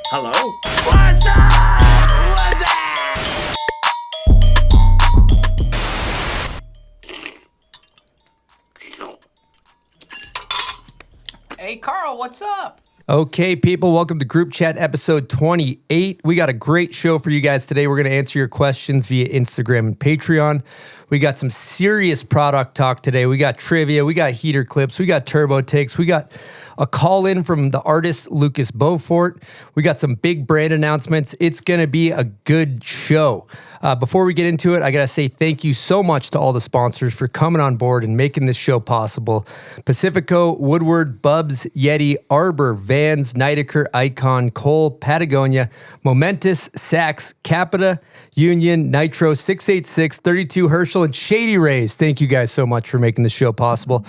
Hello? What's up? Hey, Carl, what's up? Okay, people, welcome to Group Chat episode 28. We got a great show for you guys today. We're going to answer your questions via Instagram and Patreon. We got some serious product talk today. We got trivia, we got heater clips, we got turbo takes, we got a call in from the artist Lucas Beaufort. We got some big brand announcements. It's going to be a good show. Before we get into it, I got to say thank you so much to all the sponsors for coming on board and making this show possible. Pacifico, Woodward, Bubs, Yeti, Arbor, Vans, Nidaker, Icon, Cole, Patagonia, Momentous, Saks, Capita, Union, Nitro, 686, 32, Herschel, and Shady Rays. Thank you guys so much for making the show possible.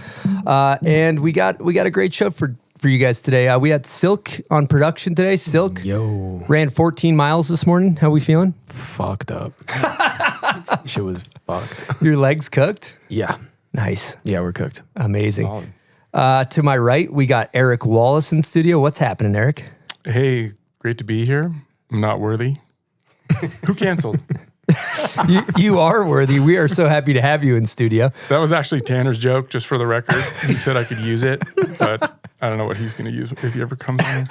And we got a great show for you guys today. We had Silk on production today. Silk ran 14 miles this morning. How we feeling? Fucked up. Shit was fucked. Your legs cooked? Yeah. Nice. Yeah, we're cooked. Amazing. To my right, we got Eric Wallis in studio. What's happening, Eric? Hey, great to be here. I'm not worthy. Who canceled? You are worthy. We are so happy to have you in studio. That was actually Tanner's joke, just for the record. He said I could use it, but I don't know what he's going to use if he ever comes in.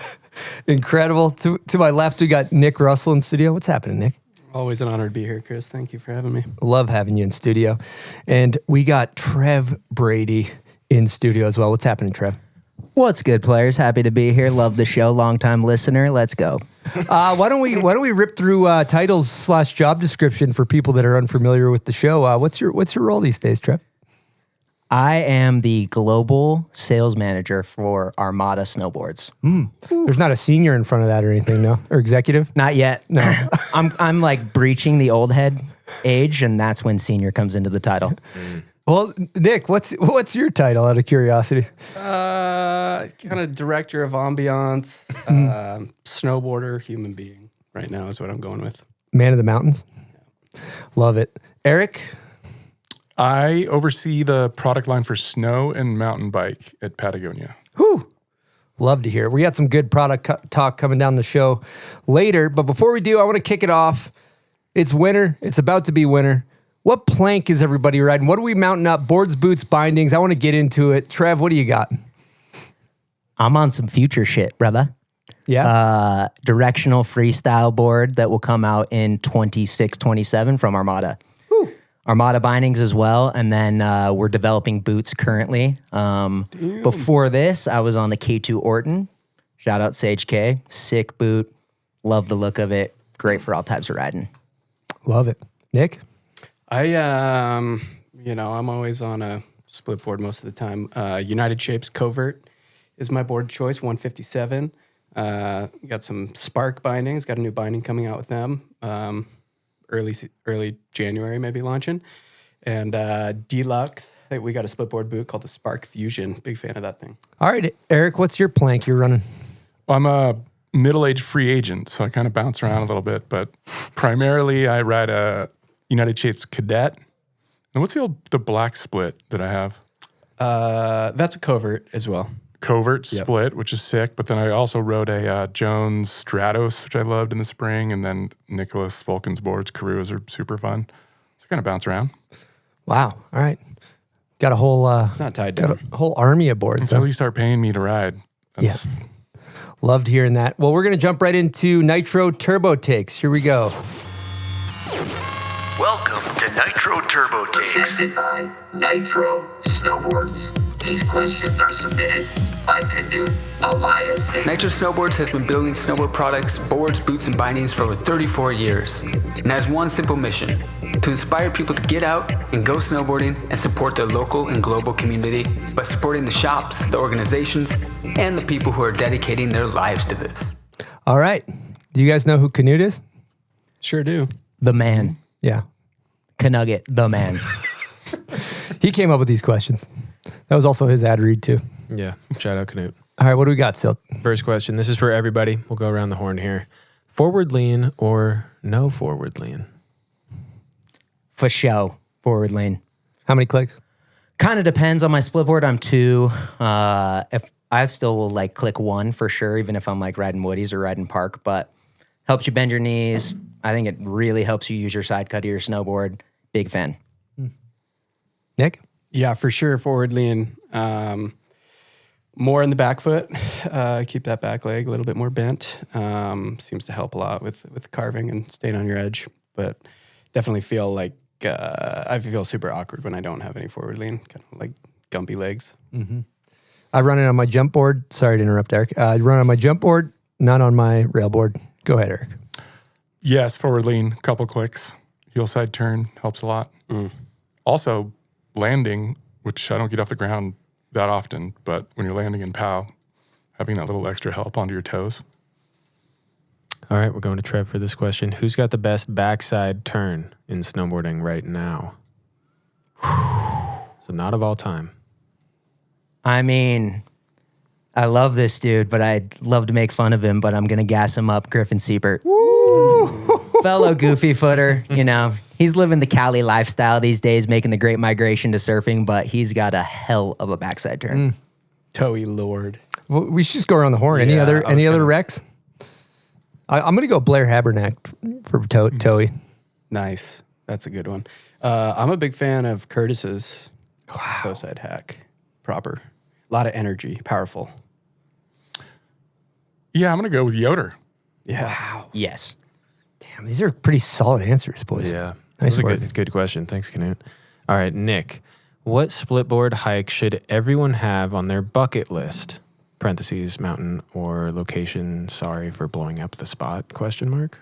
Incredible. To my left, we got Nick Russell in studio. What's happening, Nick? Always an honor to be here, Chris. Thank you for having me. Love having you in studio. And we got Trev Brady in studio as well. What's happening, Trev? What's good, players? Happy to be here. Love the show. Long-time listener. Let's go. Why don't we rip through titles/job description for people that are unfamiliar with the show? What's your role these days, Trev? I am the global sales manager for Armada Snowboards. There's not a senior in front of that or anything, no? Or executive? Not yet. No. I'm like breaching the old head age, and that's when senior comes into the title. Well, Nick, what's your title out of curiosity? Kind of director of ambiance, snowboarder, human being. Right now is what I'm going with. Man of the mountains. Yeah. Love it. Eric? I oversee the product line for snow and mountain bike at Patagonia. Whew. Love to hear it. We got some good product talk coming down the show later. But before we do, I want to kick it off. It's winter. It's about to be winter. What plank is everybody riding? What are we mounting up? Boards, boots, bindings. I want to get into it. Trev, what do you got? I'm on some future shit, brother. Yeah. Directional freestyle board that will come out in 26, 27 from Armada. Whew. Armada bindings as well. And then we're developing boots currently. Before this, I was on the K2 Orton. Shout out Sage K. Sick boot. Love the look of it. Great for all types of riding. Love it. Nick? I'm always on a split board most of the time. United Shapes Covert is my board choice, 157. Got some Spark bindings. Got a new binding coming out with them. Early January, maybe launching. And Deluxe, we got a split board boot called the Spark Fusion. Big fan of that thing. All right, Eric, what's your plank you're running? Well, I'm a middle-aged free agent, so I kind of bounce around a little bit, but primarily I ride a United Shapes Cadet. And what's the black split that I have? That's a Covert as well. Covert split, which is sick. But then I also rode a Jones Stratos, which I loved in the spring. And then Nicholas Vulcan's boards. Karus are super fun. So kind of bounce around. Wow. All right. Got a whole It's not tied down. a whole army of boards. Until you start paying me to ride. Yeah. Loved hearing that. Well, we're going to jump right into Nitro Turbo Takes. Here we go. Welcome to Nitro Turbo Takes. Presented by Nitro Snowboards. These questions are submitted by Canoe Alliance. Nitro Snowboards has been building snowboard products, boards, boots, and bindings for over 34 years and has one simple mission: to inspire people to get out and go snowboarding and support their local and global community by supporting the shops, the organizations, and the people who are dedicating their lives to this. All right. Do you guys know who Canute is? Sure do. The man. Yeah. Canugget, the man. He came up with these questions. That was also his ad read, too. Yeah. Shout out Canute. All right. What do we got, Silk? First question. This is for everybody. We'll go around the horn here. Forward lean or no forward lean? For show, forward lean. How many clicks? Kind of depends on my split board. I'm two. If I still will like click one for sure, even if I'm like riding woodies or riding park, but helps you bend your knees. I think it really helps you use your side cut of your snowboard. Big fan. Nick? Yeah, for sure. Forward lean. More in the back foot. Keep that back leg a little bit more bent. Seems to help a lot with carving and staying on your edge. But definitely feel like I feel super awkward when I don't have any forward lean. Kind of like gumpy legs. Mm-hmm. I run it on my jump board. Sorry to interrupt, Eric. I run on my jump board, not on my rail board. Go ahead, Eric. Yes, forward lean, couple clicks, heel side turn helps a lot. Also, landing, which I don't get off the ground that often, but when you're landing in POW, having that little extra help onto your toes. All right, we're going to Trev for this question. Who's got the best backside turn in snowboarding right now? So not of all time. I mean, I love this dude, but I'd love to make fun of him, but I'm going to gas him up. Griffin Siebert. Fellow goofy footer, you know, he's living the Cali lifestyle these days, making the great migration to surfing, but he's got a hell of a backside turn. Toey Lord. Well, we should just go around the horn. Any Yeah, other I was gonna- Rex? I'm going to go Blair Habernack for Toey. Nice. That's a good one. I'm a big fan of Curtis's toe side hack. Proper. A lot of energy. Powerful. Yeah, I'm going to go with Yoder. Yeah. Yes. Damn, these are pretty solid answers, boys. Yeah. Nice That's a work. good question. Thanks, Canute. All right, Nick. What splitboard hike should everyone have on their bucket list? Parentheses, mountain or location. Sorry for blowing up the spot, question mark.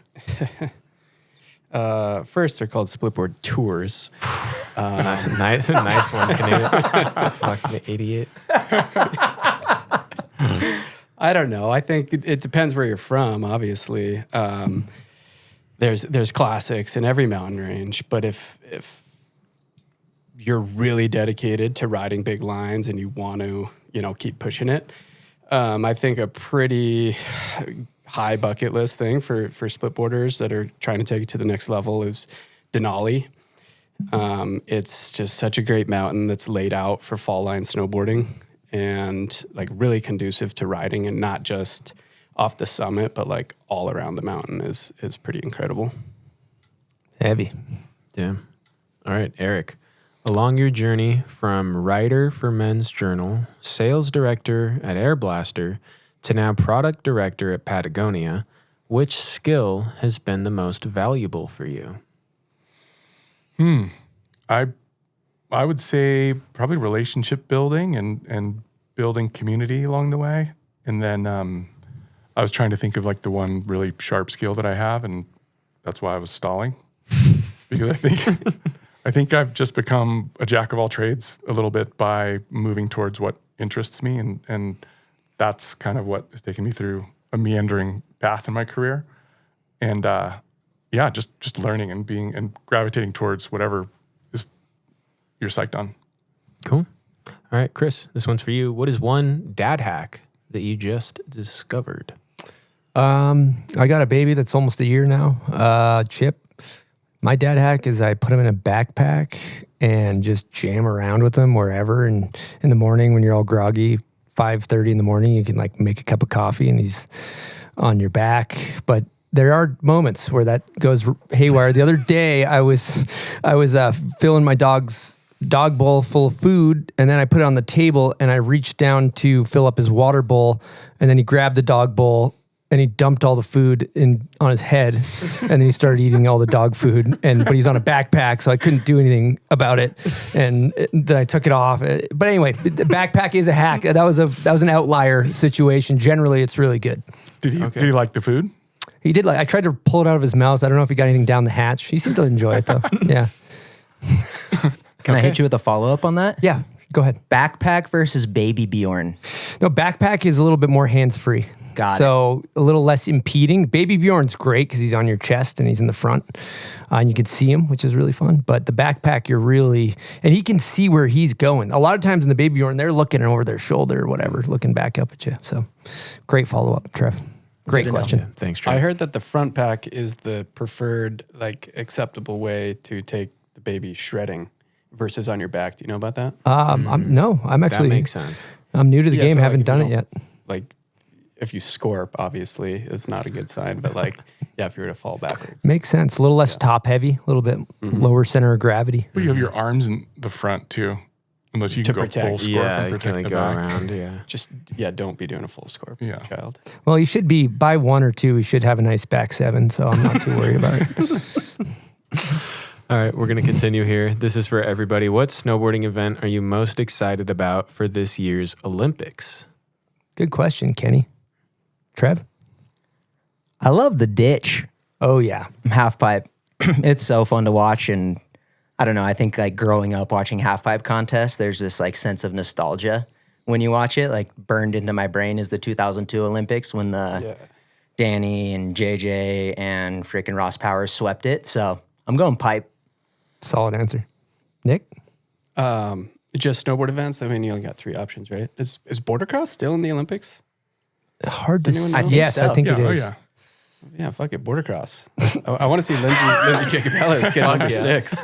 First, they're called splitboard tours. Nice one, Canute. Fucking idiot. I don't know. I think it depends where you're from, obviously. There's classics in every mountain range, but if you're really dedicated to riding big lines and you want to, keep pushing it, I think a pretty high bucket list thing for splitboarders that are trying to take it to the next level is Denali. It's just such a great mountain that's laid out for fall line snowboarding and like really conducive to riding, and not just off the summit, but like all around the mountain is pretty incredible. Heavy. Yeah. All right, Eric. Along your journey from writer for Men's Journal, sales director at Air Blaster, to now product director at Patagonia, which skill has been the most valuable for you? I would say probably relationship building and building community along the way. And then I was trying to think of like the one really sharp skill that I have, and that's why I was stalling. Because I think I've just become a jack of all trades a little bit by moving towards what interests me, and that's kind of what has taken me through a meandering path in my career. And just learning and being and gravitating towards whatever is you're psyched on. Cool. All right, Chris, this one's for you. What is one dad hack that you just discovered? I got a baby that's almost a year now, Chip. My dad hack is I put him in a backpack and just jam around with him wherever. And in the morning when you're all groggy, 5:30 in the morning, you can like make a cup of coffee and he's on your back. But there are moments where that goes haywire. The other day I was filling my dog's dog bowl full of food, and then I put it on the table and I reached down to fill up his water bowl, and then he grabbed the dog bowl and he dumped all the food on his head, and then he started eating all the dog food. But he's on a backpack, so I couldn't do anything about it. And then I took it off. But anyway, the backpack is a hack. That was an outlier situation. Generally, it's really good. Did he like the food? He did I tried to pull it out of his mouth. I don't know if he got anything down the hatch. He seemed to enjoy it though. Yeah. Can I hit you with a follow-up on that? Yeah. Go ahead. Backpack versus baby Bjorn. No, backpack is a little bit more hands-free. Got it. So a little less impeding. Baby Bjorn's great because he's on your chest and he's in the front. And you can see him, which is really fun. But the backpack, and he can see where he's going. A lot of times in the Baby Bjorn, they're looking over their shoulder or whatever, looking back up at you. So great follow-up, Trev. Great question. Yeah, thanks, Trev. I heard that the front pack is the preferred, acceptable way to take the baby shredding versus on your back. Do you know about that? I'm actually. That makes sense. I'm new to the game, so, haven't if you done it don't- yet. Like, if you scorp, obviously, it's not a good sign. But like, yeah, if you were to fall backwards, Makes sense. A little less top heavy, a little bit lower center of gravity. Well, you have your arms in the front too, unless you To can go protect. full scorp Yeah, and you protect can the go back. around. Yeah. just don't be doing a full scorp, Yeah. child. Well, you should be by 1 or 2. We should have a nice back 7, so I'm not too worried about it. All right, we're going to continue here. This is for everybody. What snowboarding event are you most excited about for this year's Olympics? Good question, Kenny. Trev? I love the ditch Oh, yeah. half pipe. It's so fun to watch, and I don't know. I think like growing up watching half pipe contests, there's this like sense of nostalgia when you watch it. Like burned into my brain is the 2002 Olympics when the Danny and JJ and freaking Ross Powers swept it. So I'm going pipe. Solid answer. Nick? Just snowboard events. I mean, you only got 3 options, right? Is bordercross still in the Olympics? Hard to Does anyone say. know? Yes, I think Yeah, it oh is. yeah. Yeah, fuck it, bordercross. I want to see Lindsay Jacobellis get number 6.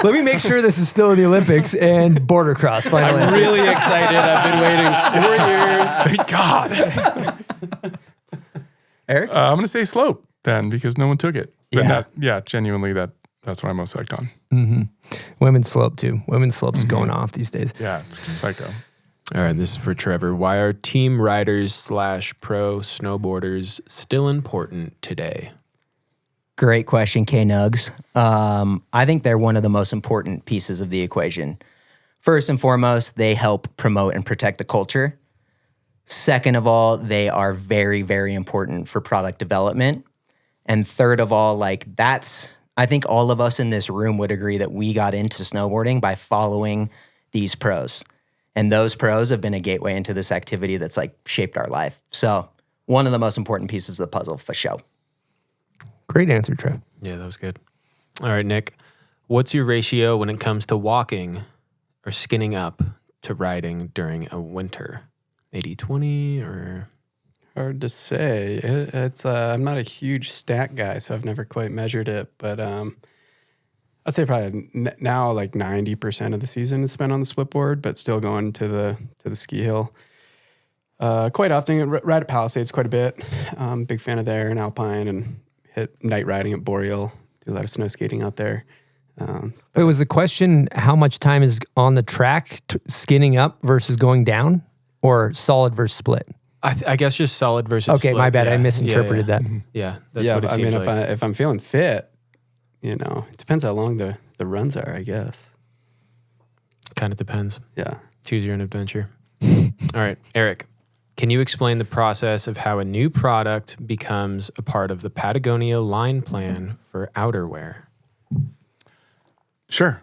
Let me make sure this is still in the Olympics and bordercross. Final I'm answer. really excited. I've been waiting 4 years. Thank God. Eric? I'm going to say slope then because no one took it. But Yeah. genuinely that's what I'm most psyched on. Women's slope, too. Women's slope's going off these days. Yeah, it's psycho. All right, this is for Trevor. Why are team riders / pro snowboarders still important today? Great question, K-Nugs. I think they're one of the most important pieces of the equation. First and foremost, they help promote and protect the culture. Second of all, they are very, very important for product development. And third of all, I think all of us in this room would agree that we got into snowboarding by following these pros. And those pros have been a gateway into this activity that's like shaped our life. So one of the most important pieces of the puzzle for sure. Great answer, Trev. Yeah, that was good. All right, Nick, what's your ratio when it comes to walking or skinning up to riding during a winter? 80-20 or? Hard to say. It's I'm not a huge stat guy, so I've never quite measured it. But I'd say probably now like 90% of the season is spent on the splitboard, but still going to the ski hill. Quite often, ride at Palisades quite a bit. Big fan of there and Alpine, and hit night riding at Boreal. Do a lot of snow skating out there. Wait, was the question how much time is on the track skinning up versus going down, or solid versus split? I guess just solid versus Okay, split. my bad. I Yeah, misinterpreted yeah. that. Yeah, that's Yeah, what it I seems mean, like. if I'm feeling fit, it depends how long the runs are, I guess. Kind of depends. Yeah. Choose your own adventure. All right, Eric, can you explain the process of how a new product becomes a part of the Patagonia line plan for outerwear? Sure.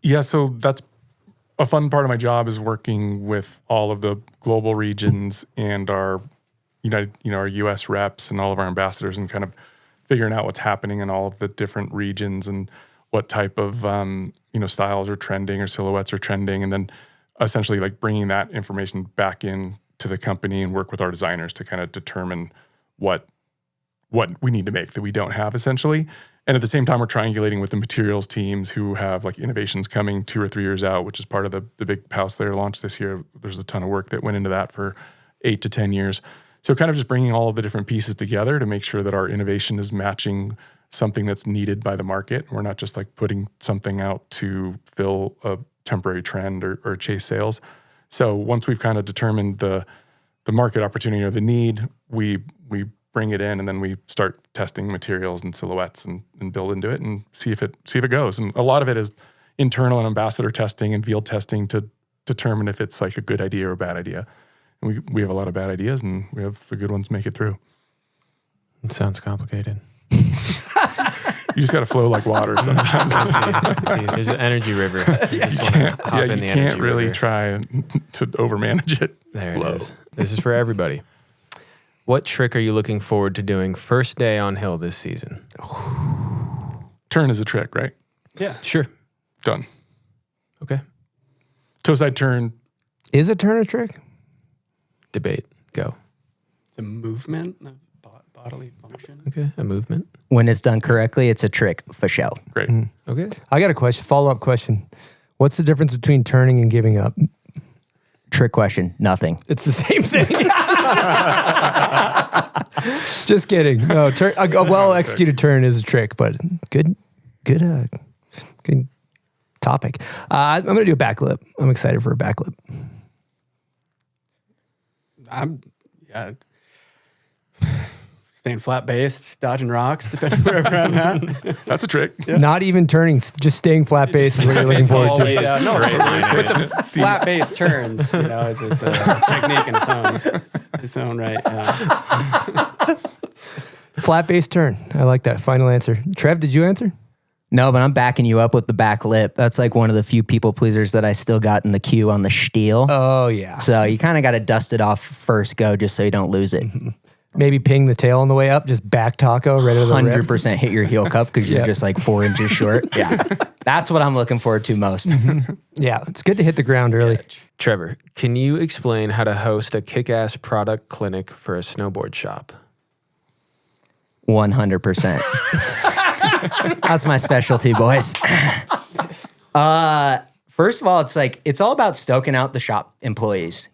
Yeah, so that's a fun part of my job is working with all of the global regions and our our US reps and all of our ambassadors and kind of figuring out what's happening in all of the different regions and what type of styles are trending or silhouettes are trending, and then essentially like bringing that information back in to the company and work with our designers to kind of determine what we need to make that we don't have essentially. And at the same time, we're triangulating with the materials teams who have like innovations coming 2 or 3 years out, which is part of the big Palace Layer launch this year. There's a ton of work that went into that for 8 to 10 years. So kind of just bringing all of the different pieces together to make sure that our innovation is matching something that's needed by the market. We're not just like putting something out to fill a temporary trend or chase sales. So once we've kind of determined the market opportunity or the need, we bring it in, and then we start testing materials and silhouettes and build into it and see if it goes. And a lot of it is internal and ambassador testing and field testing to determine if it's like a good idea or a bad idea. And we have a lot of bad ideas, and we have the good ones make it through. It sounds complicated. You just got to flow like water sometimes. See, there's an energy river. You just wanna hop in the you can't energy really river. try to overmanage it. There Flow. it is. This is for everybody. What trick are you looking forward to doing first day on hill this season? Turn is a trick, right? Yeah. Sure. Done. Okay. Toe side turn. Is a turn a trick? Debate. Go. It's a movement of bodily function. Okay. A movement. When it's done correctly, it's a trick for show. Great. Okay. I got a question. Follow-up question. What's the difference between turning and giving up? Trick question. Nothing. It's the same thing. Just kidding. No, a well-executed turn is a trick, but good topic. I'm going to do a backflip. I'm excited for a backflip. I'm staying flat based, dodging rocks, depending wherever I'm at. That's a trick. Yeah. Not even turning, just staying flat base is what you're looking forward to. Yeah, no, with the flat base turns, it's a technique in its own right. Yeah. Flat base turn. I like that final answer. Trev, did you answer? No, but I'm backing you up with the back lip. That's like one of the few people pleasers that I still got in the queue on the steel. Oh, yeah. So you kind of got to dust it off first go just so you don't lose it. Maybe ping the tail on the way up, just back taco right over the rib. 100% hit your heel cup because you're just like 4 inches short. Yeah. That's what I'm looking forward to most. Yeah, it's good to hit the ground early. Trevor, can you explain how to host a kick-ass product clinic for a snowboard shop? 100%. That's my specialty, boys. First of all, it's all about stoking out the shop employees,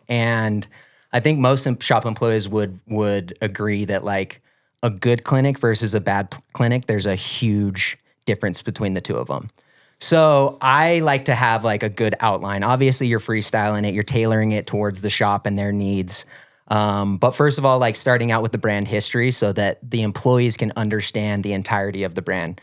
and I think most shop employees would agree that like a good clinic versus a bad clinic, there's a huge difference between the two of them. So I like to have like a good outline. Obviously, you're freestyling it, you're tailoring it towards the shop and their needs. But first of all, like starting out with the brand history so that the employees can understand the entirety of the brand.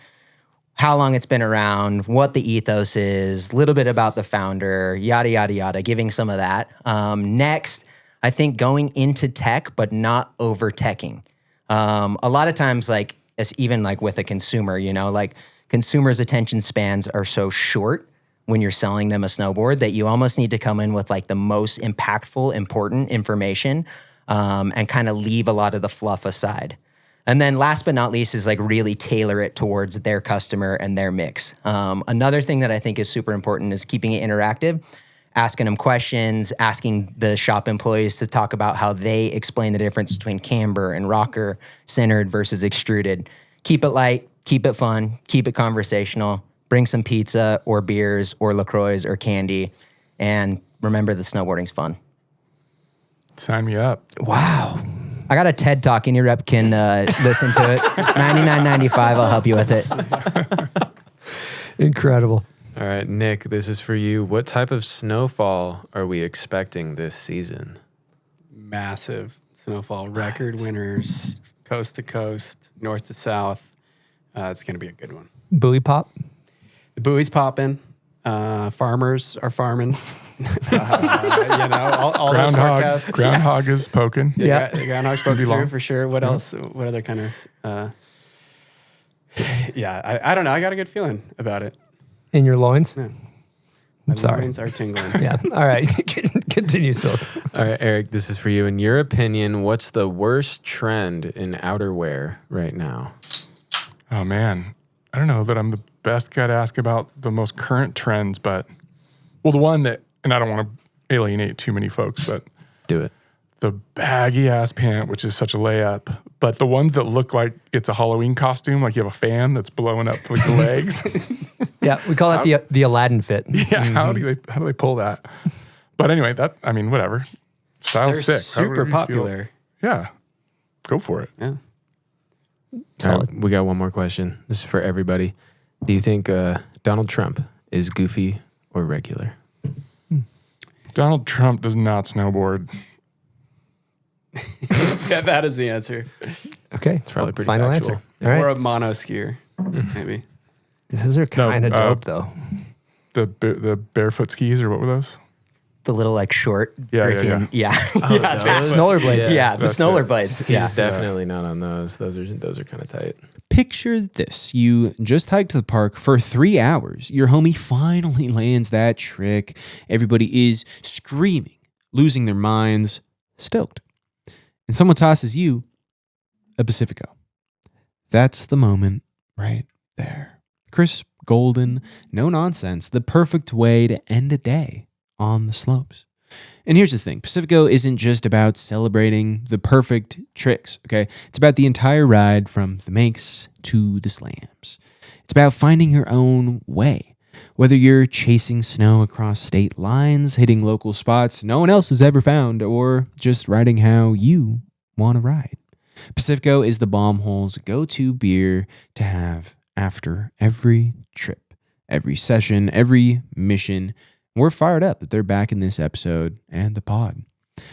How long it's been around, what the ethos is, a little bit about the founder, yada, yada, yada, giving some of that. Next, I think going into tech, but not over teching. A lot of times, like, even like with a consumer, like consumers' attention spans are so short when you're selling them a snowboard that you almost need to come in with like the most impactful, important information and kind of leave a lot of the fluff aside. And then last but not least is like really tailor it towards their customer and their mix. Another thing that I think is super important is keeping it interactive, asking them questions, asking the shop employees to talk about how they explain the difference between camber and rocker, centered versus extruded. Keep it light, keep it fun, keep it conversational. Bring some pizza or beers or LaCroix or candy. And remember that snowboarding's fun. Sign me up. Wow. I got a TED Talk. Any rep can listen to it. $99.95. I'll help you with it. Incredible. All right, Nick, this is for you. What type of snowfall are we expecting this season? Massive snowfall, record winners, coast to coast, north to south. It's going to be a good one. Buoy pop. The buoy's popping. Farmers are farming. All those forecasts. Groundhog is poking. Yeah. The groundhog's poking through for sure. What else? What other kind of... I don't know. I got a good feeling about it. In your loins? Yeah. I'm sorry. Loins are tingling. Yeah. All right. Continue, so. All right, Eric, this is for you. In your opinion, what's the worst trend in outerwear right now? Oh, man. I don't know that I'm the best guy to ask about the most current trends, but, well, the one that, and I don't want to alienate too many folks, but Do it. the baggy ass pant, which is such a layup, but the ones that look like it's a Halloween costume, like you have a fan that's blowing up like the legs. Yeah, we call that the Aladdin fit. Yeah, how do they pull that? But anyway, whatever. Style's They're sick. However super you feel. popular. Yeah, go for it. Yeah. All right, we got one more question. This is for everybody. Do you think Donald Trump is goofy or regular? Donald Trump does not snowboard. Yeah, that is the answer. Okay. It's probably pretty Final factual. answer. All right. Or a mono skier, maybe. These are kind of dope, though. The barefoot skis, or what were those? The little like short. Yeah, freaking, yeah. Those? Snowblades. Yeah, the snowblades. He's Yeah. definitely not on those. Those are kind of tight. Picture this. You just hiked to the park for 3 hours. Your homie finally lands that trick. Everybody is screaming, losing their minds, stoked. And someone tosses you a Pacifico. That's the moment right there. Crisp, golden, no nonsense. The perfect way to end a day on the slopes. And here's the thing. Pacifico isn't just about celebrating the perfect tricks, okay? It's about the entire ride from the makes to the slams. It's about finding your own way. Whether you're chasing snow across state lines, hitting local spots no one else has ever found, or just riding how you want to ride, Pacifico is the Bomb Hole's go-to beer to have after every trip, every session, every mission. We're fired up that they're back in this episode and the pod.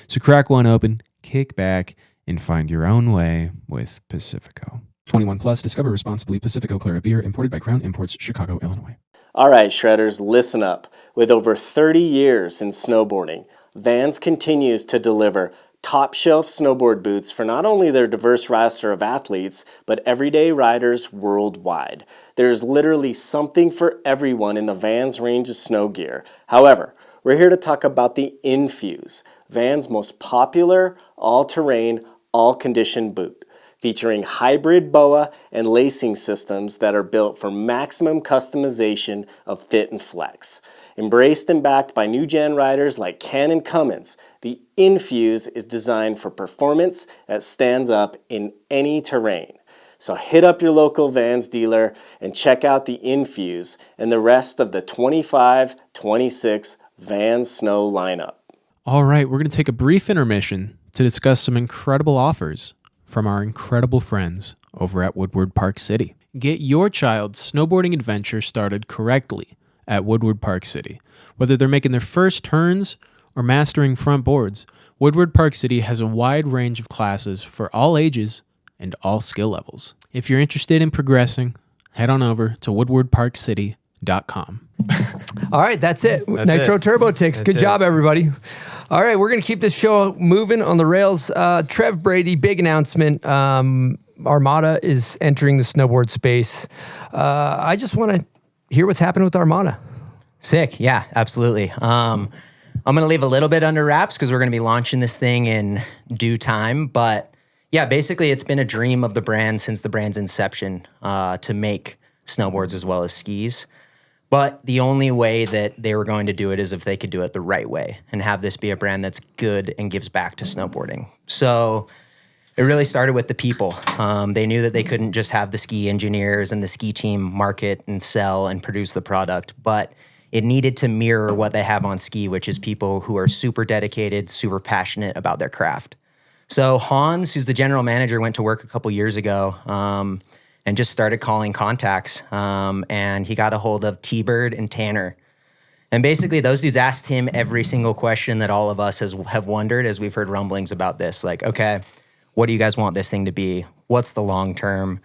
So crack one open, kick back, and find your own way with Pacifico. 21 plus, discover responsibly. Pacifico Clara beer, imported by Crown Imports, Chicago, Illinois. All right, Shredders, listen up. With over 30 years in snowboarding, Vans continues to deliver top-shelf snowboard boots for not only their diverse roster of athletes, but everyday riders worldwide. There's literally something for everyone in the Vans range of snow gear. However, we're here to talk about the Infuse, Vans' most popular all-terrain, all-condition boot, featuring hybrid BOA and lacing systems that are built for maximum customization of fit and flex. Embraced and backed by new-gen riders like Ken and Cummins, the Infuse is designed for performance that stands up in any terrain. So hit up your local Vans dealer and check out the Infuse and the rest of the 25-26 Vans Snow lineup. All right, we're going to take a brief intermission to discuss some incredible offers from our incredible friends over at Woodward Park City. Get your child's snowboarding adventure started correctly at Woodward Park City. Whether they're making their first turns or mastering front boards, Woodward Park City has a wide range of classes for all ages and all skill levels. If you're interested in progressing, head on over to woodwardparkcity.com. All right, that's it. Nitro Turbo Ticks. Good job, everybody. All right, we're going to keep this show moving on the rails. Trev Brady, big announcement. Armada is entering the snowboard space. I just want to hear what's happening with Armada. Sick. Yeah, absolutely. I'm going to leave a little bit under wraps because we're going to be launching this thing in due time. But yeah, basically it's been a dream of the brand since the brand's inception to make snowboards as well as skis. But the only way that they were going to do it is if they could do it the right way and have this be a brand that's good and gives back to snowboarding. So it really started with the people. They knew that they couldn't just have the ski engineers and the ski team market and sell and produce the product, but it needed to mirror what they have on ski, which is people who are super dedicated, super passionate about their craft. So Hans, who's the general manager, went to work a couple years ago and just started calling contacts. And he got a hold of T-Bird and Tanner. And basically those dudes asked him every single question that all of us have wondered as we've heard rumblings about this. Like, okay, what do you guys want this thing to be? What's the long term?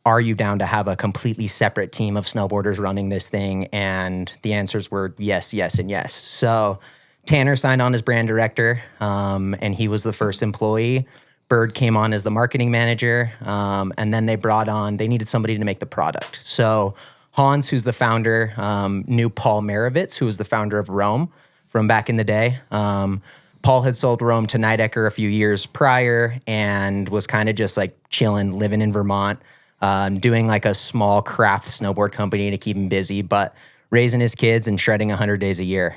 Are you down to have a completely separate team of snowboarders running this thing? And the answers were yes, yes, and yes. So Tanner signed on as brand director, and he was the first employee. Bird came on as the marketing manager, and then they needed somebody to make the product. So Hans, who's the founder, knew Paul Maravitz, who was the founder of Rome from back in the day. Paul had sold Rome to Nidecker a few years prior and was kind of just like chilling, living in Vermont, doing like a small craft snowboard company to keep him busy, but raising his kids and shredding 100 days a year.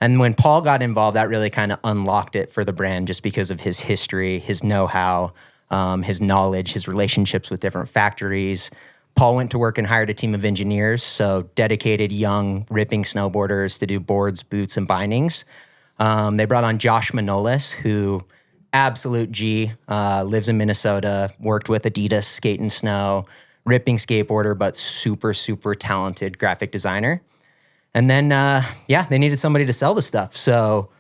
And when Paul got involved, that really kind of unlocked it for the brand just because of his history, his know-how, his knowledge, his relationships with different factories. Paul went to work and hired a team of engineers, so dedicated, young, ripping snowboarders to do boards, boots, and bindings. They brought on Josh Manolis, who absolute G, lives in Minnesota, worked with Adidas, Skate and Snow, ripping skateboarder, but super, super talented graphic designer. And then, they needed somebody to sell the stuff. So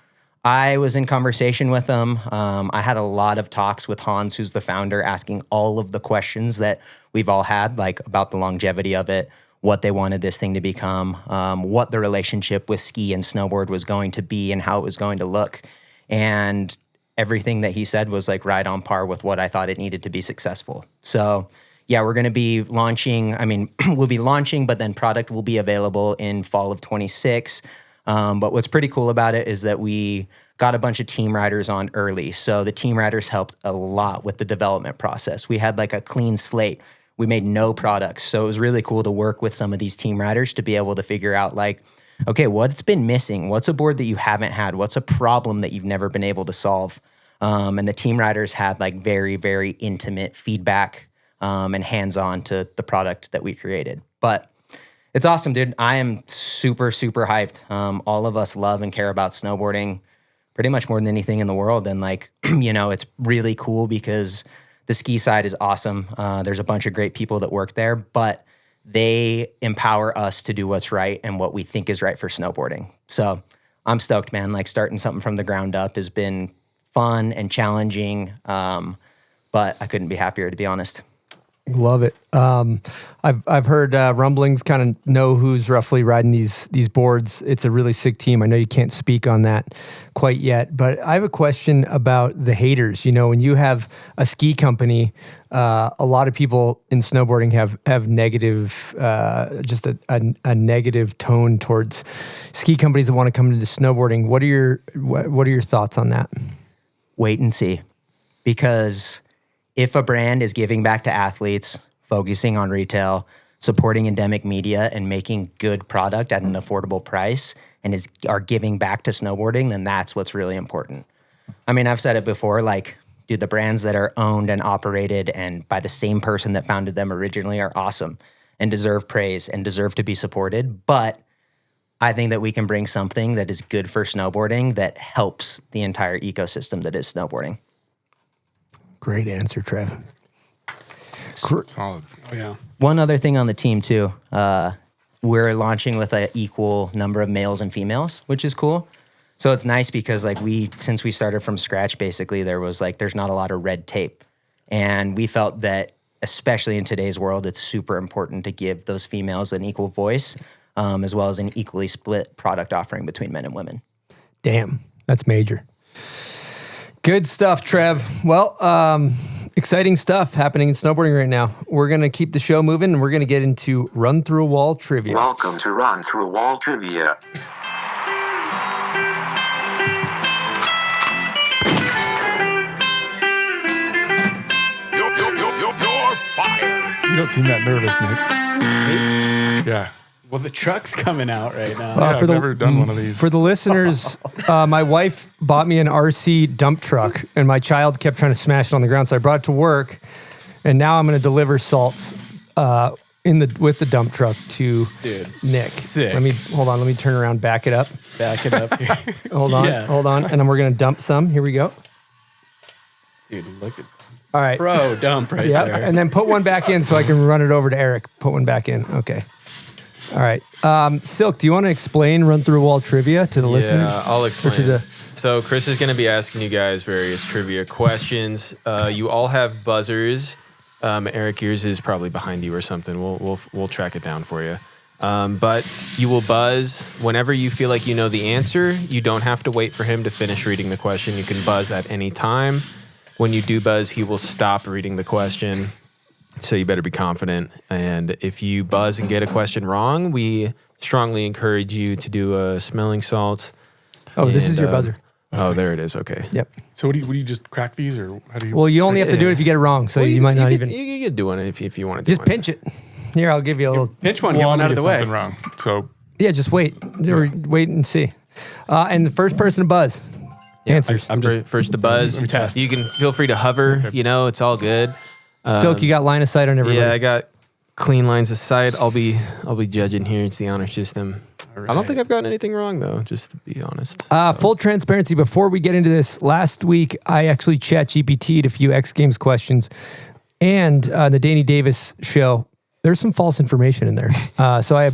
I was in conversation with them. I had a lot of talks with Hans, who's the founder, asking all of the questions that we've all had, like about the longevity of it, what they wanted this thing to become, what the relationship with ski and snowboard was going to be and how it was going to look. And everything that he said was like right on par with what I thought it needed to be successful. So yeah, we're going to be launching, we'll be launching, but then product will be available in fall of 26. But what's pretty cool about it is that we got a bunch of team riders on early. So the team riders helped a lot with the development process. We had like a clean slate. We made no products. So it was really cool to work with some of these team riders to be able to figure out like, okay, what's been missing? What's a board that you haven't had? What's a problem that you've never been able to solve? And the team riders had like very, very intimate feedback and hands-on to the product that we created. But It's awesome, dude. I am super, super hyped. All of us love and care about snowboarding pretty much more than anything in the world. And like, it's really cool because the ski side is awesome. There's a bunch of great people that work there, but they empower us to do what's right and what we think is right for snowboarding. So I'm stoked, man. Like starting something from the ground up has been fun and challenging, but I couldn't be happier, to be honest. Love it. I've heard rumblings, kind of know who's roughly riding these boards. It's a really sick team. I know you can't speak on that quite yet, but I have a question about the haters. When you have a ski company, a lot of people in snowboarding have negative, just a negative tone towards ski companies that want to come into snowboarding. What are your thoughts on that? Wait and see, because if a brand is giving back to athletes, focusing on retail, supporting endemic media, and making good product at an affordable price, and are giving back to snowboarding, then that's what's really important. I mean, I've said it before, like, dude, the brands that are owned and operated and by the same person that founded them originally are awesome and deserve praise and deserve to be supported. But I think that we can bring something that is good for snowboarding that helps the entire ecosystem that is snowboarding. Great answer, Trev. Solid. Oh, yeah. One other thing on the team, too. We're launching with an equal number of males and females, which is cool. So it's nice because, like, since we started from scratch, basically, there's not a lot of red tape. And we felt that, especially in today's world, it's super important to give those females an equal voice, as well as an equally split product offering between men and women. Damn, that's major. Good stuff, Trev. Well, exciting stuff happening in snowboarding right now. We're going to keep the show moving, and we're going to get into Run Through a Wall trivia. Welcome to Run Through a Wall trivia. You're fired. You don't seem that nervous, Nick. Yeah. Well, the truck's coming out right now. I've never done one of these. For the listeners, my wife bought me an RC dump truck, and my child kept trying to smash it on the ground, so I brought it to work, and now I'm going to deliver salts with the dump truck to Nick. Sick. Let me turn around, back it up. Back it up here. Hold on, and then we're going to dump some. Here we go. Dude, look at all right. Pro dump right there. And then put one back in so I can run it over to Eric. Put one back in. Okay. All right. Silk, do you want to explain Run Through a Wall trivia to the listeners? Yeah, I'll explain. So Chris is going to be asking you guys various trivia questions. You all have buzzers. Eric, yours is probably behind you or something. We'll track it down for you. But you will buzz whenever you feel like you know the answer. You don't have to wait for him to finish reading the question. You can buzz at any time. When you do buzz, he will stop reading the question. So you better be confident. And if you buzz and get a question wrong, we strongly encourage you to do a smelling salt. Oh, this is your buzzer. Oh, there it is. Okay. Yep. So what do you just crack these, or how do you? Well, you only have to do it if you get it wrong. So you might not even. You can do one if you want to do just one. pinch it. Here, I'll give you a little. Pinch one, get one out of the way. Something wrong. So yeah, just wait. Or wait and see. And the first person to buzz answers. I'm just first to buzz. You can feel free to hover. Okay. It's all good. Silk, you got line of sight on everybody. Yeah, I got clean lines of sight. I'll be judging here. It's the honor system. Right. I don't think I've gotten anything wrong though, just to be honest. Full transparency, before we get into this, last week I actually ChatGPT'd a few X Games questions, and the Danny Davis show. There's some false information in there. So I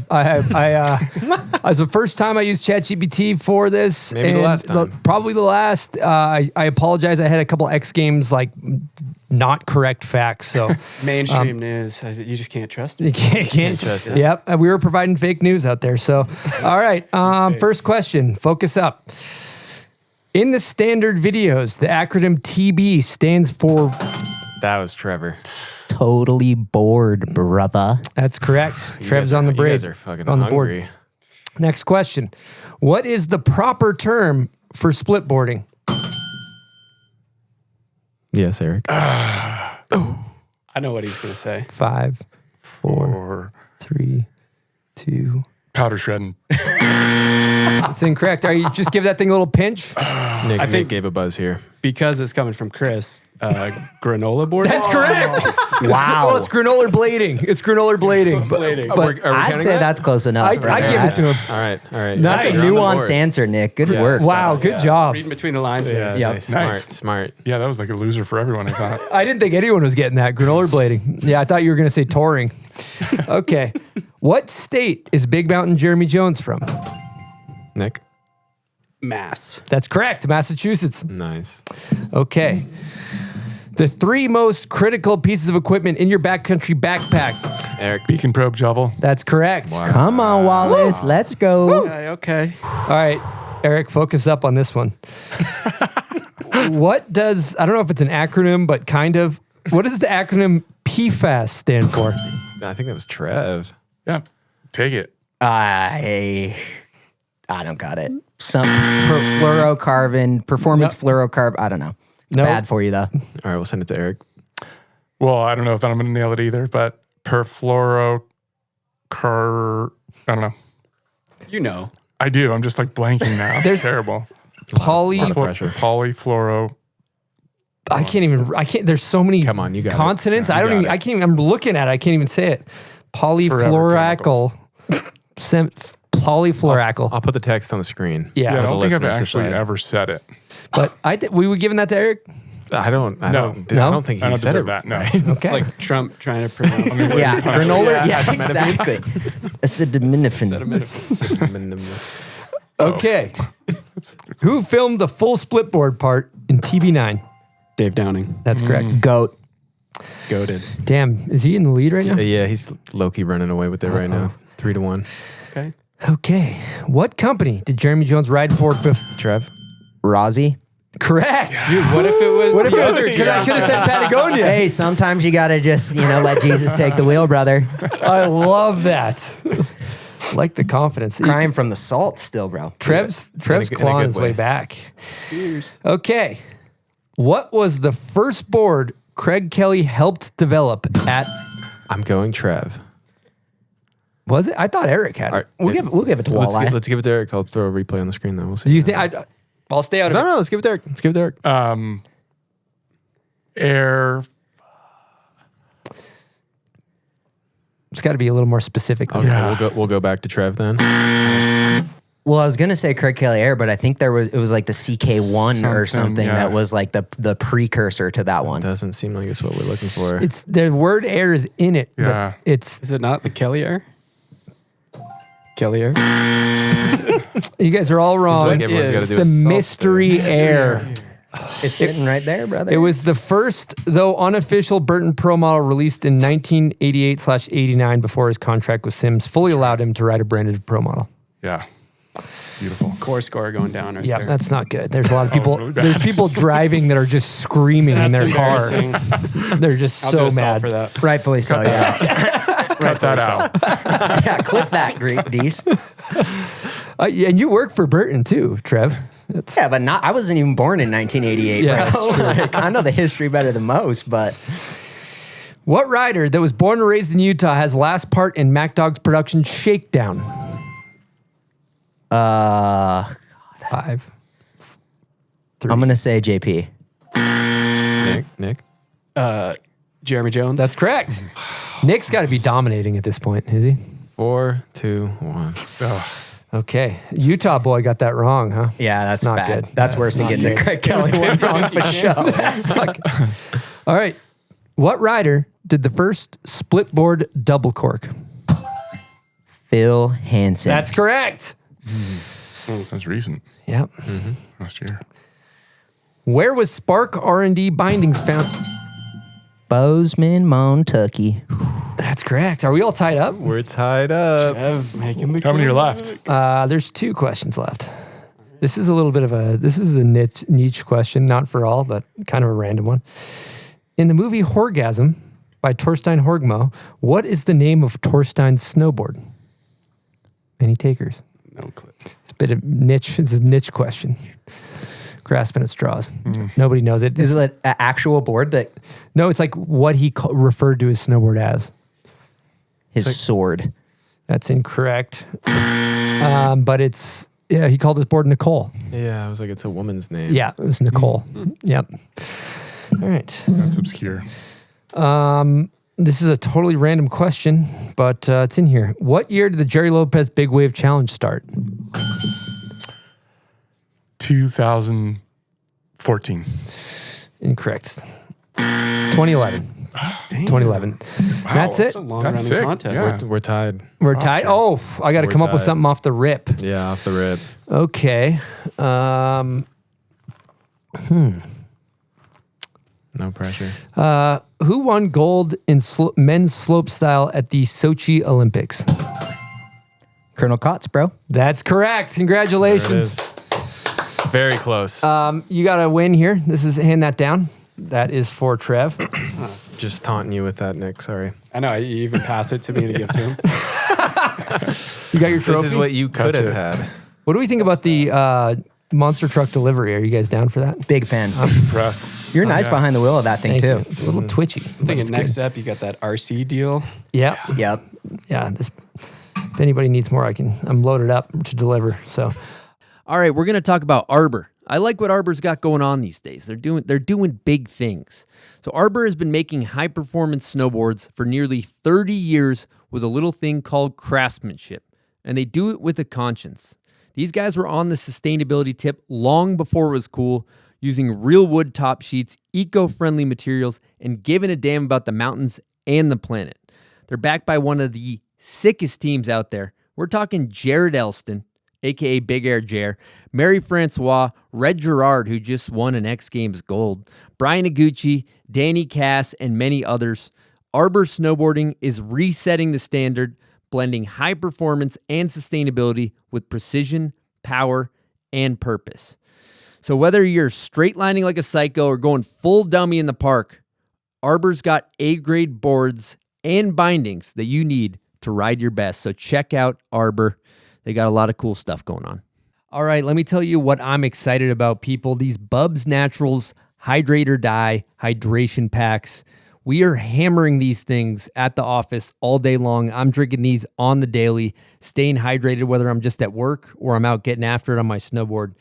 as the first time I used ChatGPT for this. Maybe the last time. Probably the last. I apologize. I had a couple X Games not correct facts. So mainstream news, you just can't trust it. You can't trust it. Yep, we were providing fake news out there. So, all right. First question. Focus up. In the standard videos, the acronym TB stands for. That was Trevor. Totally bored, brother. That's correct. Trev's on the break. You guys are fucking on hungry. The board. Next question. What is the proper term for split boarding? Yes, Eric. I know what he's going to say. 5, 4, 3, 2. Powder shredding. It's incorrect. Are you just give that thing a little pinch? Nick gave a buzz here. Because it's coming from Chris, Granola board. That's correct. Wow. Well, it's granola blading. It's granola blading. But I'd say that's close enough. I right? give it to him. All right. That's That's a You're on nuanced answer, Nick. Good work. Wow, good job. Reading between the lines there. Yep. Smart. Yeah, that was like a loser for everyone, I thought. I didn't think anyone was getting that. Granola blading. Yeah, I thought you were going to say touring. Okay. What state is Big Mountain Jeremy Jones from? Nick. Mass. That's correct. Massachusetts. Nice. Okay. The 3 most critical pieces of equipment in your backcountry backpack. Eric. Beacon probe shovel. That's correct. Come on, Wallis. Let's go. Okay. All right, Eric, focus up on this one. What does, I don't know if it's an acronym, but kind of, what does the acronym PFAS stand for? I think that was Trev. Yeah, take it. I don't got it. Some fluorocarbon, performance fluorocarbon. I don't know. It's Nope. bad for you, though. All right, we'll send it to Eric. Well, I don't know if I'm going to nail it either, but I don't know. You know. I do. I'm just like blanking now. It's terrible. Polyfluoro. I can't, there's so many Come on, you got it. consonants. Yeah, I you don't even, got it. I can't, I'm looking at it. I can't even say it. Polyfluoracyl. Polyfluoracyl. I'll put the text on the screen. Yeah. Yeah, I Let the don't think I've listeners actually decide. ever said it. But we were giving that to Eric? I don't No? think I he don't said it deserve that. No. right. Okay. It's like Trump trying to pronounce it. Yeah, granola. Yeah, Yeah, acetaminophen. exactly. Acetaminophen. Okay. Who filmed the full split board part in TB9? Dave Downing. That's correct. Goat. Goated. Damn, is he in the lead right now? Yeah, he's low-key running away with it right now. 3-1. Okay. Okay. What company did Jeremy Jones ride for? Trev. Rozzy. Correct. Dude, what if it was What if the it was? other Could have said Patagonia. Hey, sometimes you gotta just let Jesus take the wheel, brother. I love that. Like the confidence. Crying from the salt, still, bro. Trev's in a clawing good his way way. back. Cheers. Okay. What was the first board Craig Kelly helped develop at? I'm going Trev. Was it? I thought Eric had All it. right. We'll give it to Walleye. Let's give it to Eric. I'll throw a replay on the screen then. We'll see. Do you think? I'll stay out of it. No, let's give it to Eric. Let's give it to Eric. Air. It's got to be a little more specific. Okay, Yeah. we'll go back to Trev then. Well, I was gonna say Craig Kelly Air, but I think it was like the CK1 or Something, something yeah. that was like the precursor to that one. Doesn't seem like it's what we're looking for. It's the word air is in it. but Yeah. It's Is it not the Kelly Air? Kelly Air? you guys are all wrong. like everyone's gotta It's do the a self mystery air. It's sitting right there, brother. It was the first, though unofficial, Burton Pro model released in 1988/89 before his contract with Sims fully allowed him to ride a branded Pro model. Yeah. Beautiful. Core score going down right Yeah, there. that's not good. There's a lot of people. really bad. There's people driving that are just screaming in their car. embarrassing. They're just I'll do so a solve mad. for that. rightfully so. Yeah, Cut that out. yeah. Clip that, great Dees. Yeah, and you work for Burton too, Trev. Yeah, but I wasn't even born in 1988, Yeah, bro. Like, I know the history better than most, but What rider that was born and raised in Utah has last part in Mac Dog's production Shakedown? 5, 3. I'm gonna say JP. Nick. Jeremy Jones. That's correct. Nick's got to be dominating at this point, is he? 4, 2, 1. Okay, Utah boy got that wrong, huh? Yeah, that's Not bad. good. That's worse than getting the Craig Kelly one wrong for sure. That's not good. All right, what rider did the first split board double cork? Phil Hansen. That's correct. That's recent. Yep. Last year. Where was Spark R&D bindings found? Bozeman, Montucky. That's correct. Are we all tied up? We're tied up. making the How many are left? There's 2 questions left. This is a little bit of a niche question, not for all, but kind of a random one. In the movie Horgasm by Torstein Horgmo, what is the name of Torstein's snowboard? Any takers? No clip. It's a bit of niche. It's a niche question. Grasping at straws. Nobody knows it. Is it an actual board that No, it's like what he referred to his snowboard as. his sword? That's incorrect. But he called his board Nicole. Yeah, I was like, it's a woman's name. Yeah, it was Nicole. Yep. All right. That's obscure. This is a totally random question, but it's in here. What year did the Jerry Lopez Big Wave Challenge start? 2014. Incorrect. 2011. 2011. That's it. It's a long-running sick. contest. Yeah. We're tied. We're tied. Oh, I got to We're come up with tied. something off the rip. Yeah, off the rip. Okay. No pressure. Who won gold in men's slope style at the Sochi Olympics? Colonel Kotz, bro. That's correct. There it Congratulations. is. Very close. You got a win here. This is hand that down. That is for Trev. Just taunting you with that, Nick. Sorry. I know. You even pass it to me to give to him. You got your trophy. This is what you could have had. What do we think about the monster truck delivery? Are you guys down for that? Big fan. Impressed. You're nice behind the wheel of that thing, Thank too. you. It's a little twitchy. I think next up, you got that RC deal. Yeah. Yep. Yeah. If anybody needs more, I'm loaded up to deliver. So All right, we're going to talk about Arbor. I like what Arbor's got going on these days. They're doing big things. So Arbor has been making high-performance snowboards for nearly 30 years with a little thing called craftsmanship, and they do it with a conscience. These guys were on the sustainability tip long before it was cool, using real wood top sheets, eco-friendly materials, and giving a damn about the mountains and the planet. They're backed by one of the sickest teams out there. We're talking Jared Elston, a.k.a. Big Air Jer, Mary Francois, Red Gerard, who just won an X Games gold, Brian Iguchi, Danny Cass, and many others. Arbor Snowboarding is resetting the standard, blending high performance and sustainability with precision, power, and purpose. So whether you're straight lining like a psycho or going full dummy in the park, Arbor's got A-grade boards and bindings that you need to ride your best. So check out Arbor. They got a lot of cool stuff going on. All right, let me tell you what I'm excited about, people. These Bubs Naturals Hydrate or Die hydration packs. We are hammering these things at the office all day long. I'm drinking these on the daily, staying hydrated, whether I'm just at work or I'm out getting after it on my snowboard.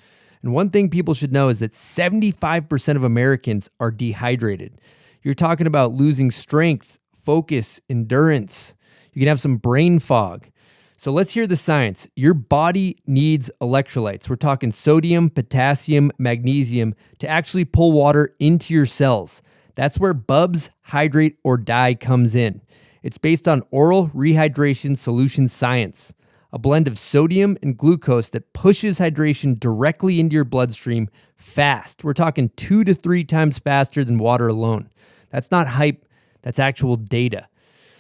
And one thing people should know is that 75% of Americans are dehydrated. You're talking about losing strength, focus, endurance. You can have some brain fog. So let's hear the science. Your body needs electrolytes. We're talking sodium, potassium, magnesium to actually pull water into your cells. That's where Bubs Hydrate or Die comes in. It's based on oral rehydration solution science, a blend of sodium and glucose that pushes hydration directly into your bloodstream fast. We're talking 2 to 3 times faster than water alone. That's not hype, that's actual data.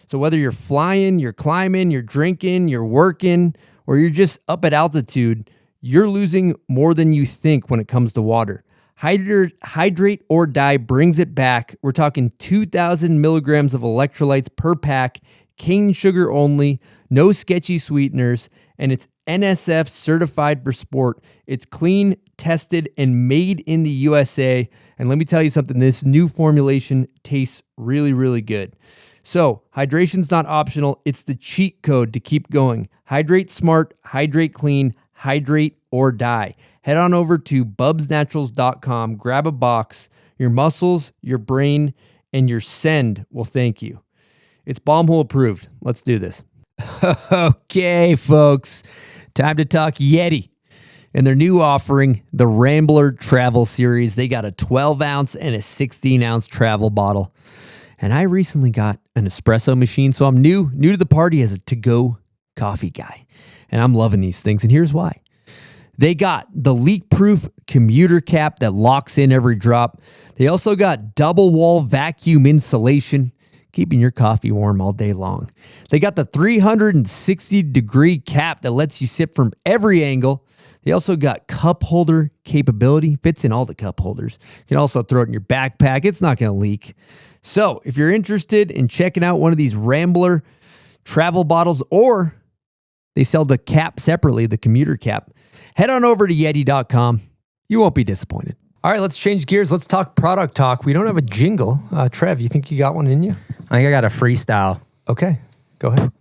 So whether you're flying, you're climbing, you're drinking, you're working, or you're just up at altitude, you're losing more than you think when it comes to water. Hydrate or Die brings it back. We're talking 2,000 milligrams of electrolytes per pack, cane sugar only, no sketchy sweeteners, and it's NSF certified for sport. It's clean, tested, and made in the USA. And let me tell you something, this new formulation tastes really, really good. So, hydration's not optional. It's the cheat code to keep going. Hydrate smart, hydrate clean, hydrate or die. Head on over to bubsnaturals.com, grab a box. Your muscles, your brain, and your send will thank you. It's Bombhole approved. Let's do this. Okay, folks. Time to talk Yeti. And their new offering, the Rambler Travel Series. They got a 12-ounce and a 16-ounce travel bottle. And I recently got an espresso machine, so I'm new to the party as a to-go coffee guy. And I'm loving these things, and here's why. They got the leak-proof commuter cap that locks in every drop. They also got double-wall vacuum insulation, keeping your coffee warm all day long. They got the 360-degree cap that lets you sip from every angle. They also got cup holder capability, fits in all the cup holders. You can also throw it in your backpack. It's not going to leak. So if you're interested in checking out one of these Rambler travel bottles, or they sell the cap separately, the commuter cap, head on over to Yeti.com. You won't be disappointed. All right, let's change gears. Let's talk product talk. We don't have a jingle. Trev, you think you got one in you? I think I got a freestyle. Okay, go ahead.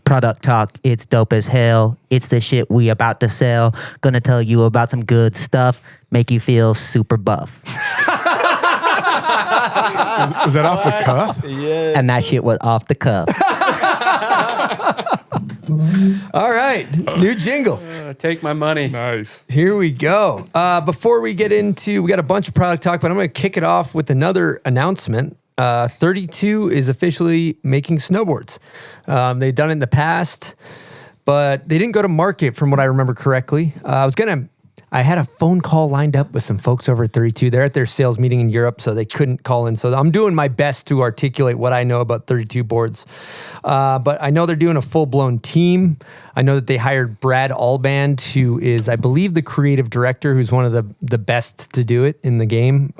Product talk, it's dope as hell. It's the shit we about to sell. Gonna tell you about some good stuff, make you feel super buff. Was that off the cuff? And that shit was off the cuff. All right, new jingle. Take my money. Nice. Here we go. Before we get into, we got a bunch of product talk, but I'm going to kick it off with another announcement. 32 is officially making snowboards. They've done it in the past, but they didn't go to market from what I remember correctly. I had a phone call lined up with some folks over at 32. They're at their sales meeting in Europe, so they couldn't call in. So I'm doing my best to articulate what I know about 32 boards. But I know they're doing a full-blown team. I know that they hired Brad Alband, who is, I believe, the creative director, who's one of the best to do it in the game.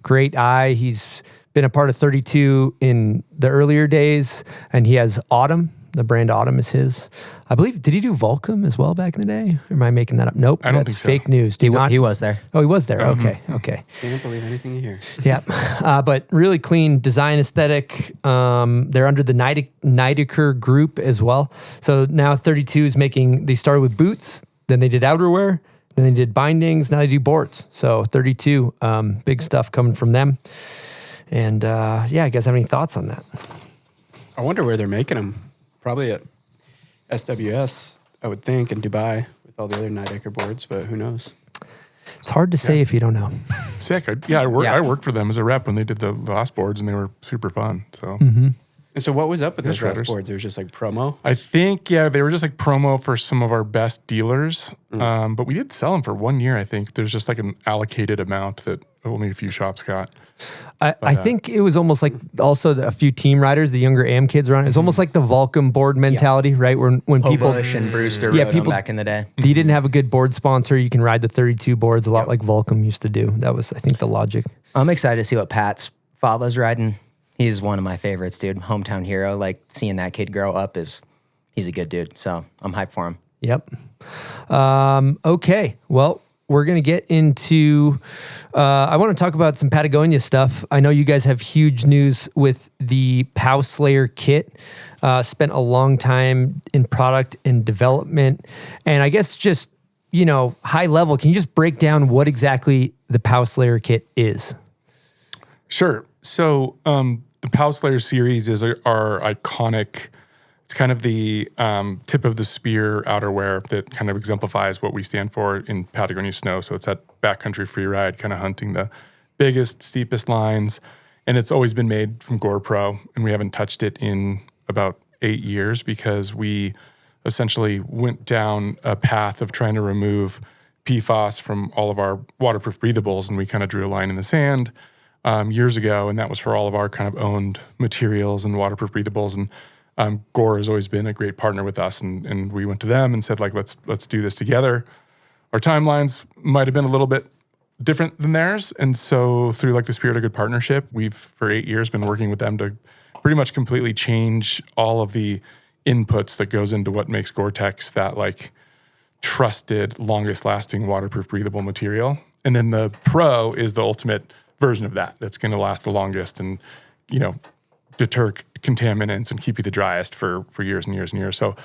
Great eye. He's been a part of 32 in the earlier days, and he has Autumn. The brand Autumn is his. I believe, did he do Volcom as well back in the day? Or am I making that up? Nope. I don't that's think so. fake news. He was there. Oh, he was there. Okay. Can't believe anything you hear. Yeah. But really clean design aesthetic. They're under the Nidiker group as well. So now 32 is they started with boots, then they did outerwear, then they did bindings, now they do boards. So 32, big stuff coming from them. And you guys have any thoughts on that? I wonder where they're making them. Probably at SWS, I would think, in Dubai with all the other Nidecker boards, but who knows? It's hard to say if you don't know. Sick. I worked for them as a rep when they did the last boards, and they were super fun. So. And so what was up with those Shredders. last boards? It was just like promo? I think, they were just like promo for some of our best dealers. But we did sell them for 1 year, I think. There's just like an allocated amount that only a few shops got. I think it was almost like also a few team riders, the younger AM kids around. It's almost like the Volcom board mentality, right? When people Bush and Brewster rode them back in the day. You didn't have a good board sponsor, you can ride the 32 boards a lot like Volcom used to do. That was, I think, the logic. I'm excited to see what Pat's Fava's riding. He's one of my favorites, dude. Hometown hero. Like seeing that kid grow up he's a good dude. So I'm hyped for him. Yep. Okay. Well, we're going to get into, I want to talk about some Patagonia stuff. I know you guys have huge news with the POW Slayer kit. Spent a long time in product and development. And I guess just, high level, can you just break down what exactly the POW Slayer kit is? Sure. So the POW Slayer series is our iconic, it's kind of the tip of the spear outerwear that kind of exemplifies what we stand for in Patagonia snow. So it's that backcountry free ride, kind of hunting the biggest, steepest lines. And it's always been made from Gore Pro, and we haven't touched it in about 8 years because we essentially went down a path of trying to remove PFAS from all of our waterproof breathables, and we kind of drew a line in the sand years ago, and that was for all of our kind of owned materials and waterproof breathables. And Gore has always been a great partner with us, and we went to them and said, like, let's do this together. Our timelines might have been a little bit different than theirs, and so through like the spirit of good partnership, we've for 8 years been working with them to pretty much completely change all of the inputs that goes into what makes Gore-Tex that like trusted, longest lasting waterproof breathable material. And then the Pro is the ultimate version of that. That's going to last the longest and, deter contaminants and keep you the driest for years and years and years. So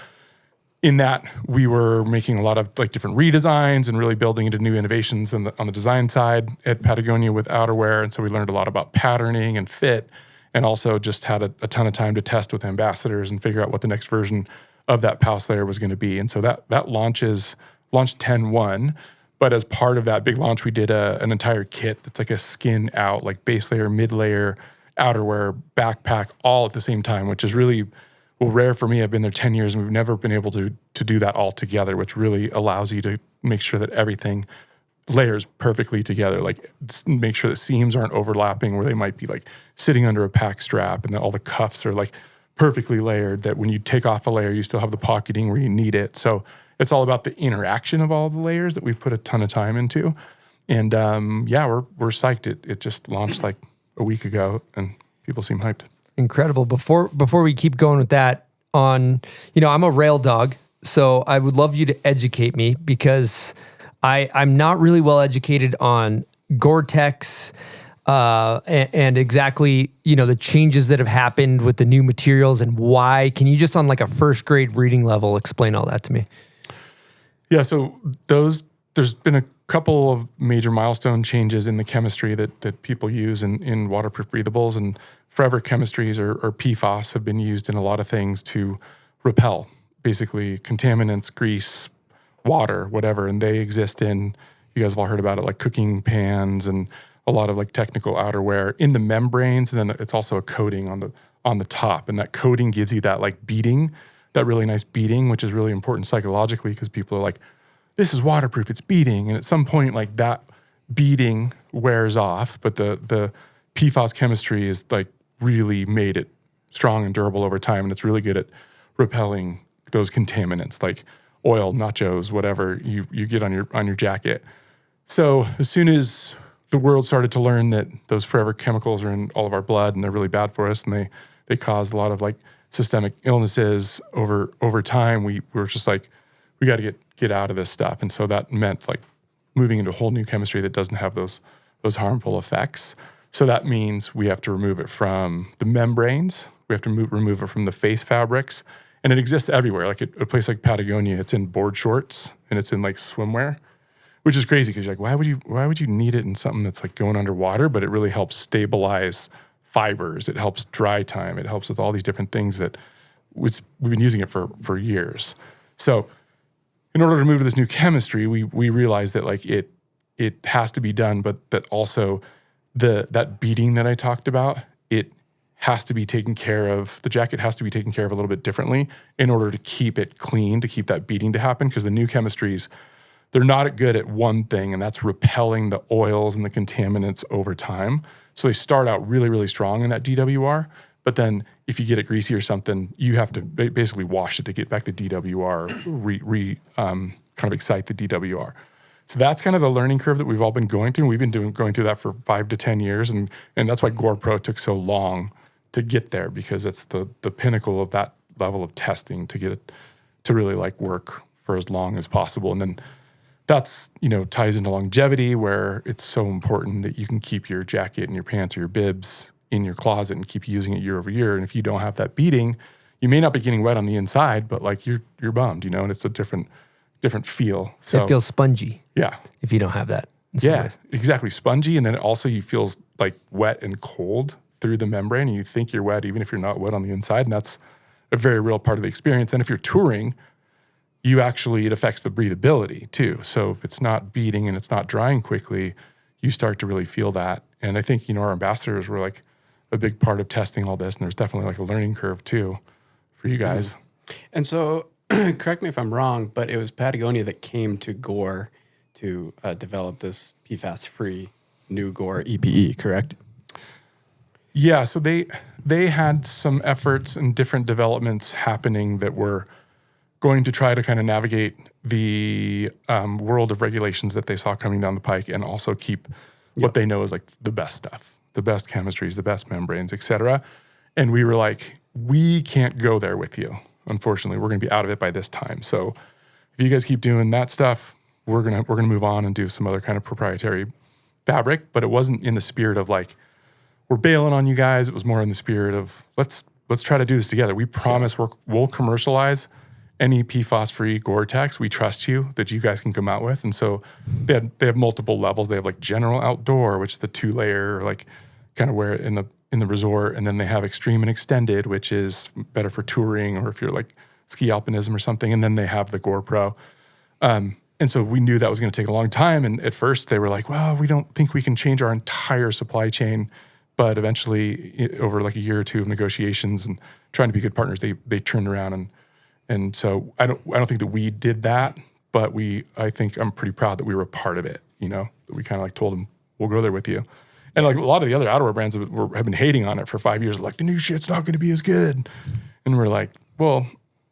in that, we were making a lot of like different redesigns and really building into new innovations on the design side at Patagonia with outerwear. And so we learned a lot about patterning and fit, and also just had a ton of time to test with ambassadors and figure out what the next version of that POW Slayer was going to be. And so that launched 10-1. But as part of that big launch, we did an entire kit that's like a skin out, like base layer, mid layer, outerwear, backpack, all at the same time, which is really rare for me. I've been there 10 years and we've never been able to do that all together, which really allows you to make sure that everything layers perfectly together. Like make sure that seams aren't overlapping where they might be like sitting under a pack strap, and then all the cuffs are like perfectly layered, that when you take off a layer, you still have the pocketing where you need it. So it's all about the interaction of all the layers that we've put a ton of time into. And we're psyched. It just launched like a week ago, and people seem hyped. Incredible. Before we keep going with that, I'm a rail dog, so I would love you to educate me, because I'm not really well educated on Gore-Tex and exactly, the changes that have happened with the new materials and why. Can you just on like a first grade reading level explain all that to me? Yeah, so there's been a couple of major milestone changes in the chemistry that people use in waterproof breathables, and forever chemistries or PFAS have been used in a lot of things to repel basically contaminants, grease, water, whatever. And they exist in, you guys have all heard about it, like cooking pans and a lot of like technical outerwear in the membranes. And then it's also a coating on the top. And that coating gives you that like beading, that really nice beading, which is really important psychologically because people are like, this is waterproof, it's beading. And at some point, like that beading wears off, but the PFAS chemistry is like really made it strong and durable over time. And it's really good at repelling those contaminants like oil, nachos, whatever you get on your jacket. So as soon as the world started to learn that those forever chemicals are in all of our blood and they're really bad for us, and they cause a lot of like systemic illnesses over time, we were just like, we got to get out of this stuff. And so that meant like moving into a whole new chemistry that doesn't have those harmful effects. So that means we have to remove it from the membranes. We have to remove it from the face fabrics. And it exists everywhere. Like at a place like Patagonia, it's in board shorts and it's in like swimwear, which is crazy because you're like, why would you need it in something that's like going underwater? But it really helps stabilize fibers. It helps dry time. It helps with all these different things that we've been using it for years. So in order to move to this new chemistry, we realized that like it has to be done, but that also that beading that I talked about, it has to be taken care of. The jacket has to be taken care of a little bit differently in order to keep it clean, to keep that beading to happen, because the new chemistries, they're not good at one thing, and that's repelling the oils and the contaminants over time. So they start out really, really strong in that DWR, but then if you get it greasy or something, you have to basically wash it to get back the DWR, kind of excite the DWR. So that's kind of the learning curve that we've all been going through. We've been going through that for 5 to 10 years, and that's why Gore Pro took so long to get there, because it's the pinnacle of that level of testing to get it to really like work for as long as possible. And then that's, ties into longevity, where it's so important that you can keep your jacket and your pants or your bibs in your closet and keep using it year over year. And if you don't have that beading, you may not be getting wet on the inside, but like you're bummed, and it's a different feel. So it feels spongy. Yeah. If you don't have that. Yeah, exactly. Spongy. And then also you feel like wet and cold through the membrane, and you think you're wet even if you're not wet on the inside. And that's a very real part of the experience. And if you're touring, it affects the breathability too. So if it's not beading and it's not drying quickly, you start to really feel that. And I think, our ambassadors were like a big part of testing all this. And there's definitely like a learning curve too for you guys. And so, correct me if I'm wrong, but it was Patagonia that came to Gore to develop this PFAS-free new Gore EPE, correct? Yeah, so they had some efforts and different developments happening that were going to try to kind of navigate the world of regulations that they saw coming down the pike, and also keep what they know is like the best stuff, the best chemistries, the best membranes, et cetera. And we were like, we can't go there with you. Unfortunately, we're going to be out of it by this time. So if you guys keep doing that stuff, we're gonna move on and do some other kind of proprietary fabric. But it wasn't in the spirit of like, we're bailing on you guys. It was more in the spirit of let's try to do this together. We promise we'll commercialize any PFAS-free Gore-Tex. We trust you that you guys can come out with. And so they have multiple levels. They have like general outdoor, which is the 2-layer, like kind of wear it in the resort. And then they have extreme and extended, which is better for touring or if you're like ski alpinism or something. And then they have the Gore Pro. And so we knew that was going to take a long time. And at first they were like, well, we don't think we can change our entire supply chain. But eventually, over like a year or two of negotiations and trying to be good partners, they turned around and so I don't think that we did that, but I think I'm pretty proud that we were a part of it. That we kind of like told them we'll go there with you, and like a lot of the other outerwear brands have been hating on it for 5 years, like the new shit's not going to be as good, and we're like, well,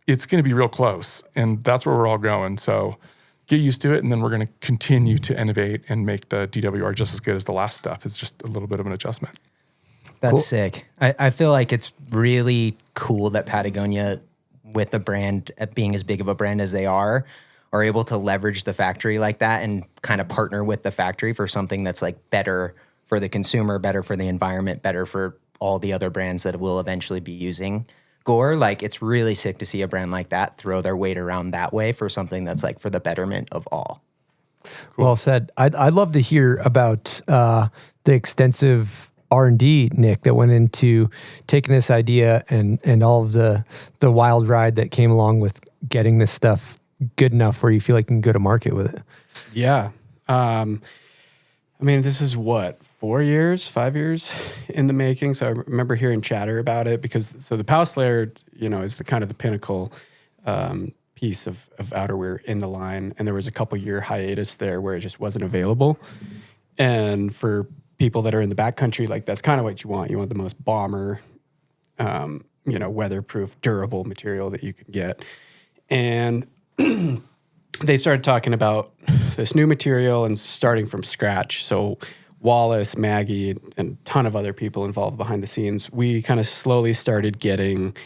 it's going to be real close, and that's where we're all going. So get used to it, and then we're going to continue to innovate and make the DWR just as good as the last stuff. It's just a little bit of an adjustment. That's sick. I feel like it's really cool that Patagonia, with the brand being as big of a brand as they are able to leverage the factory like that and kind of partner with the factory for something that's like better for the consumer, better for the environment, better for all the other brands that will eventually be using Gore. Like, it's really sick to see a brand like that throw their weight around that way for something that's like for the betterment of all. Well said. I'd love to hear about the extensive R&D, Nick, that went into taking this idea and all of the wild ride that came along with getting this stuff good enough where you feel like you can go to market with it. Yeah. I mean, this is what, 5 years in the making. So I remember hearing chatter about it because the Pow Slayer, is the kind of the pinnacle piece of outerwear in the line. And there was a couple year hiatus there where it just wasn't available. And for people that are in the backcountry, like that's kind of what you want. You want the most bomber, weatherproof, durable material that you can get. And they started talking about this new material and starting from scratch. So Wallis, Maggie, and a ton of other people involved behind the scenes, we kind of slowly started getting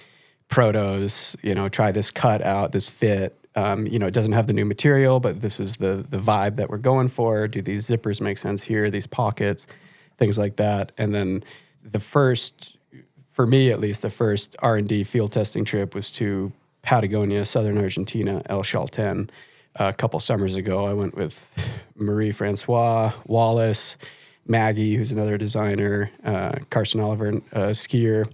protos, try this cut out, this fit. It doesn't have the new material, but this is the vibe that we're going for. Do these zippers make sense here? These pockets, things like that. And then for me at least, the first R&D field testing trip was to Patagonia, southern Argentina, El Chalten. A couple summers ago, I went with Marie-Francois, Wallis, Maggie, who's another designer, Carson Oliver, skier.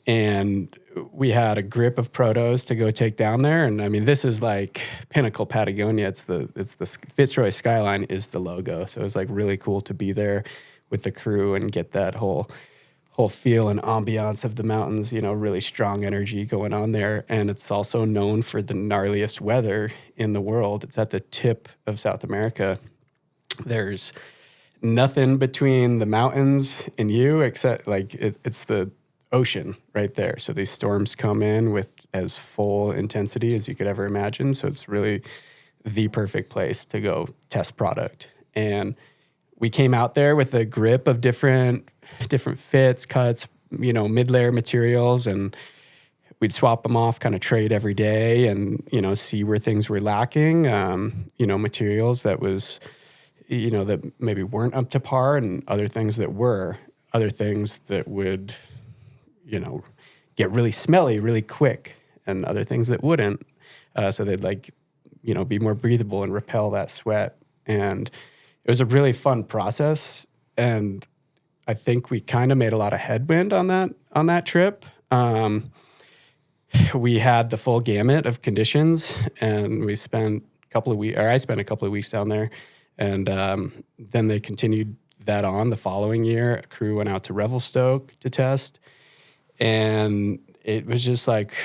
And we had a grip of protos to go take down there. And I mean, this is like pinnacle Patagonia. It's the Fitzroy skyline is the logo. So it was like really cool to be there with the crew and get that whole feel and ambiance of the mountains, really strong energy going on there. And it's also known for the gnarliest weather in the world. It's at the tip of South America. There's nothing between the mountains and you except like it's the ocean right there. So these storms come in with as full intensity as you could ever imagine. So it's really the perfect place to go test product. And we came out there with a grip of different fits, cuts, mid-layer materials, and we'd swap them off, kind of trade every day and, see where things were lacking, materials that was, that maybe weren't up to par and other things that were, other things that would, get really smelly really quick and other things that wouldn't. So they'd be more breathable and repel that sweat. And it was a really fun process, and I think we kind of made a lot of headwind on that trip. We had the full gamut of conditions, and we spent I spent a couple of weeks down there, and then they continued that on the following year. A crew went out to Revelstoke to test, and it was just like,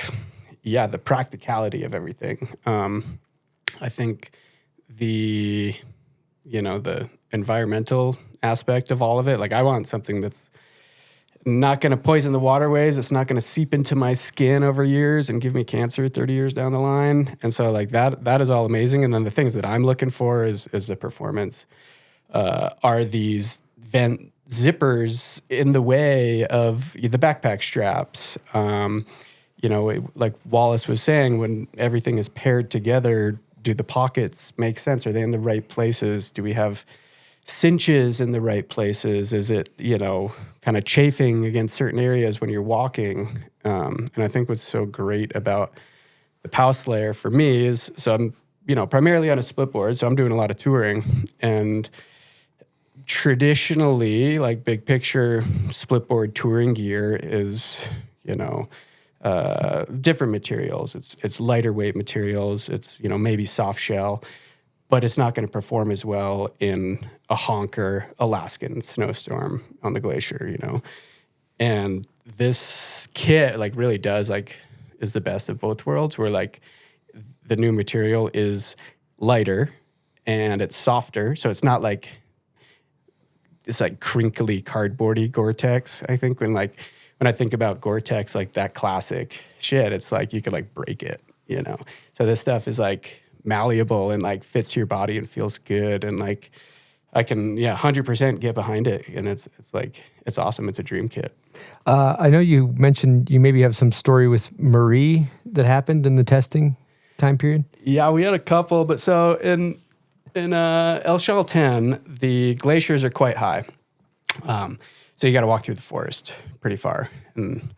the practicality of everything. I think the environmental aspect of all of it. Like I want something that's not going to poison the waterways. It's not going to seep into my skin over years and give me cancer 30 years down the line. And so like that is all amazing. And then the things that I'm looking for is the performance. Are these vent zippers in the way of the backpack straps? Like Wallis was saying, when everything is paired together, do the pockets make sense? Are they in the right places? Do we have cinches in the right places? Is it, kind of chafing against certain areas when you're walking? And I think what's so great about the Pow Slayer for me is, so I'm, primarily on a split board, so I'm doing a lot of touring. And traditionally, like big picture split board touring gear is, different materials. It's lighter weight materials. It's, maybe soft shell, but it's not going to perform as well in a honker Alaskan snowstorm on the glacier, And this kit really does is the best of both worlds, where the new material is lighter and it's softer. So it's not it's crinkly cardboardy Gore-Tex. I think when I think about Gore-Tex, that classic shit, it's you could break it, So this stuff is malleable and fits your body and feels good. And I can, 100% get behind it. And it's awesome. It's a dream kit. I know you mentioned you maybe have some story with Marie that happened in the testing time period. Yeah, we had a couple, but so in El Chalten, the glaciers are quite high. So you got to walk through the forest pretty far, and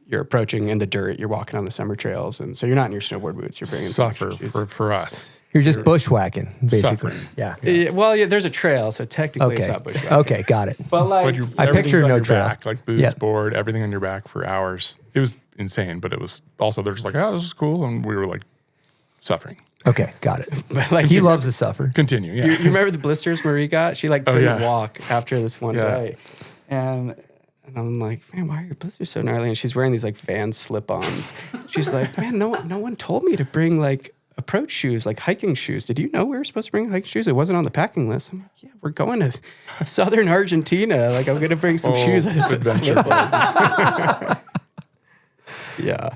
you're approaching in the dirt. You're walking on the summer trails, and so you're not in your snowboard boots. You're bringing suffer for us. You're just bushwhacking, basically. Suffering. Yeah. There's a trail, so technically it's Okay. not bushwhacking. Okay, got it. But like, But I everything's picture on no your trail. back, like boots, Yeah. board, everything on your back for hours. It was insane, but it was also, they're just like, oh, this is cool. And we were like suffering. Okay, got it. but like He you, loves to suffer. Continue. Yeah. you remember the blisters Marie got? She like couldn't yeah. walk after this one Yeah. day. And I'm like, man, why are your blisters so gnarly? And she's wearing these like Vans slip-ons. She's like, man, no one told me to bring like approach shoes, like hiking shoes. Did you know we were supposed to bring hiking shoes? It wasn't on the packing list. I'm like, yeah, we're going to southern Argentina. Like, I'm going to bring some shoes. adventure. Yeah.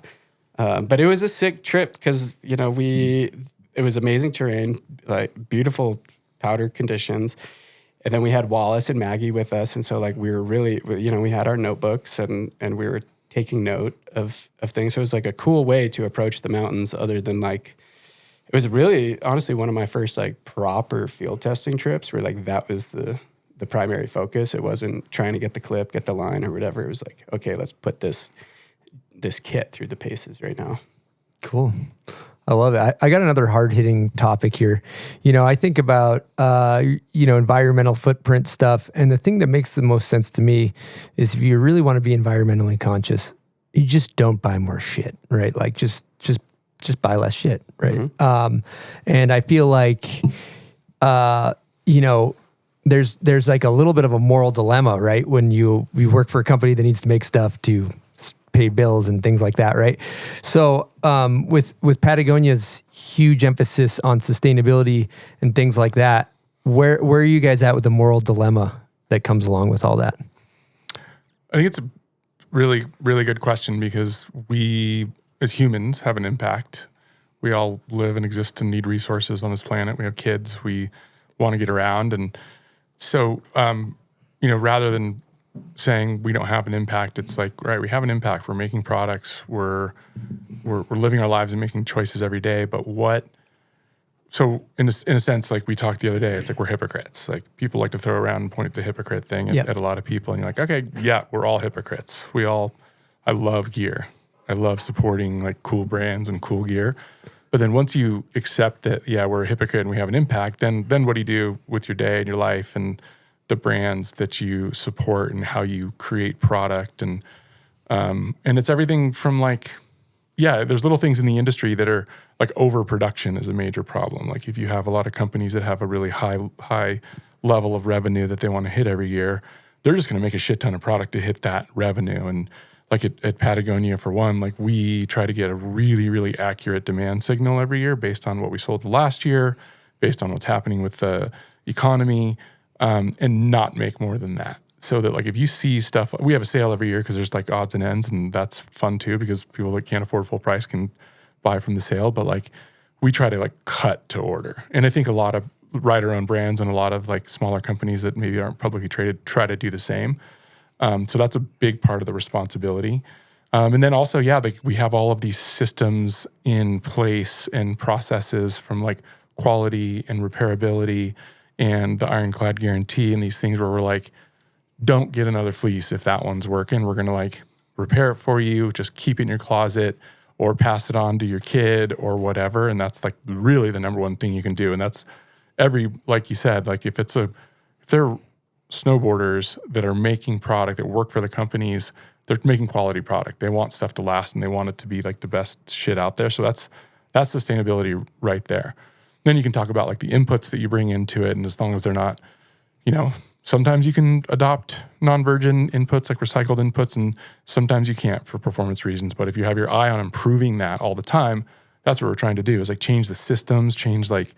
But it was a sick trip because, you know, it was amazing terrain, like beautiful powder conditions. And then we had Wallis and Maggie with us. And so like we were really, you know, we had our notebooks and we were taking note of things. So it was like a cool way to approach the mountains other than like, it was really, honestly, one of my first like proper field testing trips where like that was the primary focus. It wasn't trying to get the clip, get the line or whatever. It was like, okay, let's put this kit through the paces right now. Cool. I love it. I got another hard-hitting topic here. You know, I think about, environmental footprint stuff. And the thing that makes the most sense to me is if you really want to be environmentally conscious, you just don't buy more shit, right? Like just buy less shit, right? Mm-hmm. And I feel like, there's like a little bit of a moral dilemma, right? When you work for a company that needs to make stuff to pay bills and things like that, right? So with Patagonia's huge emphasis on sustainability and things like that, where are you guys at with the moral dilemma that comes along with all that? I think it's a really, really good question because we, as humans, have an impact. We all live and exist and need resources on this planet. We have kids. We want to get around. And so, rather than saying we don't have an impact, it's like, right, we have an impact. We're making products. We're living our lives and making choices every day. But so in a sense, like we talked the other day, it's like we're hypocrites. Like people like to throw around and point at the hypocrite thing at a lot of people. And you're like, okay, yeah, we're all hypocrites. I love gear. I love supporting like cool brands and cool gear. But then once you accept that, yeah, we're a hypocrite and we have an impact, then what do you do with your day and your life and the brands that you support and how you create product? And it's everything from like, yeah, there's little things in the industry that are like overproduction is a major problem. Like if you have a lot of companies that have a really high level of revenue that they want to hit every year, they're just going to make a shit ton of product to hit that revenue. And like at Patagonia, for one, like we try to get a really, really accurate demand signal every year based on what we sold last year, based on what's happening with the economy, and not make more than that. So that like if you see stuff, we have a sale every year because there's like odds and ends, and that's fun too because people that can't afford full price can buy from the sale. But like we try to like cut to order. And I think a lot of rider-owned brands and a lot of like smaller companies that maybe aren't publicly traded try to do the same. So that's a big part of the responsibility. And then also, yeah, like we have all of these systems in place and processes from like quality and repairability and the ironclad guarantee and these things where we're like, don't get another fleece if that one's working. We're going to like repair it for you, just keep it in your closet or pass it on to your kid or whatever. And that's like really the number one thing you can do. And that's like you said, like if they're snowboarders that are making product that work for the companies, they're making quality product. They want stuff to last and they want it to be like the best shit out there. So that's sustainability right there. Then you can talk about like the inputs that you bring into it. And as long as they're not, sometimes you can adopt non-virgin inputs like recycled inputs and sometimes you can't for performance reasons. But if you have your eye on improving that all the time, that's what we're trying to do is like change the systems, change like,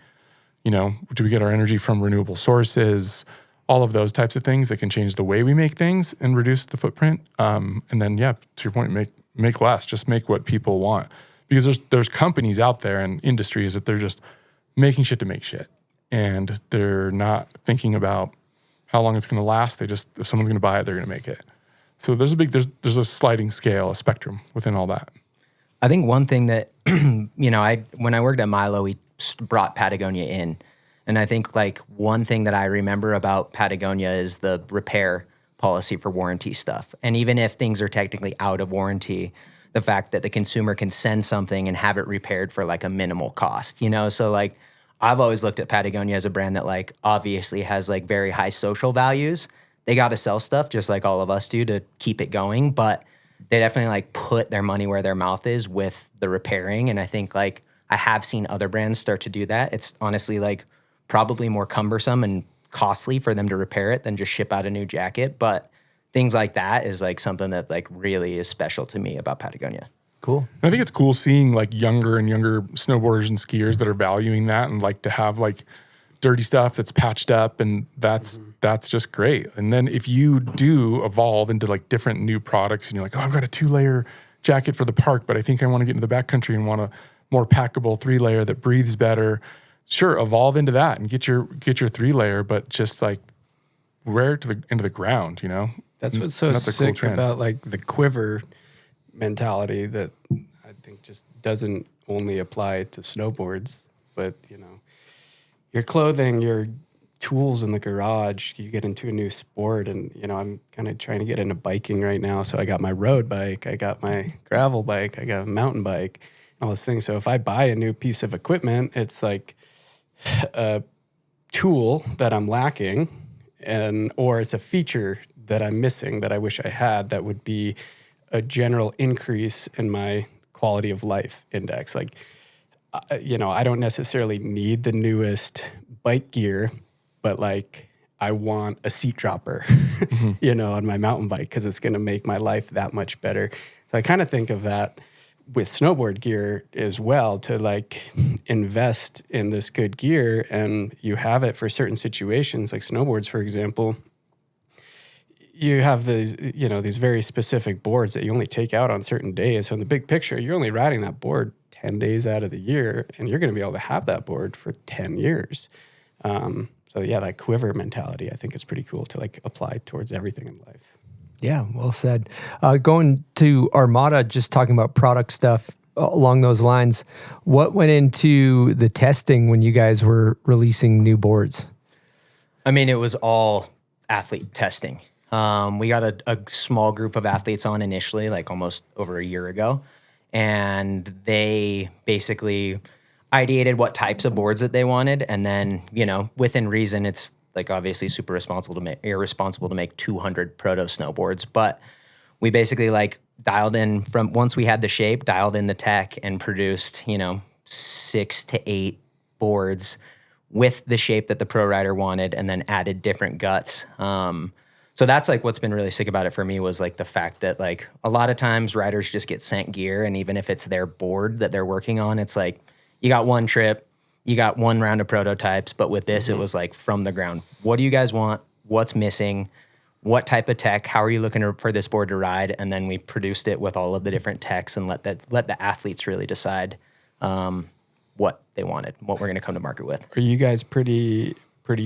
do we get our energy from renewable sources? All of those types of things that can change the way we make things and reduce the footprint. And then, yeah, to your point, make less. Just make what people want. Because there's companies out there and industries that they're just making shit to make shit. And they're not thinking about how long it's going to last. If someone's going to buy it, they're going to make it. So there's a sliding scale, a spectrum within all that. I think one thing that, when I worked at Milo, we brought Patagonia in. And I think like one thing that I remember about Patagonia is the repair policy for warranty stuff. And even if things are technically out of warranty, the fact that the consumer can send something and have it repaired for like a minimal cost, So like I've always looked at Patagonia as a brand that like obviously has like very high social values. They got to sell stuff just like all of us do to keep it going, but they definitely like put their money where their mouth is with the repairing. And I think like I have seen other brands start to do that. It's honestly like probably more cumbersome and costly for them to repair it than just ship out a new jacket. But things like that is like something that like really is special to me about Patagonia. Cool. I think it's cool seeing like younger and younger snowboarders and skiers that are valuing that and like to have like dirty stuff that's patched up, and that's just great. And then if you do evolve into like different new products and you're like, oh, I've got a 2-layer jacket for the park, but I think I want to get into the backcountry and want a more packable 3-layer that breathes better. Sure, evolve into that and get your 3-layer, but just like wear it into the ground, you know? That's what's so sick about like the quiver mentality that I think just doesn't only apply to snowboards, but you know, your clothing, your tools in the garage, you get into a new sport. And, you know, I'm kind of trying to get into biking right now. So I got my road bike, I got my gravel bike, I got a mountain bike, all those things. So if I buy a new piece of equipment, it's like a tool that I'm lacking, or it's a feature that I'm missing that I wish I had that would be a general increase in my quality of life index. Like, you know, I don't necessarily need the newest bike gear, but like I want a seat dropper, you know, on my mountain bike because it's going to make my life that much better. So I kind of think of that with snowboard gear as well, to like invest in this good gear, and you have it for certain situations, like snowboards, for example. You have these, you know, these very specific boards that you only take out on certain days. So in the big picture, you're only riding that board 10 days out of the year, and you're going to be able to have that board for 10 years. So yeah, that quiver mentality, I think is pretty cool to like apply towards everything in life. Yeah, well said. Going to Armada, just talking about product stuff along those lines, what went into the testing when you guys were releasing new boards? I mean, it was all athlete testing. We got a small group of athletes on initially, like almost over a year ago, and they basically ideated what types of boards that they wanted. And then, you know, within reason, it's like obviously super irresponsible to make 200 proto snowboards, but we basically like dialed in from once we had the shape, dialed in the tech, and produced, you know, 6 to 8 boards with the shape that the pro rider wanted, and then added different guts. So that's like what's been really sick about it for me was like the fact that like a lot of times riders just get sent gear, and even if it's their board that they're working on, it's like you got one trip, you got one round of prototypes, but with this, it was like from the ground. What do you guys want? What's missing? What type of tech? How are you looking for this board to ride? And then we produced it with all of the different techs and let the athletes really decide what they wanted, what we're going to come to market with. Are you guys pretty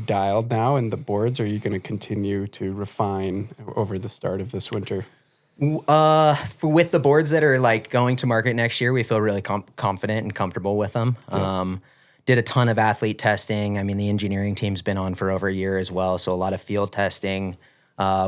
dialed now in the boards? Or are you going to continue to refine over the start of this winter? With the boards that are like going to market next year, we feel really confident and comfortable with them. Yeah. Did a ton of athlete testing. I mean, the engineering team's been on for over a year as well, so a lot of field testing.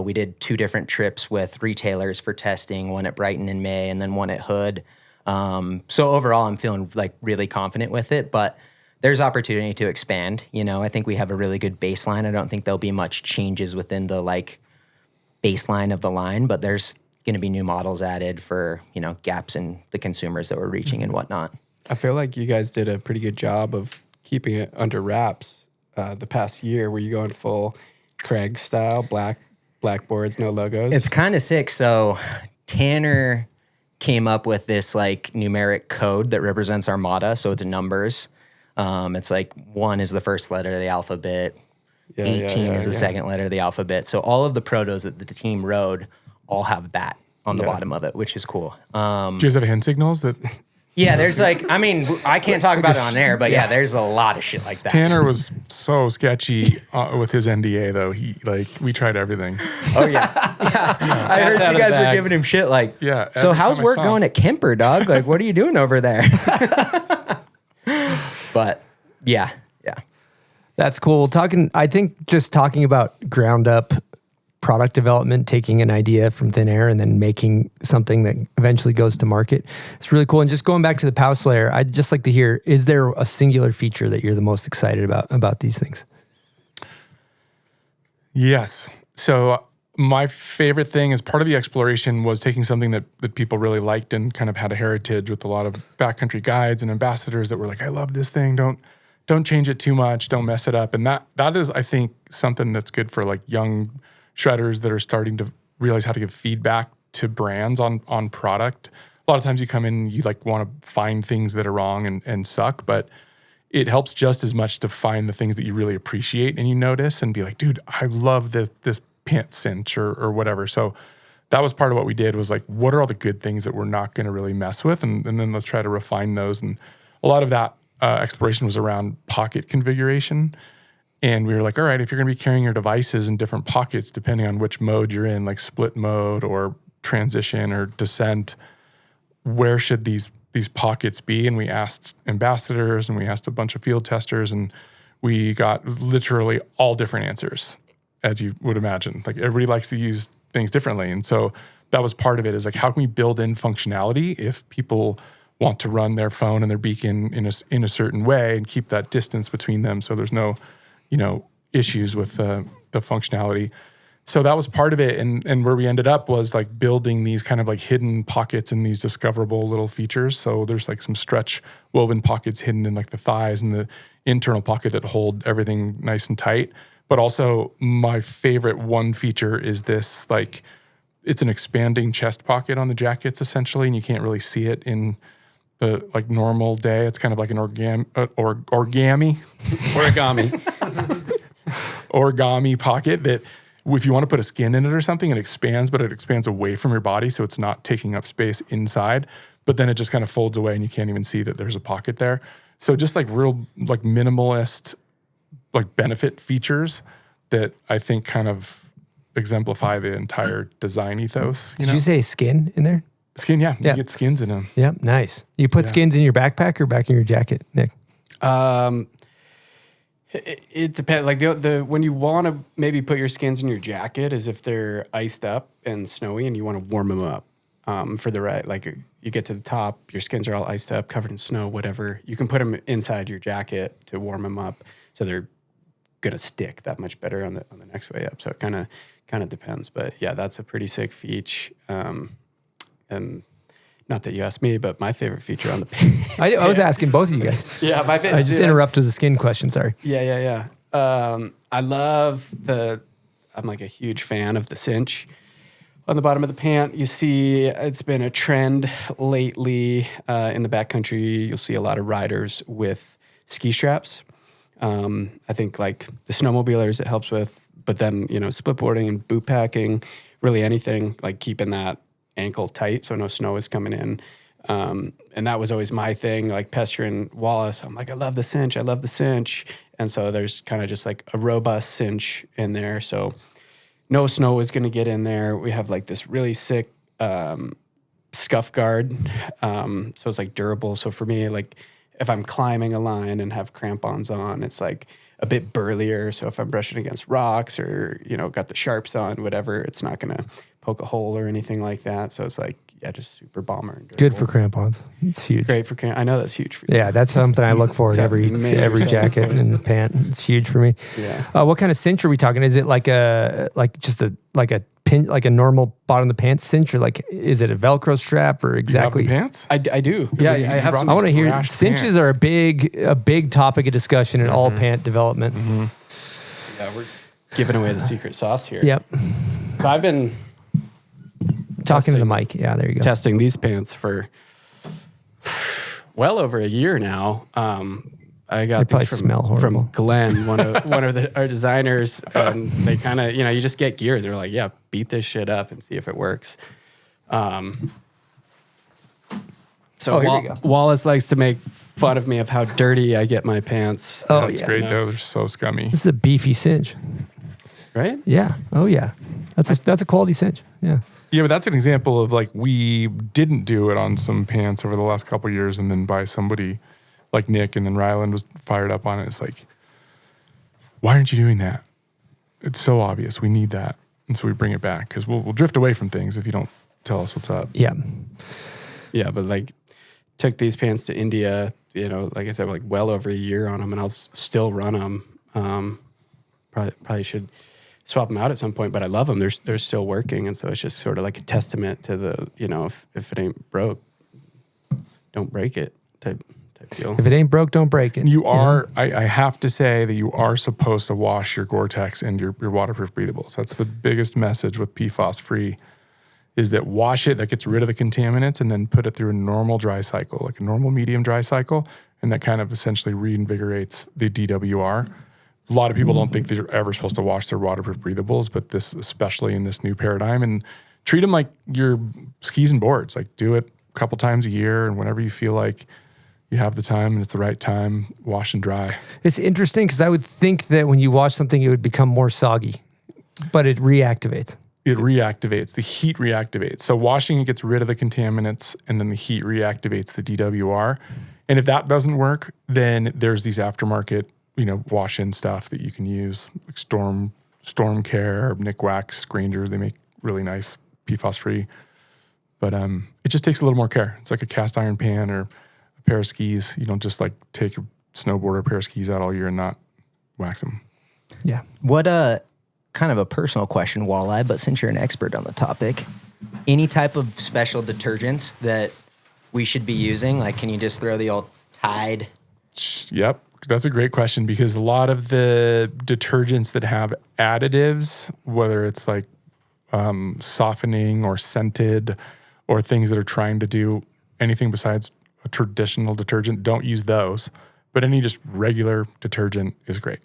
We did 2 different trips with retailers for testing, one at Brighton in May and then one at Hood. So overall, I'm feeling like really confident with it, but there's opportunity to expand. You know, I think we have a really good baseline. I don't think there'll be much changes within the like baseline of the line, but there's going to be new models added for, you know, gaps in the consumers that we're reaching and whatnot. I feel like you guys did a pretty good job of keeping it under wraps the past year. Were you going full Craig style, black boards, no logos? It's kind of sick. So Tanner came up with this like numeric code that represents Armada. So it's numbers. It's like 1 is the first letter of the alphabet. 18 is the second letter of the alphabet. So all of the protos that the team rode all have that on the bottom of it, which is cool. Do you guys have hand signals that... Yeah, there's like, I mean, I can't talk about it on air, but yeah, there's a lot of shit like that. Tanner was so sketchy with his NDA, though. He like, we tried everything. Oh, yeah. I heard you guys were giving him shit like, so how's work going at Kemper, dog? Like, what are you doing over there? But yeah. That's cool. I think just talking about ground up product development, taking an idea from thin air and then making something that eventually goes to market. It's really cool. And just going back to the pouch layer, I'd just like to hear, is there a singular feature that you're the most excited about these things? Yes. So my favorite thing as part of the exploration was taking something that people really liked and kind of had a heritage with a lot of backcountry guides and ambassadors that were like, I love this thing. Don't change it too much. Don't mess it up. And that is, I think, something that's good for like young shredders that are starting to realize how to give feedback to brands on product. A lot of times you come in, you like want to find things that are wrong and suck, but it helps just as much to find the things that you really appreciate and you notice and be like, dude, I love this pant cinch or whatever. So that was part of what we did was like, what are all the good things that we're not going to really mess with? And then let's try to refine those. And a lot of that exploration was around pocket configuration. And we were like, all right, if you're going to be carrying your devices in different pockets, depending on which mode you're in, like split mode or transition or descent, where should these pockets be? And we asked ambassadors and we asked a bunch of field testers and we got literally all different answers, as you would imagine. Like everybody likes to use things differently. And so that was part of it, is like, how can we build in functionality if people want to run their phone and their beacon in a certain way and keep that distance between them so there's no, issues with the functionality. So that was part of it. And where we ended up was like building these kind of like hidden pockets and these discoverable little features. So there's like some stretch woven pockets hidden in like the thighs and the internal pocket that hold everything nice and tight. But also my favorite one feature is this, like, it's an expanding chest pocket on the jackets essentially, and you can't really see it in the like normal day. It's kind of like an origami pocket that if you want to put a skin in it or something, it expands, but it expands away from your body, so it's not taking up space inside. But then it just kind of folds away, and you can't even see that there's a pocket there. So just like real like minimalist like benefit features that I think kind of exemplify the entire design ethos. Did you say skin in there? Skin, yeah. You get skins in them. Yep, nice. You put skins in your backpack or back in your jacket, Nick? It depends. Like the when you want to maybe put your skins in your jacket is if they're iced up and snowy and you want to warm them up for the ride. Like you get to the top, your skins are all iced up, covered in snow, whatever. You can put them inside your jacket to warm them up, so they're gonna stick that much better on the next way up. So it kind of depends. But yeah, that's a pretty sick feature. And not that you asked me, but my favorite feature on the page. I was asking both of you guys. Yeah, my favorite. I just interrupted the skin question. Sorry. Yeah. I love I'm like a huge fan of the cinch on the bottom of the pant. You see, it's been a trend lately in the backcountry. You'll see a lot of riders with ski straps. I think like the snowmobilers it helps with, but then split boarding and boot packing, really anything like keeping that ankle tight so no snow is coming in. And that was always my thing, like pestering Wallis. I'm like, I love the cinch. And so there's kind of just like a robust cinch in there. So no snow is going to get in there. We have like this really sick scuff guard. So it's like durable. So for me, like if I'm climbing a line and have crampons on, it's like a bit burlier. So if I'm brushing against rocks or, got the sharps on, whatever, it's not going to poke a hole or anything like that. So it's like, yeah, just super bomber. And good for crampons. It's huge. Great for crampons. I know that's huge for you. Yeah, that's something I look for in every jacket and pant. It's huge for me. Yeah. What kind of cinch are we talking? Is it like a pin, like a normal bottom of the pants cinch, or like is it a Velcro strap or exactly? You have the pants? I do. Yeah, I have some. I want to hear. Cinches are a big topic of discussion in all pant development. Mm-hmm. Yeah, we're giving away the secret sauce here. Yep. So I've been talking to the mic. Yeah, there you go. Testing these pants for well over a year now. I got these from Glenn, one of our designers, and they kind of, you just get gear. They're like, yeah, beat this shit up and see if it works. So Wallis likes to make fun of me of how dirty I get my pants. Oh, it's great though. They're so scummy. This is a beefy cinch, right? Yeah. Oh yeah. That's a quality cinch. Yeah. Yeah, but that's an example of like we didn't do it on some pants over the last couple of years, and then by somebody like Nick, and then Ryland was fired up on it. It's like, why aren't you doing that? It's so obvious. We need that. And so we bring it back because we'll drift away from things if you don't tell us what's up. Yeah. Yeah, but like took these pants to India, like I said, like well over a year on them, and I'll still run them. Probably should swap them out at some point, but I love them. They're still working, and so it's just sort of like a testament to the, if it ain't broke, don't break it type deal. If it ain't broke, don't break it. You are, I have to say that you are supposed to wash your Gore-Tex and your waterproof breathables. That's the biggest message with PFAS free, is that wash it, that gets rid of the contaminants, and then put it through a normal dry cycle, like a normal medium dry cycle, and that kind of essentially reinvigorates the DWR. A lot of people don't think they're ever supposed to wash their waterproof breathables, but this, especially in this new paradigm, and treat them like your skis and boards. Like do it a couple times a year, and whenever you feel like you have the time and it's the right time, wash and dry. It's interesting because I would think that when you wash something, it would become more soggy, but it reactivates. It reactivates. The heat reactivates. So washing it gets rid of the contaminants, and then the heat reactivates the DWR. And if that doesn't work, then there's these aftermarket, wash-in stuff that you can use, like Storm Care, Nick Wax, Granger. They make really nice PFAS-free. But it just takes a little more care. It's like a cast iron pan or a pair of skis. You don't just like take a snowboard or a pair of skis out all year and not wax them. Yeah. What kind of a personal question, Walleye, but since you're an expert on the topic, any type of special detergents that we should be using? Like, can you just throw the old Tide? Yep. That's a great question, because a lot of the detergents that have additives, whether it's like softening or scented or things that are trying to do anything besides a traditional detergent, don't use those. But any just regular detergent is great.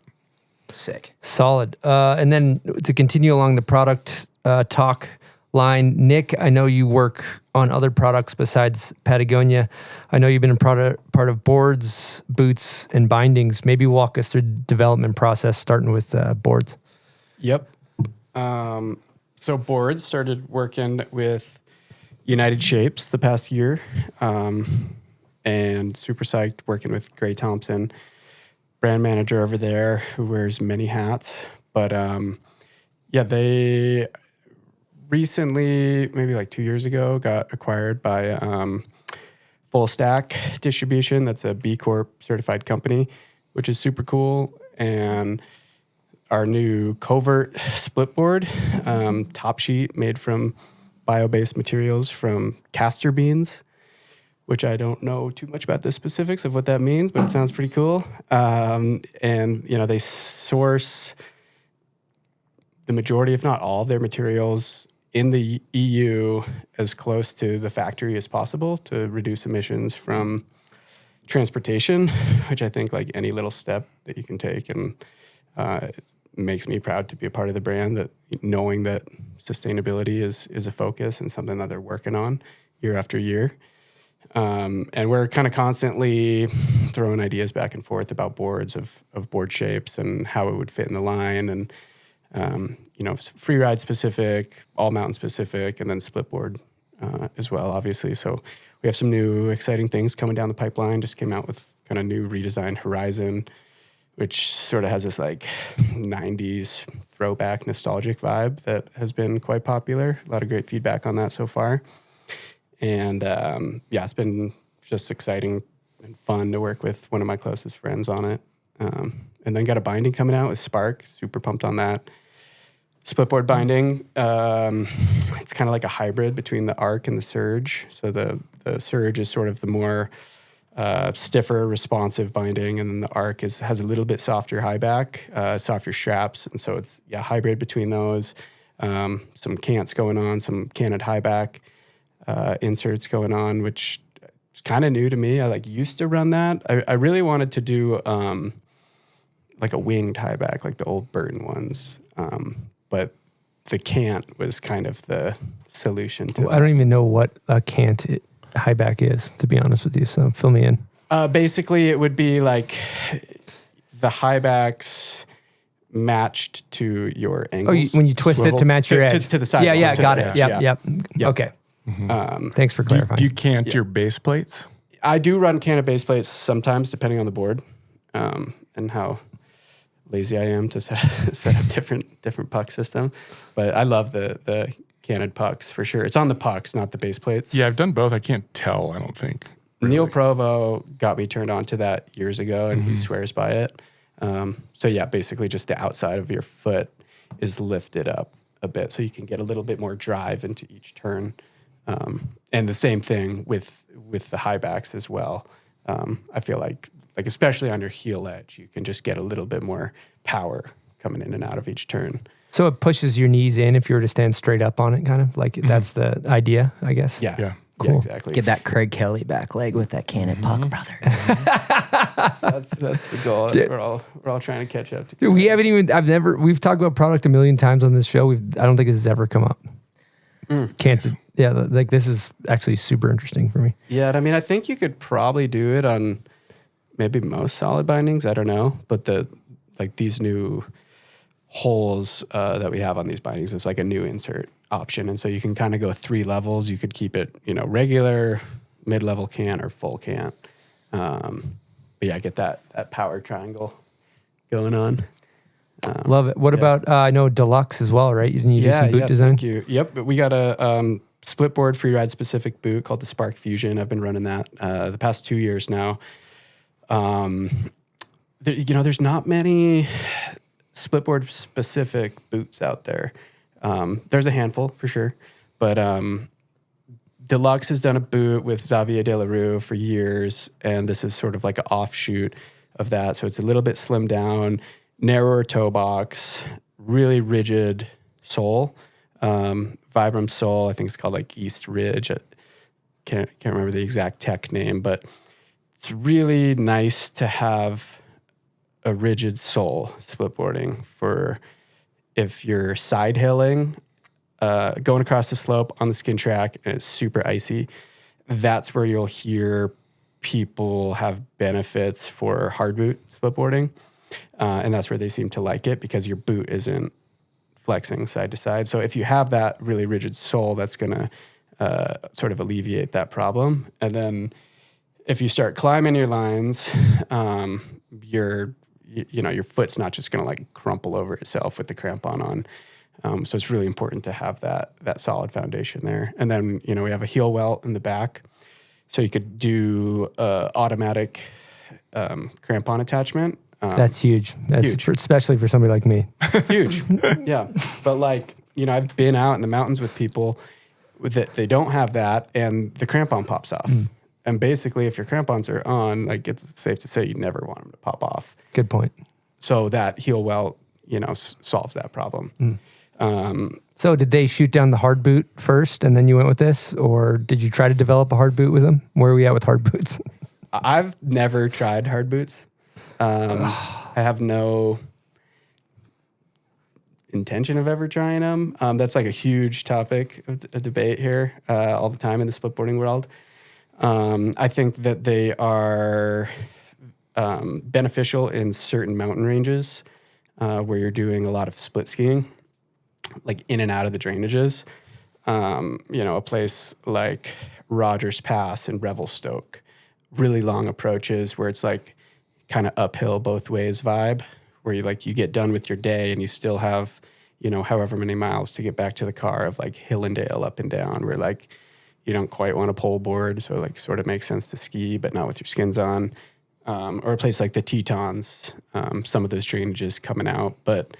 Sick. Solid. And then to continue along the product talk line, Nick, I know you work on other products besides Patagonia. I know you've been a part of boards, boots, and bindings. Maybe walk us through the development process, starting with boards. Yep. So boards, started working with United Shapes the past year, and super psyched working with Gray Thompson, brand manager over there who wears many hats. But they recently, maybe like 2 years ago, got acquired by Full Stack Distribution. That's a B Corp certified company, which is super cool. And our new Covert split board, top sheet made from bio-based materials from castor beans, which I don't know too much about the specifics of what that means, but it sounds pretty cool. And, they source the majority, if not all, of their materials in the EU as close to the factory as possible to reduce emissions from transportation, which I think like any little step that you can take, and it makes me proud to be a part of the brand, that knowing that sustainability is a focus and something that they're working on year after year. And we're kind of constantly throwing ideas back and forth about boards of board shapes and how it would fit in the line, and free ride specific, all mountain specific, and then split board as well, obviously. So we have some new exciting things coming down the pipeline. Just came out with kind of new redesigned Horizon, which sort of has this like 90s throwback nostalgic vibe that has been quite popular. A lot of great feedback on that so far. And it's been just exciting and fun to work with one of my closest friends on it. And then got a binding coming out with Spark. Super pumped on that. Splitboard binding. It's kind of like a hybrid between the Arc and the Surge. So the Surge is sort of the more stiffer, responsive binding, and then the Arc has a little bit softer high back, softer straps, and so it's hybrid between those. Some cants going on, some canted high back inserts going on, which is kind of new to me. I used to run that. I really wanted to do like a winged high back, like the old Burton ones, but the cant was kind of the solution to that. I don't even know what a cant high back is, to be honest with you, so fill me in. Basically, it would be like the high backs matched to your angles. When you twist it to match your edge. To the side. Yeah, got it. Yep. Okay. Mm-hmm. Thanks for clarifying. Do you cant your base plates? I do run canted base plates sometimes, depending on the board and how lazy I am to set up different different puck system. But I love the canted pucks for sure. It's on the pucks, not the base plates. Yeah, I've done both. I can't tell, I don't think. Really. Neil Provo got me turned on to that years ago, and he swears by it. So yeah, basically just the outside of your foot is lifted up a bit, so you can get a little bit more drive into each turn. And the same thing with the high backs as well. I feel like especially on your heel edge, you can just get a little bit more power coming in and out of each turn. So it pushes your knees in if you were to stand straight up on it, kind of like that's the idea, I guess. Yeah. Cool. Yeah, exactly. Get that Craig Kelly back leg with that cannon puck, brother. That's the goal. That's we're all trying to catch up to. Dude, we've talked about product a million times on this show. I don't think this has ever come up. This is actually super interesting for me. Yeah, I mean, I think you could probably do it on maybe most solid bindings. I don't know, but these new holes that we have on these bindings, it's like a new insert option, and so you can kind of go 3 levels. You could keep it, regular, mid-level cant, or full cant. But yeah, get that power triangle going on. Love it. What about I know deluxe as well, right? Didn't you do some boot design? Thank you. Yep, but we got a split board free ride specific boot called the Spark Fusion. I've been running that the past 2 years now. There's not many split board specific boots out there. There's a handful for sure, but Deluxe has done a boot with Xavier De La Rue for years, and this is sort of like an offshoot of that. So it's a little bit slimmed down, narrower toe box, really rigid sole, Vibram sole. I think it's called like East Ridge. I can't remember the exact tech name, but it's really nice to have a rigid sole split boarding for if you're side hilling, going across the slope on the skin track and it's super icy. That's where you'll hear people have benefits for hard boot split boarding. And that's where they seem to like it because your boot isn't flexing side to side. So if you have that really rigid sole, that's going to sort of alleviate that problem. And then if you start climbing your lines, your foot's not just going to like crumple over itself with the crampon on. So it's really important to have that solid foundation there. And then, we have a heel welt in the back. So you could do automatic crampon attachment. That's huge. That's huge. Especially for somebody like me. Huge. Yeah. But I've been out in the mountains with people that they don't have that and the crampon pops off. And basically, if your crampons are on, it's safe to say you never want them to pop off. Good point. So that heel welt, solves that problem. So did they shoot down the hard boot first and then you went with this? Or did you try to develop a hard boot with them? Where are we at with hard boots? I've never tried hard boots. I have no intention of ever trying them. That's like a huge topic of debate here all the time in the splitboarding world. I think that they are beneficial in certain mountain ranges where you're doing a lot of split skiing, like in and out of the drainages. A place like Rogers Pass and Revelstoke, really long approaches where it's like kind of uphill both ways vibe, where you get done with your day and you still have, however many miles to get back to the car of like hill and dale up and down, where you don't quite want to pole board, so sort of makes sense to ski, but not with your skins on. Or a place like the Tetons, some of those drainages coming out. But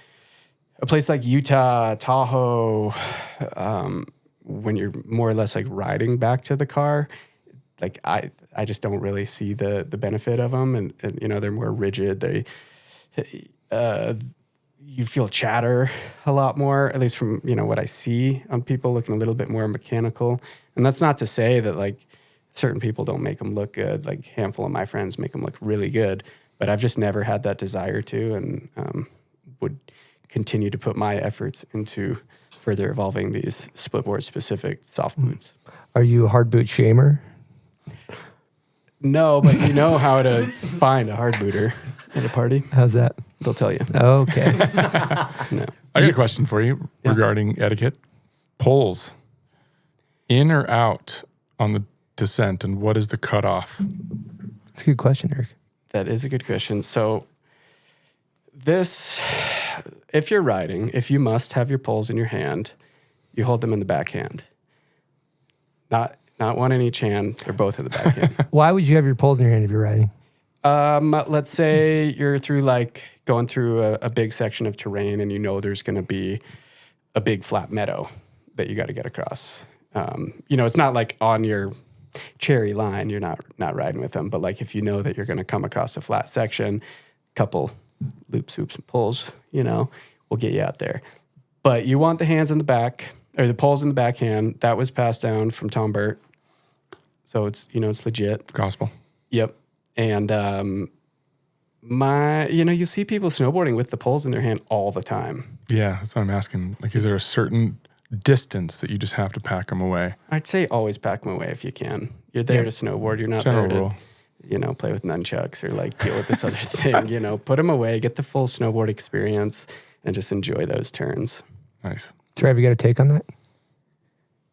a place like Utah, Tahoe, when you're more or less riding back to the car, I just don't really see the benefit of them. And they're more rigid. You feel chatter a lot more, at least from, what I see on people looking a little bit more mechanical. And that's not to say that certain people don't make them look good. Like a handful of my friends make them look really good, but I've just never had that desire to, and would continue to put my efforts into further evolving these splitboard specific soft boots. Are you a hard boot shamer? No, but you know how to find a hard booter at a party. How's that? They'll tell you. Okay. No. I got a question for you regarding etiquette. Poles, in or out on the descent, and what is the cutoff? That's a good question, Eric. That is a good question. So this, if you're riding, if you must have your poles in your hand, you hold them in the backhand. Not one in each hand. They're both in the backhand. Why would you have your poles in your hand if you're riding? Let's say you're going through a big section of terrain and you know there's going to be a big flat meadow that you got to get across. It's not like on your cherry line, you're not riding with them, but like if you know that you're going to come across a flat section, couple loops, hoops, and pulls, will get you out there. But you want the hands in the back, or the poles in the backhand. That was passed down from Tom Burt. So it's legit. Gospel. Yep. And you see people snowboarding with the poles in their hand all the time. Yeah, that's what I'm asking. Like, is there a certain distance that you just have to pack them away? I'd say always pack them away if you can. You're there to snowboard. You're not General there to, rule. play with nunchucks or like deal with this other thing. Put them away, get the full snowboard experience, and just enjoy those turns. Nice. Trev, you got a take on that?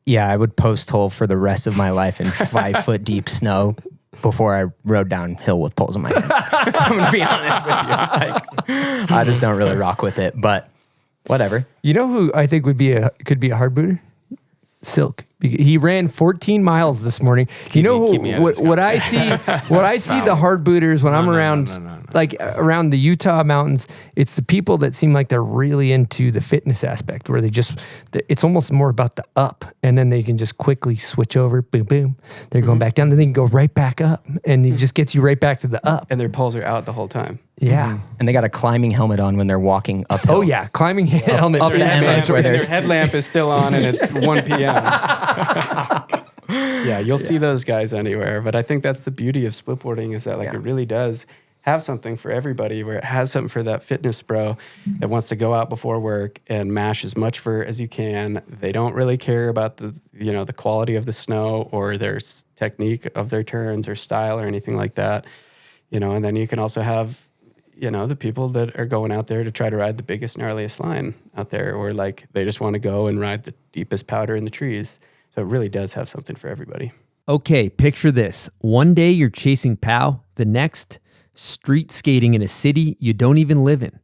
Yeah, I would post hole for the rest of my life in 5 foot deep snow before I rode downhill with poles in my hand. I'm going to be honest with you. Like, I just don't really rock with it, but whatever. You know who I think could be a hard booter? Silk. He ran 14 miles this morning. What I see the hard booters when I'm around around the Utah mountains, it's the people that seem like they're really into the fitness aspect where it's almost more about the up, and then they can just quickly switch over, boom, boom. They're going back down, then they can go right back up, and it just gets you right back to the up. And their poles are out the whole time. Yeah. And they got a climbing helmet on when they're walking uphill. Oh yeah, climbing helmet. Up the MS where their headlamp is still on and it's 1 p.m. Yeah, you'll see those guys anywhere. But I think that's the beauty of splitboarding is that it really does have something for everybody, where it has something for that fitness bro that wants to go out before work and mash as much fur as you can. They don't really care about the quality of the snow or their technique of their turns or style or anything like that. And then you can also have the people that are going out there to try to ride the biggest, gnarliest line out there, or they just want to go and ride the deepest powder in the trees. So it really does have something for everybody. Okay, picture this. One day you're chasing POW, the next, street skating in a city you don't even live in.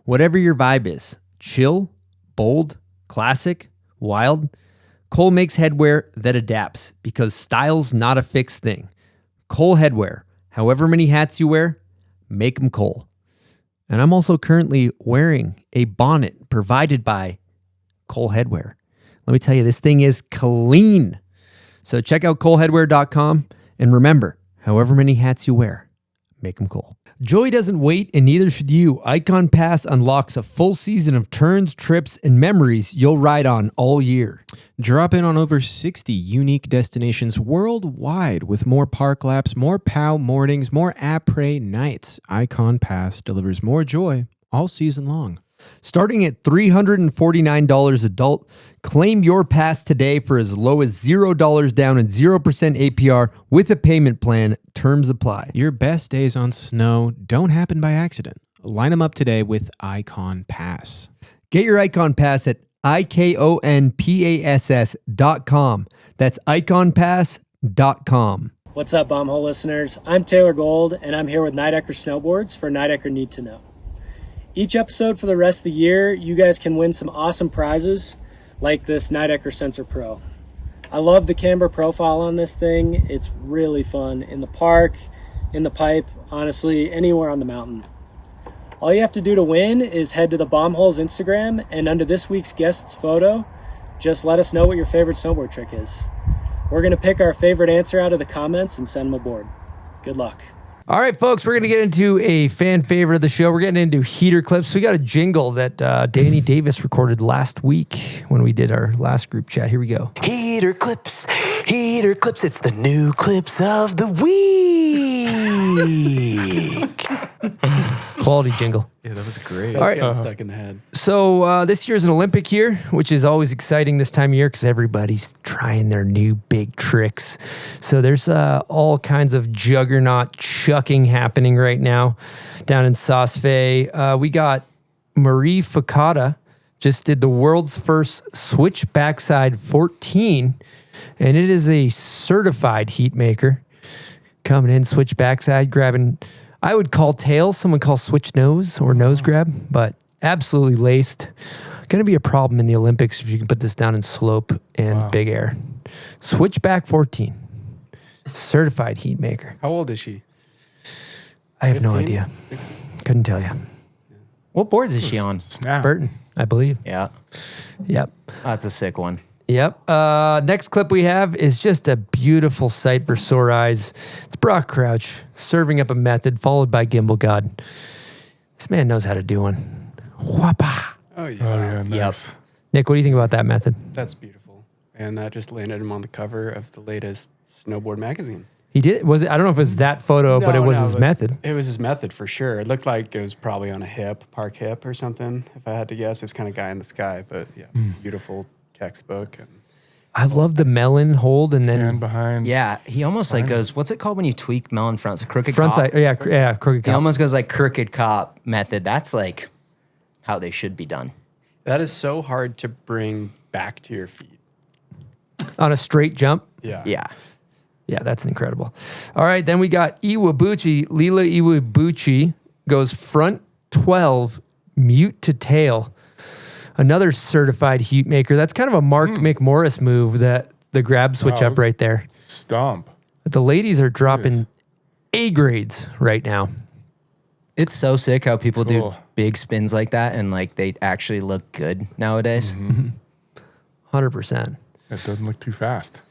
Whatever your vibe is, chill, bold, classic, wild, Cole makes headwear that adapts because style's not a fixed thing. Cole Headwear, however many hats you wear, make them Cole. And I'm also currently wearing a bonnet provided by Cole Headwear. Let me tell you, this thing is clean. So check out coleheadwear.com, and remember, however many hats you wear, make them Cole. Joy doesn't wait, and neither should you. Icon Pass unlocks a full season of turns, trips, and memories you'll ride on all year. Drop in on over 60 unique destinations worldwide with more park laps, more POW mornings, more après nights. Icon Pass delivers more joy all season long. Starting at $349 adult, claim your pass today for as low as $0 down and 0% APR with a payment plan. Terms apply. Your best days on snow don't happen by accident. Line them up today with Icon Pass. Get your Icon Pass at iconpass.com. That's iconpass.com. What's up, Bombhole listeners? I'm Taylor Gold, and I'm here with Nidecker Snowboards for Nidecker Need to Know. Each episode for the rest of the year, you guys can win some awesome prizes like this Nidecker Sensor Pro. I love the camber profile on this thing. It's really fun in the park, in the pipe, honestly, anywhere on the mountain. All you have to do to win is head to the Bombhole's Instagram, and under this week's guest's photo, just let us know what your favorite snowboard trick is. We're going to pick our favorite answer out of the comments and send them aboard. Good luck. All right, folks, we're going to get into a fan favorite of the show. We're getting into heater clips. We got a jingle that Danny Davis recorded last week when we did our last group chat. Here we go. Heater clips, it's the new clips of the week. Quality jingle. Yeah, that was great. All right. Getting stuck in the head. So this year's an Olympic year, which is always exciting this time of year because everybody's trying their new big tricks. So there's all kinds of juggernaut chucking happening right now down in Sauce Fe. We got Marie Fakata just did the world's first switch backside 14, and it is a certified heat maker. Coming in, switch backside, grabbing, I would call tails, someone calls switch nose or nose grab, but absolutely laced. Going to be a problem in the Olympics if you can put this down in slope and big air. Switchback 14. Certified heat maker. How old is she? I have no 15? idea. Couldn't tell you. What boards is she on? Snap. Burton, I believe. Yeah. Yep. That's a sick one. Yep. Next clip we have is just a beautiful sight for sore eyes. It's Brock Crouch serving up a method followed by Gimbal God. This man knows how to do one. Whoppa. Oh, yeah. Oh, yeah, nice. Nick, what do you think about that method? That's beautiful. And that just landed him on the cover of the latest Snowboard magazine. He did. Was it? I don't know if it was that photo, but it was his method. It was his method for sure. It looked like it was probably on a park hip or something. If I had to guess, it was kind of guy in the sky, but yeah, beautiful textbook. And I love the melon hold and then behind. Yeah, he almost like goes, what's it called when you tweak melon fronts? A crooked front cop? side. Yeah, crooked He cop. almost goes like crooked cop method. That's like how they should be done. that is so hard to bring back to your feet. On a straight jump. Yeah. Yeah. Yeah, that's incredible. All right, then we got Iwabuchi. Lila Iwabuchi goes front 12, mute to tail. Another certified heat maker. That's kind of a Mark McMorris move, that the grab switch up right there. Stomp. But the ladies are dropping A grades right now. It's so sick how people do Cool. big spins like that and like they actually look good nowadays. 100%. It doesn't look too fast.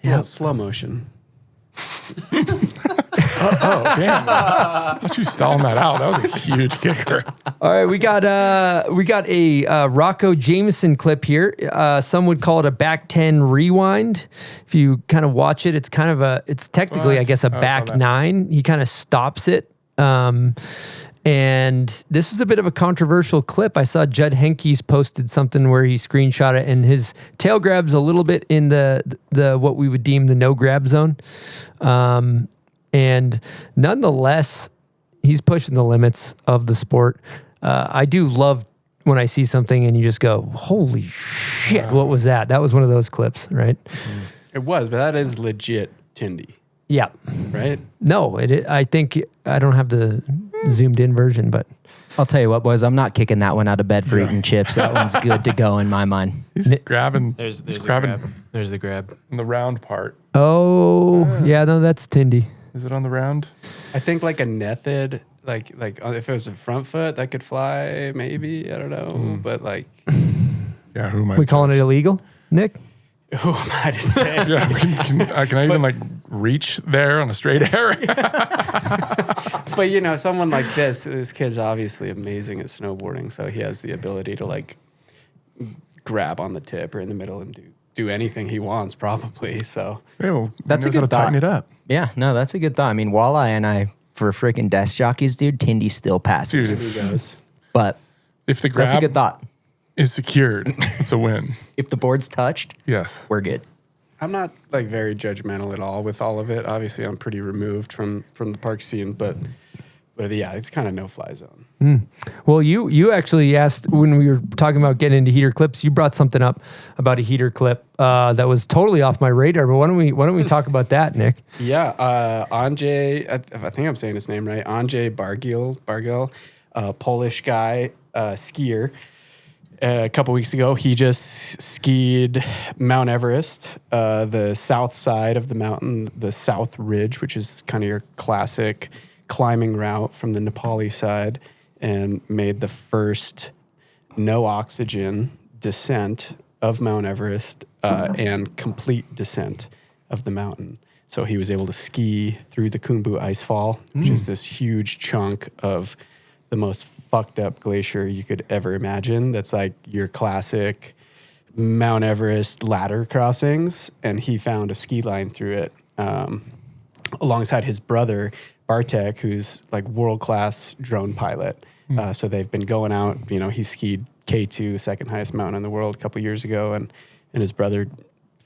Yeah, slow motion. Oh, damn. Why don't you stalling that out? That was a huge kicker. All right, we got a Rocco Jameson clip here. Some would call it a back 10 rewind. If you kind of watch it, it's kind of it's technically, I guess, a back 9. He kind of stops it. And this is a bit of a controversial clip. I saw Judd Henke's posted something where he screenshot it, and his tail grab's a little bit in the what we would deem the no grab zone. And nonetheless, he's pushing the limits of the sport. I do love when I see something and you just go, holy shit, what was that? That was one of those clips, right? It was, but that is legit Tindy, Yeah. right? No, I think I don't have the zoomed in version, but I'll tell you what, boys, I'm not kicking that one out of bed for eating chips. That one's good to go in my mind. He's grabbing. There's the grabbing grab. There's the grab. in the round part. yeah, no, that's Tindy. Is it on the round? I think like a method, like if it was a front foot, that could fly, maybe. I don't know. But like, Yeah, who am I? We calling it illegal, Nick? who am I to say? Yeah, can I even like reach there on a straight air? But you know, someone like this kid's obviously amazing at snowboarding, so he has the ability to like grab on the tip or in the middle and do anything he wants, probably. So Hey, well, That's a he knows how good to tighten thought. it up. Yeah, no, that's a good thought. I mean, Walleye and I, for freaking desk jockeys, dude, Tindy still passes. Dude, he goes. But if the grab that's a good thought. is secured, it's a win. If the board's touched, Yes. we're good. I'm not like very judgmental at all with all of it. Obviously, I'm pretty removed from the park scene, but yeah, it's kind of no fly zone. Well, you actually asked when we were talking about getting into heater clips. You brought something up about a heater clip that was totally off my radar. But why don't we talk about that, Nick? Yeah, Andrzej, I think I'm saying his name right. Andrzej Bargiel, Polish guy, skier. A couple weeks ago, he just skied Mount Everest, the south side of the mountain, the South Ridge, which is kind of your classic climbing route from the Nepali side, and made the first no oxygen descent of Mount Everest and complete descent of the mountain. So he was able to ski through the Khumbu Icefall, which is this huge chunk of the most fucked up glacier you could ever imagine. That's like your classic Mount Everest ladder crossings. And he found a ski line through it alongside his brother, Bartek, who's like world-class drone pilot. So they've been going out, you know, he skied K2, second highest mountain in the world, a couple years ago. And his brother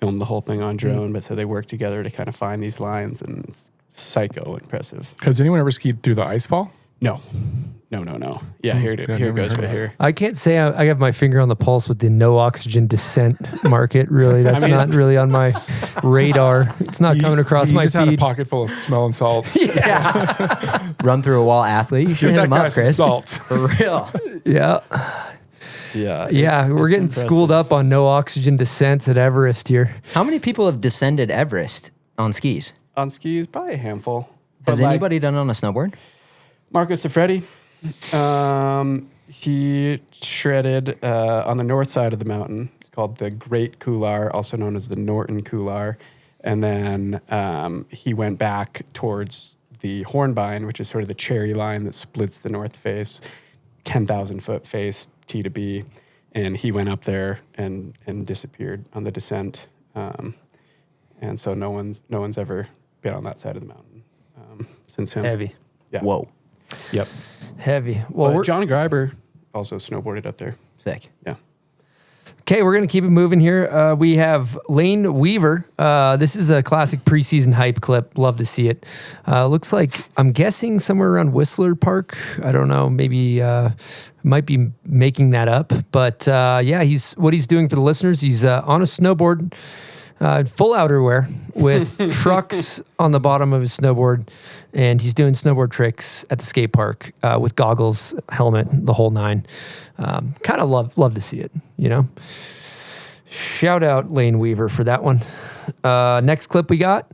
filmed the whole thing on drone. But so they work together to kind of find these lines, and it's psycho impressive. Has anyone ever skied through the icefall? No. Yeah, here it goes right here. I can't say I have my finger on the pulse with the no oxygen descent market. Really, that's not really on my radar. It's not coming across my just had a feed. pocket full of smelling salts. Run through a wall athlete. You should Give hit that him guy up, some Chris. salt. For real. Yeah. Yeah. We're getting schooled up on no oxygen descents at Everest here. How many people have descended Everest on skis? On skis, probably a handful. Has But, like, anybody done it on a snowboard? Marcus Sifredi, he shredded on the north side of the mountain. It's called the Great Couloir, also known as the Norton Couloir. And then he went back towards the Hornbein, which is sort of the cherry line that splits the north face, 10,000 foot face, T to B. And he went up there and disappeared on the descent. And so no one's ever been on that side of the mountain since him. Heavy. Yeah. Whoa. Yep. Heavy. Well, But John Greiber also snowboarded up there. Sick. Yeah. Okay, we're going to keep it moving here. We have Lane Weaver. This is a classic preseason hype clip. Love to see it. Looks like, I'm guessing somewhere around Whistler Park. I don't know. Maybe might be making that up. But yeah, what he's doing for the listeners, he's on a snowboard, full outerwear with trucks on the bottom of his snowboard. And he's doing snowboard tricks at the skate park with goggles, helmet, the whole nine. Kind of love to see it, you know. Shout out Lane Weaver for that one. Next clip we got,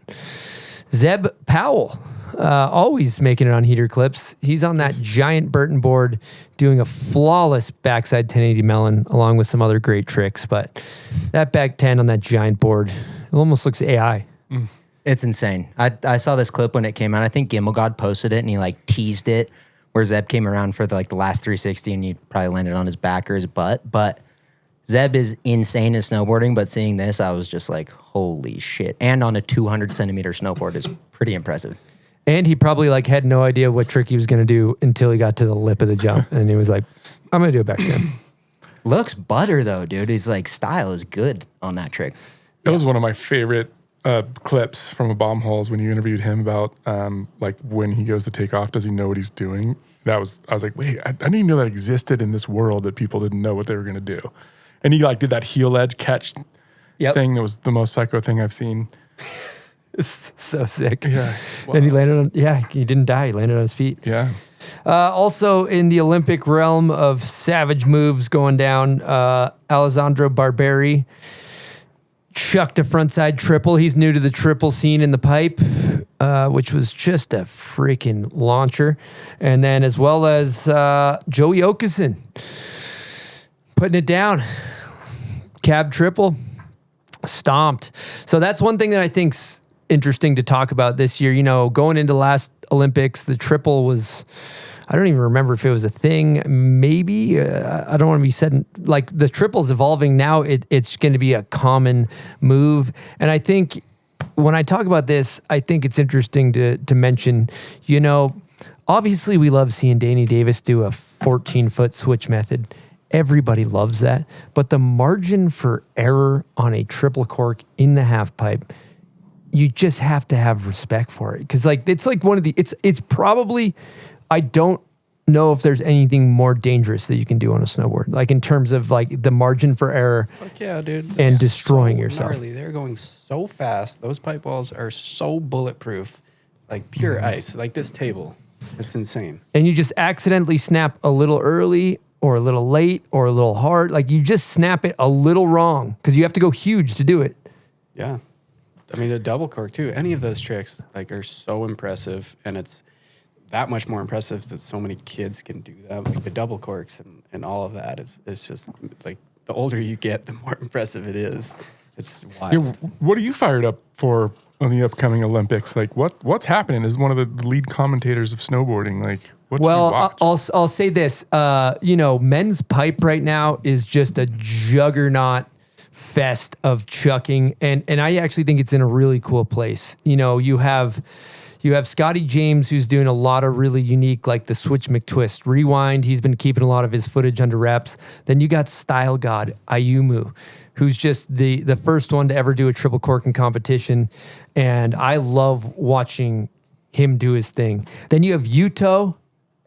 Zeb Powell. Always making it on heater clips. He's on that giant Burton board doing a flawless backside 1080 melon along with some other great tricks. But that back 10 on that giant board, it almost looks AI. It's insane. I saw this clip when it came out. I think Gimbal God posted it and he like teased it where Zeb came around for the last 360 and he probably landed on his back or his butt. But Zeb is insane at snowboarding, but seeing this, I was just like, holy shit. And on a 200 centimeter snowboard is pretty impressive. And he probably had no idea what trick he was going to do until he got to the lip of the jump. And he was like, I'm going to do it back then. Looks butter though, dude. His style is good on that trick. That was one of my favorite clips from a bomb holes when you interviewed him about when he goes to take off, does he know what he's doing? I was like, wait, I didn't even know that existed in this world, that people didn't know what they were going to do. And he did that heel edge catch thing that was the most psycho thing I've seen. It's so sick. Yeah. Wow. And he landed on, he didn't die. He landed on his feet. Yeah. Also in the Olympic realm of savage moves going down, Alessandro Barberi chucked a frontside triple. He's new to the triple scene in the pipe, which was just a freaking launcher. And then as well as Joey Okeson putting it down. Cab triple, stomped. So that's one thing that I think's interesting to talk about this year. You know, going into last Olympics, the triple was, I don't even remember if it was a thing. Maybe I don't want to be said the triple's evolving now. It's going to be a common move, and I think when I talk about this, I think it's interesting to mention. You know, obviously we love seeing Danny Davis do a 14-foot switch method. Everybody loves that, but the margin for error on a triple cork in the half pipe, you just have to have respect for it. Because it's one of the, it's probably, I don't know if there's anything more dangerous that you can do on a snowboard. In terms of the margin for error. Fuck yeah, dude. And destroying yourself. Gnarly. They're going so fast. Those pipe balls are so bulletproof. Pure ice. Like this table. It's insane. And you just accidentally snap a little early or a little late or a little hard. You just snap it a little wrong because you have to go huge to do it. Yeah. I mean, the double cork too. Any of those tricks are so impressive, and it's that much more impressive that so many kids can do that. The double corks and all of that is just the older you get, the more impressive it is. It's wild. Yeah, what are you fired up for on the upcoming Olympics? What's happening? As one of the lead commentators of snowboarding, what do you watch? I'll say this. Men's pipe right now is just a juggernaut fest of chucking, and I actually think it's in a really cool place. You have Scotty James, who's doing a lot of really unique, the switch McTwist rewind. He's been keeping a lot of his footage under wraps. Then you got Style God Ayumu, who's just the first one to ever do a triple cork in competition, and I love watching him do his thing. Then you have Yuto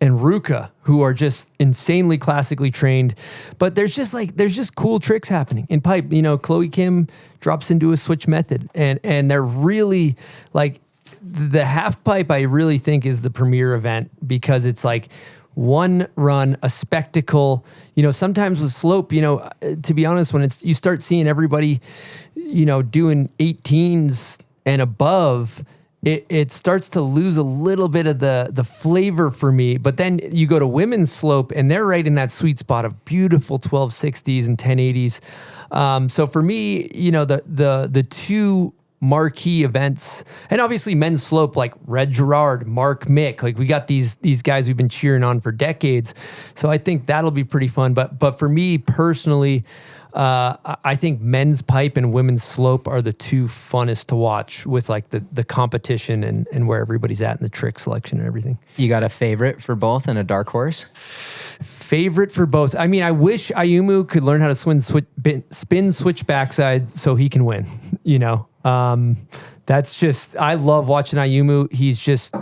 and Ruka, who are just insanely classically trained, but there's just cool tricks happening in pipe. Chloe Kim drops into a switch method, and they're really the half pipe. I really think is the premier event because it's one run, a spectacle. You know, sometimes with slope, you know, to be honest, when you start seeing everybody, you know, doing 18s and above, it starts to lose a little bit of the flavor for me. But then you go to women's slope and they're right in that sweet spot of beautiful 1260s and 1080s. So for me, you know, the two marquee events, and obviously men's slope, like Red Gerard, Mark Mick, like we got these guys we've been cheering on for decades. So I think that'll be pretty fun. But for me personally, I think men's pipe and women's slope are the two funnest to watch, with like the competition and where everybody's at in the trick selection and everything. You got a favorite for both and a dark horse? Favorite for both. I mean, I wish Ayumu could learn how to spin switch backside so he can win, you know. That's just, I love watching Ayumu. He's just,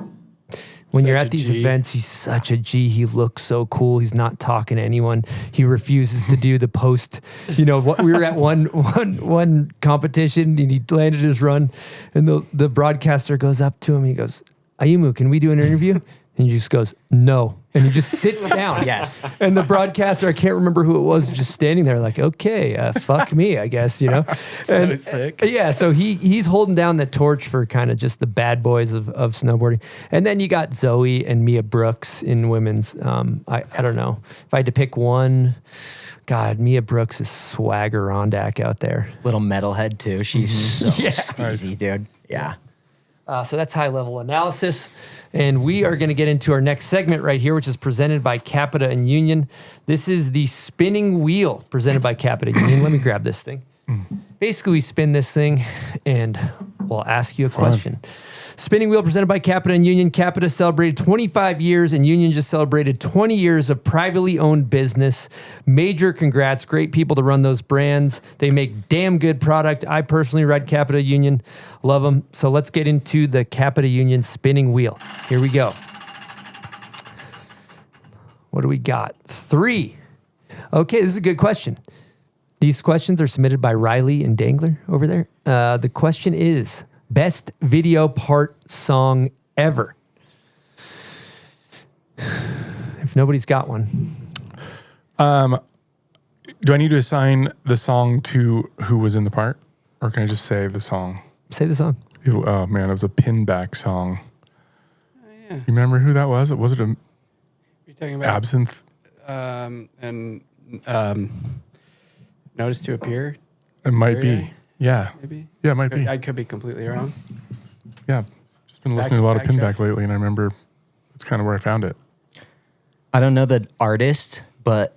when you're at these events, he's such a G. He looks so cool. He's not talking to anyone. He refuses to do the post. You know, we were at one competition and he landed his run, and the broadcaster goes up to him. He goes, "Ayumu, can we do an interview?" And he just goes, "No." And he just sits down. Yes. And the broadcaster, I can't remember who it was, just standing there like, okay, fuck me, I guess, you know? So sick. Yeah, so he's holding down the torch for kind of just the bad boys of snowboarding. And then you got Zoe and Mia Brooks in women's. I don't know. If I had to pick one, God, Mia Brooks is swagger Rondak out there. Little metalhead too. She's so steezy, dude. Yeah. So that's high level analysis. And we are going to get into our next segment right here, which is presented by Capita and Union. This is the spinning wheel presented by Capita and Union. Let me grab this thing. Basically, we spin this thing and we'll ask you a question. Spinning wheel presented by Capita and Union. Capita celebrated 25 years and Union just celebrated 20 years of privately owned business. Major congrats. Great people to run those brands. They make damn good product. I personally ride Capita Union. Love them. So let's get into the Capita Union spinning wheel. Here we go. What do we got? 3. Okay, this is a good question. These questions are submitted by Riley and Dangler over there. The question is, best video part song ever. If nobody's got one. Do I need to assign the song to who was in the part? Or can I just say the song? Say the song. Oh, man, it was a pinback song. Oh, yeah. You remember who that was? Was it a You're talking about Absinthe? Notice to Appear? It might be. Yeah. Maybe? Yeah, it might be. I could be completely wrong. Yeah. Just been listening to a lot of pinback lately, and I remember that's kind of where I found it. I don't know the artist, but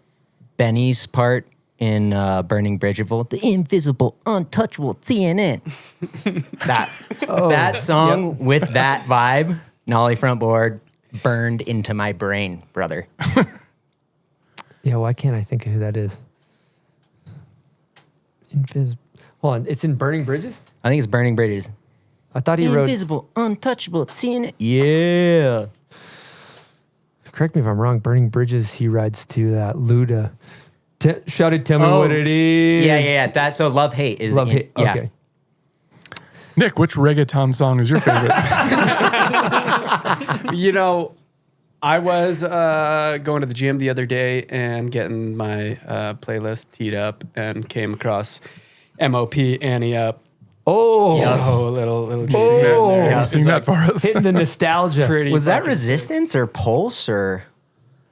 Benny's part in Burning Bridgerville, the invisible, untouchable CNN. that song with that vibe, Nollie front board, burned into my brain, brother. Yeah, why can't I think of who that is? Hold on, it's in Burning Bridges? I think it's Burning Bridges. I thought he wrote... Invisible, untouchable, CNN. Yeah. Correct me if I'm wrong, Burning Bridges, he rides to that Luda. Shouted, tell me what it is. Yeah. That's so Love Hate is Love Hate. Yeah. Okay. Nick, which reggaeton song is your favorite? You know, I was going to the gym the other day and getting my playlist teed up and came across MOP Annie Up. Oh, a little juicy oh, Yeah, sing that for us. Hitting the nostalgia. Was that Resistance or Pulse or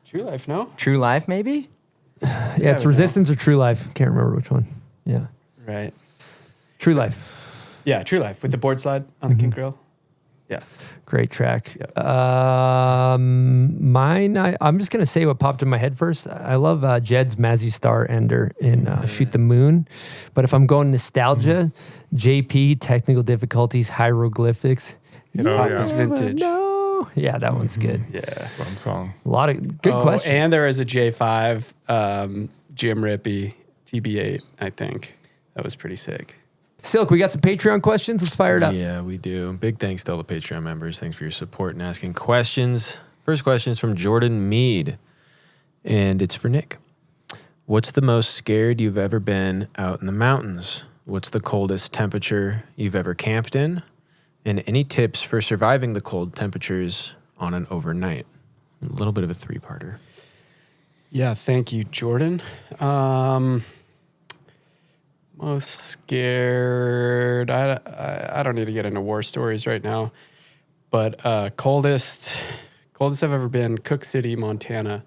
True Life? No, True Life? Maybe. Yeah, it's Resistance or True Life. Can't remember which one. Yeah, right. True Life. Yeah, True Life with the board slide on the kink grill. Yeah, great track. Yep. Mine. I'm just gonna say what popped in my head first. I love Jed's Mazzy Star Ender in Shoot the Moon, but if I'm going nostalgia, JP Technical Difficulties Hieroglyphics. It's vintage. No, yeah, that one's good. Yeah, Fun song. A lot of good questions. And there is a J5 Jim Rippey TB8. I think that was pretty sick. Silk, we got some Patreon questions. Let's fire it up. Yeah, we do. Big thanks to all the Patreon members. Thanks for your support and asking questions. First question is from Jordan Mead, and it's for Nick. What's the most scared you've ever been out in the mountains? What's the coldest temperature you've ever camped in? And any tips for surviving the cold temperatures on an overnight? A little bit of a three-parter. Yeah, thank you, Jordan. Most scared. I don't need to get into war stories right now, but coldest I've ever been, Cook City, Montana.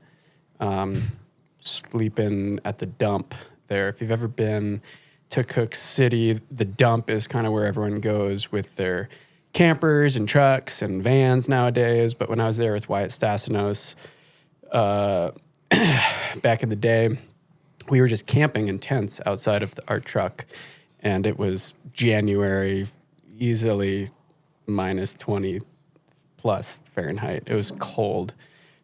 Sleeping at the dump there. If you've ever been to Cook City, the dump is kind of where everyone goes with their campers and trucks and vans nowadays. But when I was there with Wyatt Stassinos, back in the day, we were just camping in tents outside of our truck, and it was January, easily minus 20 plus Fahrenheit. It was cold.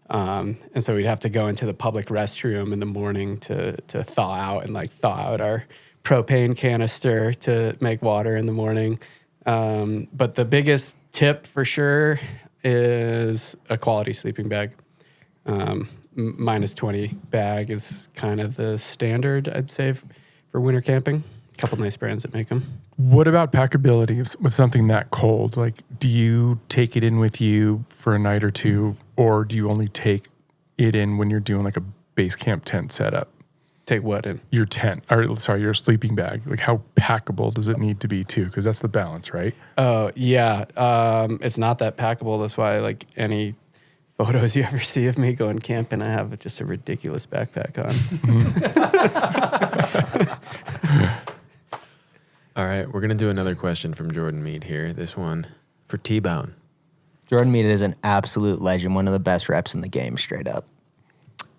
And so we'd have to go into the public restroom in the morning to thaw out and thaw out our propane canister to make water in the morning. But the biggest tip for sure is a quality sleeping bag. Minus 20 bag is kind of the standard, I'd say, for winter camping. A couple nice brands that make them. What about packability with something that cold? Like, do you take it in with you for a night or two, or do you only take it in when you're doing like a base camp tent setup? Take what in? Your tent, or sorry, your sleeping bag. Like, how packable does it need to be too? Because that's the balance, right? Oh, yeah. It's not that packable. That's why, any photos you ever see of me going camping, I have just a ridiculous backpack on. All right, we're going to do another question from Jordan Mead here. This one for T-Bone. Jordan Mead is an absolute legend, one of the best reps in the game, straight up.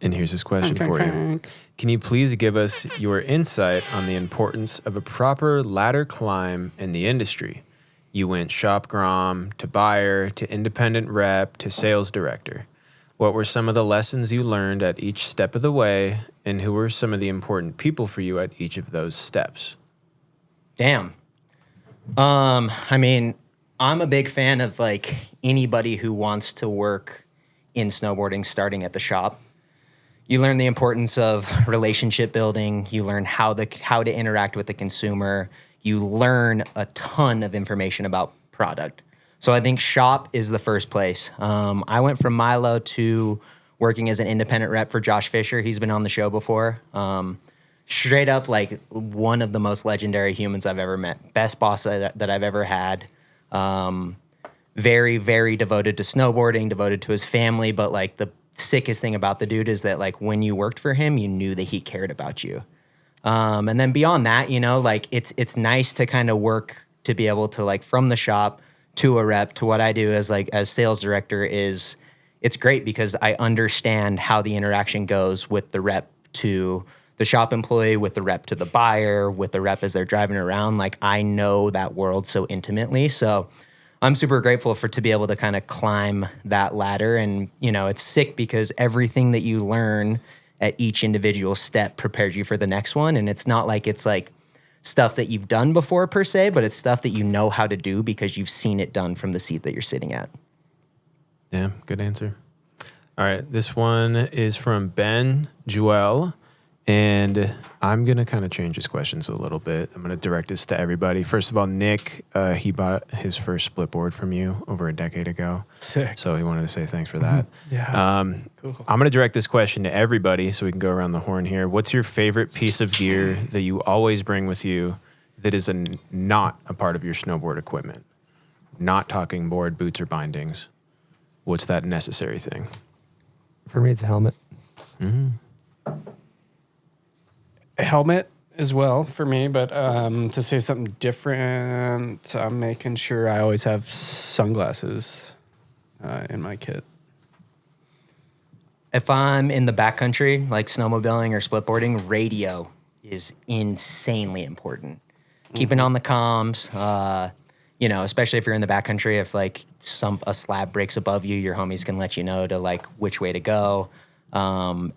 And here's his question for you. Can you please give us your insight on the importance of a proper ladder climb in the industry? You went shop grom to buyer to independent rep to sales director. What were some of the lessons you learned at each step of the way, and who were some of the important people for you at each of those steps? Damn. I mean, I'm a big fan of anybody who wants to work in snowboarding starting at the shop. You learn the importance of relationship building. You learn how to interact with the consumer. You learn a ton of information about product. So I think shop is the first place. I went from Milo to working as an independent rep for Josh Fisher. He's been on the show before. Straight up, one of the most legendary humans I've ever met. Best boss that I've ever had. Very, very devoted to snowboarding, devoted to his family. But the sickest thing about the dude is that when you worked for him, you knew that he cared about you. And then beyond that, it's nice to kind of work to be able to from the shop to a rep to what I do as sales director is it's great because I understand how the interaction goes with the rep to the shop employee, with the rep to the buyer, with the rep as they're driving around. I know that world so intimately. So I'm super grateful to be able to kind of climb that ladder. And, it's sick because everything that you learn at each individual step prepares you for the next one. And it's not it's stuff that you've done before per se, but it's stuff that you know how to do because you've seen it done from the seat that you're sitting at. Yeah, good answer. All right, this one is from Ben Joel. And I'm going to kind of change his questions a little bit. I'm going to direct this to everybody. First of all, Nick, he bought his first split board from you over a decade ago. Sick. So he wanted to say thanks for that. Yeah. Cool. I'm going to direct this question to everybody so we can go around the horn here. What's your favorite piece of gear that you always bring with you that is not a part of your snowboard equipment? Not talking board, boots, or bindings. What's that necessary thing? For me, it's a helmet. Mm-hmm. Helmet as well for me, but to say something different, I'm making sure I always have sunglasses in my kit. If I'm in the backcountry, like snowmobiling or splitboarding, radio is insanely important. Keeping on the comms, especially if you're in the backcountry, if a slab breaks above you, your homies can let you know to which way to go.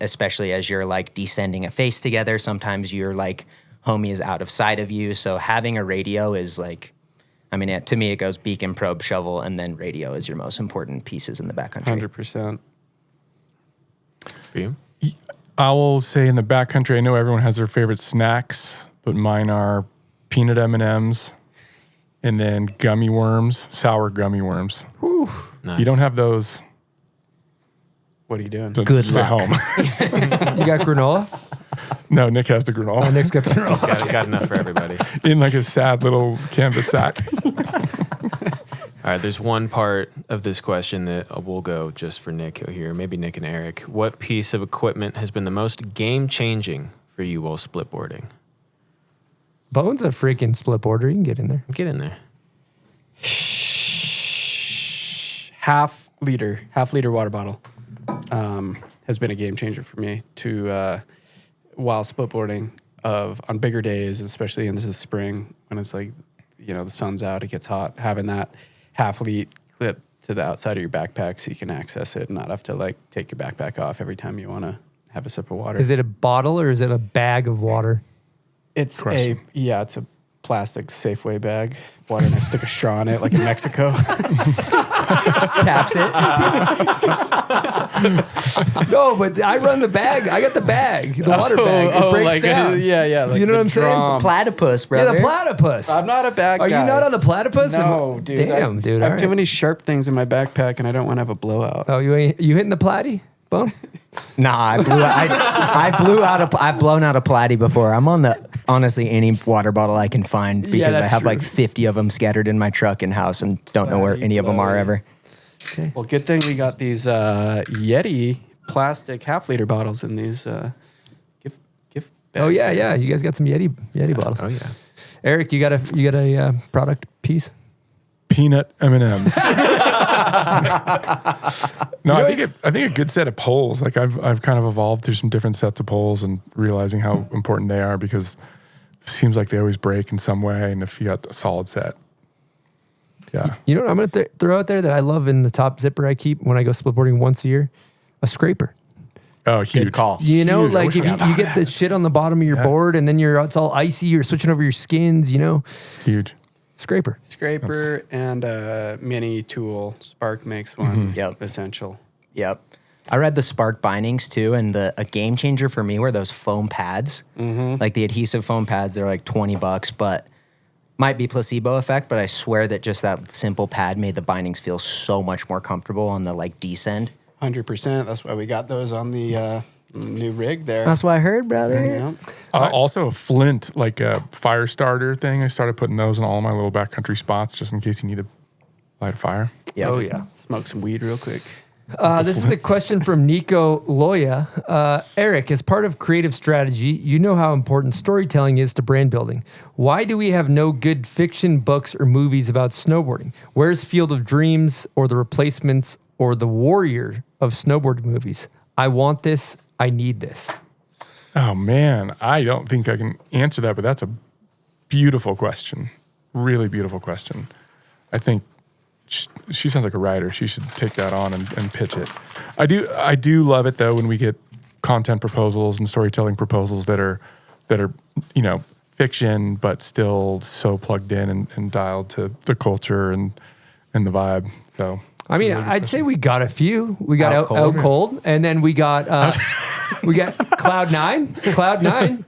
Especially as you're descending a face together. Sometimes your homie is out of sight of you. So having a radio is to me, it goes beacon, probe, shovel, and then radio is your most important pieces in the backcountry. 100%. For you? I will say in the backcountry, I know everyone has their favorite snacks, but mine are peanut M&Ms and then gummy worms, sour gummy worms. Whew. Nice. You don't have those. What are you doing? So Good stay luck. home. You got granola? No, Nick has the granola. Oh, Nick's got the granola. Got enough for everybody. In like a sad little canvas sack. All right, there's one part of this question that we'll go just for Nick here, maybe Nick and Eric. What piece of equipment has been the most game-changing for you while splitboarding? Bone's a freaking split boarder. You can get in there. Get in there. half liter water bottle has been a game changer for me to while splitboarding on bigger days, especially into the spring when it's like, the sun's out, it gets hot, having that half liter clip to the outside of your backpack so you can access it and not have to like take your backpack off every time you want to have a sip of water. Is it a bottle or is it a bag of water? It's a plastic Safeway bag. Water, and I stick a straw in it like in Mexico. Taps it. No, but I run the bag. I got the bag, the water bag. It breaks like down. like you know what I'm saying? Platypus, brother. Yeah, the platypus. I'm not a bag Are guy. you not on the platypus? No, dude. Damn, dude. I have all too right. many sharp things in my backpack, and I don't want to have a blowout. Oh, you hitting the platy, Bone? Nah, I've blown out a platy before. I'm on honestly any water bottle I can find because I that's have true. like 50 of them scattered in my truck and house and don't know where any of them are ever. Well, good thing we got these Yeti plastic half-liter bottles in these gift bags. Oh yeah. You guys got some Yeti bottles. Oh, yeah. Eric, you got a product piece? Peanut M&Ms. No, I think a good set of poles. Like I've kind of evolved through some different sets of poles and realizing how important they are because it seems like they always break in some way. And if you got a solid set, yeah. You know what I'm going to throw out there that I love in the top zipper I keep when I go splitboarding once a year? A scraper. Oh, huge. Good call. You know, Huge. I like wish if I you had get the shit on the bottom of your board and then it's all icy, you're switching over your skins, Huge. Scraper. Scraper and a mini tool. Spark makes one. Yep. Essential. Yep. I read the Spark bindings too, and a game changer for me were those foam pads. Like the adhesive foam pads, they're like $20, but might be placebo effect, but I swear that just that simple pad made the bindings feel so much more comfortable on the like descend. 100%. That's why we got those on the new rig there. That's what I heard, brother. Yeah. Also a flint, like a fire starter thing. I started putting those in all my little backcountry spots just in case you need to light a fire. Yep. Oh yeah. Smoke some weed real quick. This is a question from Nico Loya. Eric, as part of creative strategy, you know how important storytelling is to brand building. Why do we have no good fiction books or movies about snowboarding? Where's Field of Dreams or The Replacements or The Warrior of snowboard movies? I want this. I need this. Oh man, I don't think I can answer that, but that's a beautiful question. Really beautiful question. I think she sounds like a writer. She should take that on and pitch it. I do love it though when we get content proposals and storytelling proposals that are fiction but still so plugged in and dialed to the culture and the vibe. So I mean, I'd say we got a few. We got Out Cold, and then we got Cloud Nine.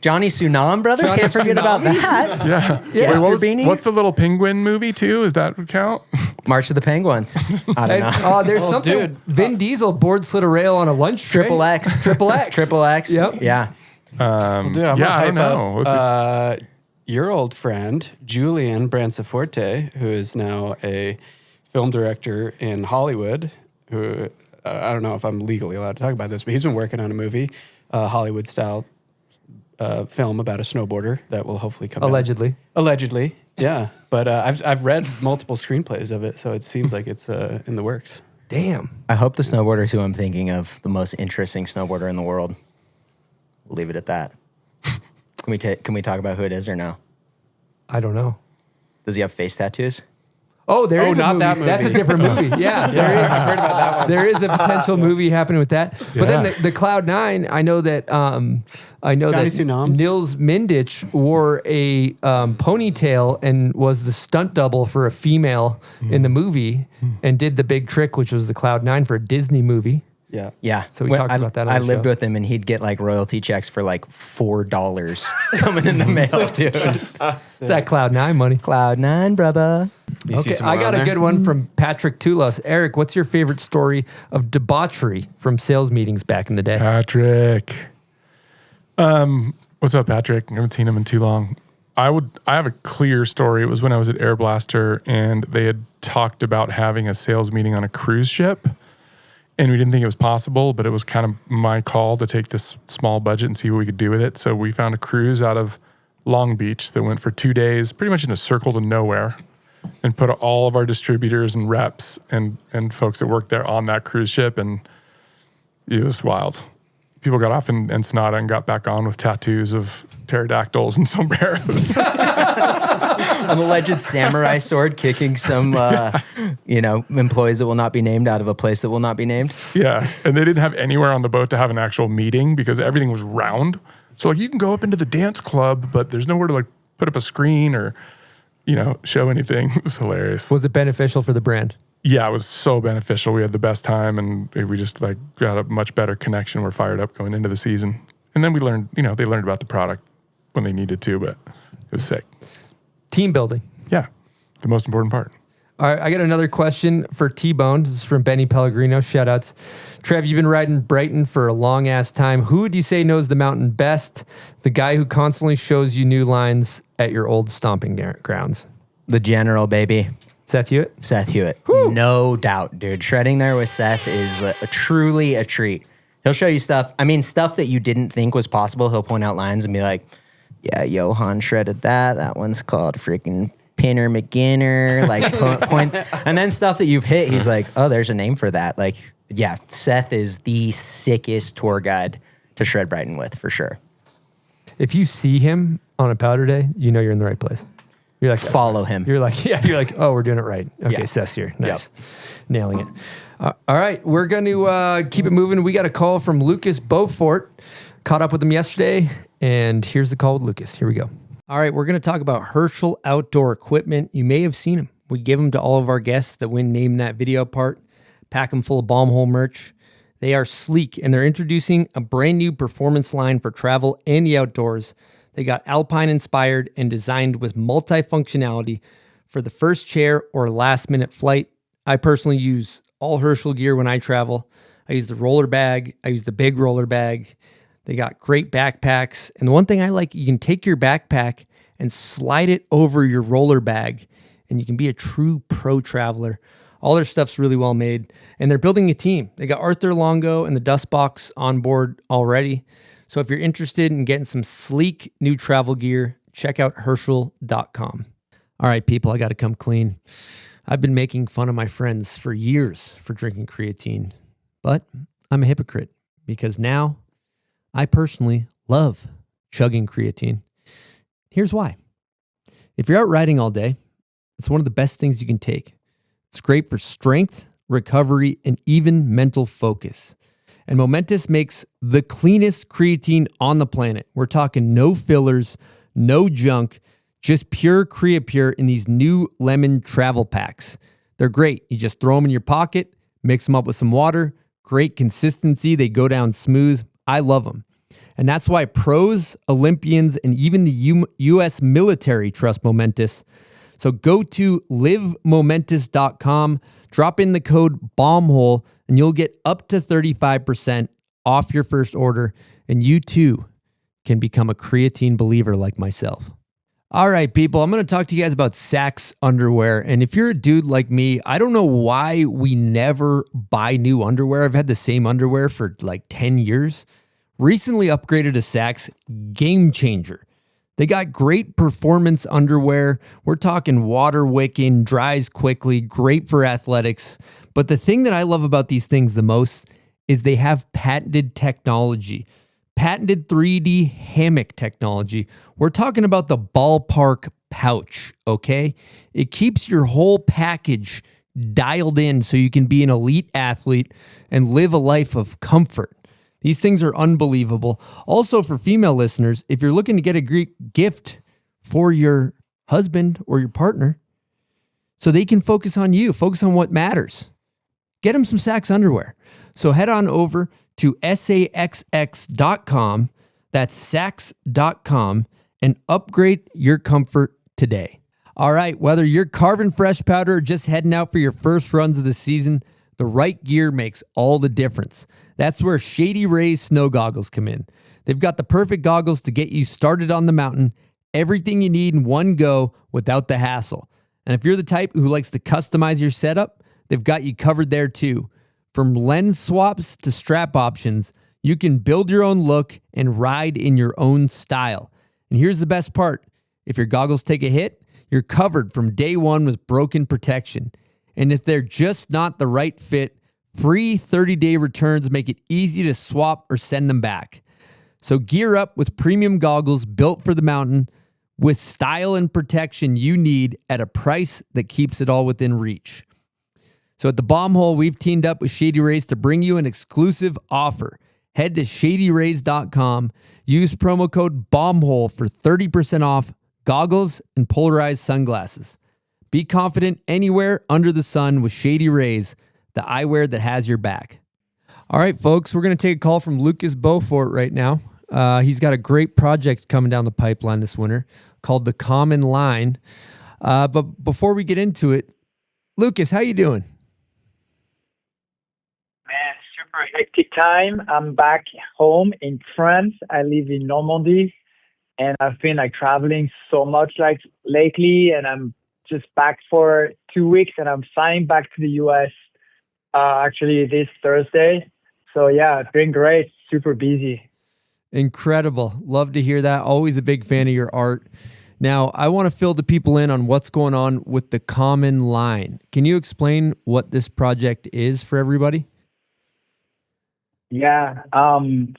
Johnny Tsunami, brother. Can't forget about that. yeah. Jester What's the little penguin movie too? Does that count? March of the Penguins. I don't know. There's something. dude. Vin Diesel board slid a rail on a lunch tray. Triple X. Triple X. Yep. Yeah. Dude, I'm yeah, gonna I don't hype know. up your old friend, Julian Branciforte, who is now a film director in Hollywood, who I don't know if I'm legally allowed to talk about this, but he's been working on a movie, Hollywood-style film about a snowboarder that will hopefully come out. Allegedly, yeah. But I've read multiple screenplays of it, so it seems like it's in the works. Damn. I hope the snowboarder is who I'm thinking of, the most interesting snowboarder in the world. We'll leave it at that. Can we talk about who it is or no? I don't know. Does he have face tattoos? Oh, there is not a movie. that movie. That's a different movie. Yeah, I've heard about that one. There is a potential movie happening with that. But then the Cloud Nine, I know that Tsunami. Nils Mindich wore a ponytail and was the stunt double for a female in the movie and did the big trick, which was the Cloud Nine for a Disney movie. Yeah. Yeah. So we talked about that on I the lived show. with him and he'd get like royalty checks for like $4 coming in the mail, dude. It's that Cloud Nine money. Cloud9, brother. You see Okay, some more I got on a there? good one from Patrick Tulos. Eric, what's your favorite story of debauchery from sales meetings back in the day? Patrick. What's up, Patrick? I haven't seen him in too long. I have a clear story. It was when I was at Air Blaster, and they had talked about having a sales meeting on a cruise ship, and we didn't think it was possible, but it was kind of my call to take this small budget and see what we could do with it. So we found a cruise out of Long Beach that went for 2 days, pretty much in a circle to nowhere, and put all of our distributors and reps and folks that worked there on that cruise ship, and it was wild. People got off in Ensenada and got back on with tattoos of pterodactyls and sombreros. An alleged samurai sword kicking some, employees that will not be named out of a place that will not be named. Yeah, and they didn't have anywhere on the boat to have an actual meeting because everything was round. So you can go up into the dance club, but there's nowhere to put up a screen or, show anything. It was hilarious. Was it beneficial for the brand? Yeah, it was so beneficial. We had the best time, and we just got a much better connection. We're fired up going into the season. And then we learned, they learned about the product when they needed to, but it was sick. Team building. Yeah, the most important part. All right, I got another question for T-Bone. This is from Benny Pellegrino. Shout outs. Trev, you've been riding Brighton for a long ass time. Who would you say knows the mountain best? The guy who constantly shows you new lines at your old stomping grounds? The general, baby. Seth Hewitt? Seth Hewitt. Whew. No doubt, dude. Shredding there with Seth is truly a treat. He'll show you stuff. I mean, stuff that you didn't think was possible. He'll point out lines and be like, yeah, Johan shredded that. That one's called freaking Pinner McGinner. Point. And then stuff that you've hit, he's like, oh, there's a name for that. Yeah, Seth is the sickest tour guide to shred Brighton with, for sure. If you see him on a powder day, you know you're in the right place. You're like, follow him. You're like, oh, we're doing it right. Okay, Yeah. Seth's here. Nice. Yep. Nailing it. All right, we're going to keep it moving. We got a call from Lucas Beaufort. Caught up with him yesterday, and here's the call with Lucas. Here we go. All right, we're going to talk about Herschel Outdoor Equipment. You may have seen them. We give them to all of our guests that win Name That Video part. Pack them full of bomb hole merch. They are sleek, and they're introducing a brand new performance line for travel and the outdoors. They got Alpine inspired and designed with multi-functionality for the first chair or last minute flight. I personally use all Herschel gear when I travel. I use the roller bag. I use the big roller bag. They got great backpacks. And the one thing I like, you can take your backpack and slide it over your roller bag, and you can be a true pro traveler. All their stuff's really well made, and they're building a team. They got Arthur Longo and the Dust Box on board already. So if you're interested in getting some sleek new travel gear, check out Herschel.com. All right, people, I got to come clean. I've been making fun of my friends for years for drinking creatine, but I'm a hypocrite because now I personally love chugging creatine. Here's why. If you're out riding all day, it's one of the best things you can take. It's great for strength, recovery, and even mental focus. And Momentous makes the cleanest creatine on the planet. We're talking no fillers, no junk, just pure CreaPure in these new lemon travel packs. They're great. You just throw them in your pocket, mix them up with some water. Great consistency. They go down smooth. I love them. And that's why pros, Olympians, and even the U.S. military trust Momentous. So go to livemomentous.com, drop in the code BOMBHOLE, and you'll get up to 35% off your first order. And you too can become a creatine believer like myself. All right, people, I'm going to talk to you guys about Saxx underwear. And if you're a dude like me, I don't know why we never buy new underwear. I've had the same underwear for like 10 years. Recently upgraded to Saxx, game changer. They got great performance underwear. We're talking water wicking, dries quickly, great for athletics. But the thing that I love about these things the most is they have patented technology, patented 3D hammock technology. We're talking about the ballpark pouch, okay? It keeps your whole package dialed in so you can be an elite athlete and live a life of comfort. These things are unbelievable. Also, for female listeners, if you're looking to get a great gift for your husband or your partner so they can focus on you, focus on what matters, get them some Saxx underwear. So head on over to saxx.com, that's saxx.com, and upgrade your comfort today. All right, whether you're carving fresh powder or just heading out for your first runs of the season, the right gear makes all the difference. That's where Shady Rays snow goggles come in. They've got the perfect goggles to get you started on the mountain, everything you need in one go without the hassle. And if you're the type who likes to customize your setup, they've got you covered there too. From lens swaps to strap options, you can build your own look and ride in your own style. And here's the best part. If your goggles take a hit, you're covered from day one with broken protection. And if they're just not the right fit, free 30-day returns make it easy to swap or send them back. So gear up with premium goggles built for the mountain with style and protection you need at a price that keeps it all within reach. So at the Bomb Hole, we've teamed up with Shady Rays to bring you an exclusive offer. Head to shadyrays.com, use promo code BOMBHOLE for 30% off goggles and polarized sunglasses. Be confident anywhere under the sun with Shady Rays, the eyewear that has your back. All right, folks, we're going to take a call from Lucas Beaufort right now. He's got a great project coming down the pipeline this winter called The Common Line. But before we get into it, Lucas, how you doing? Man, super hectic time. I'm back home in France. I live in Normandy, and I've been traveling so much lately, and I'm just back for 2 weeks, and I'm flying back to the US actually this Thursday. So yeah, it's been great. Super busy. Incredible. Love to hear that. Always a big fan of your art. Now, I want to fill the people in on what's going on with The Common Line. Can you explain what this project is for everybody? Yeah,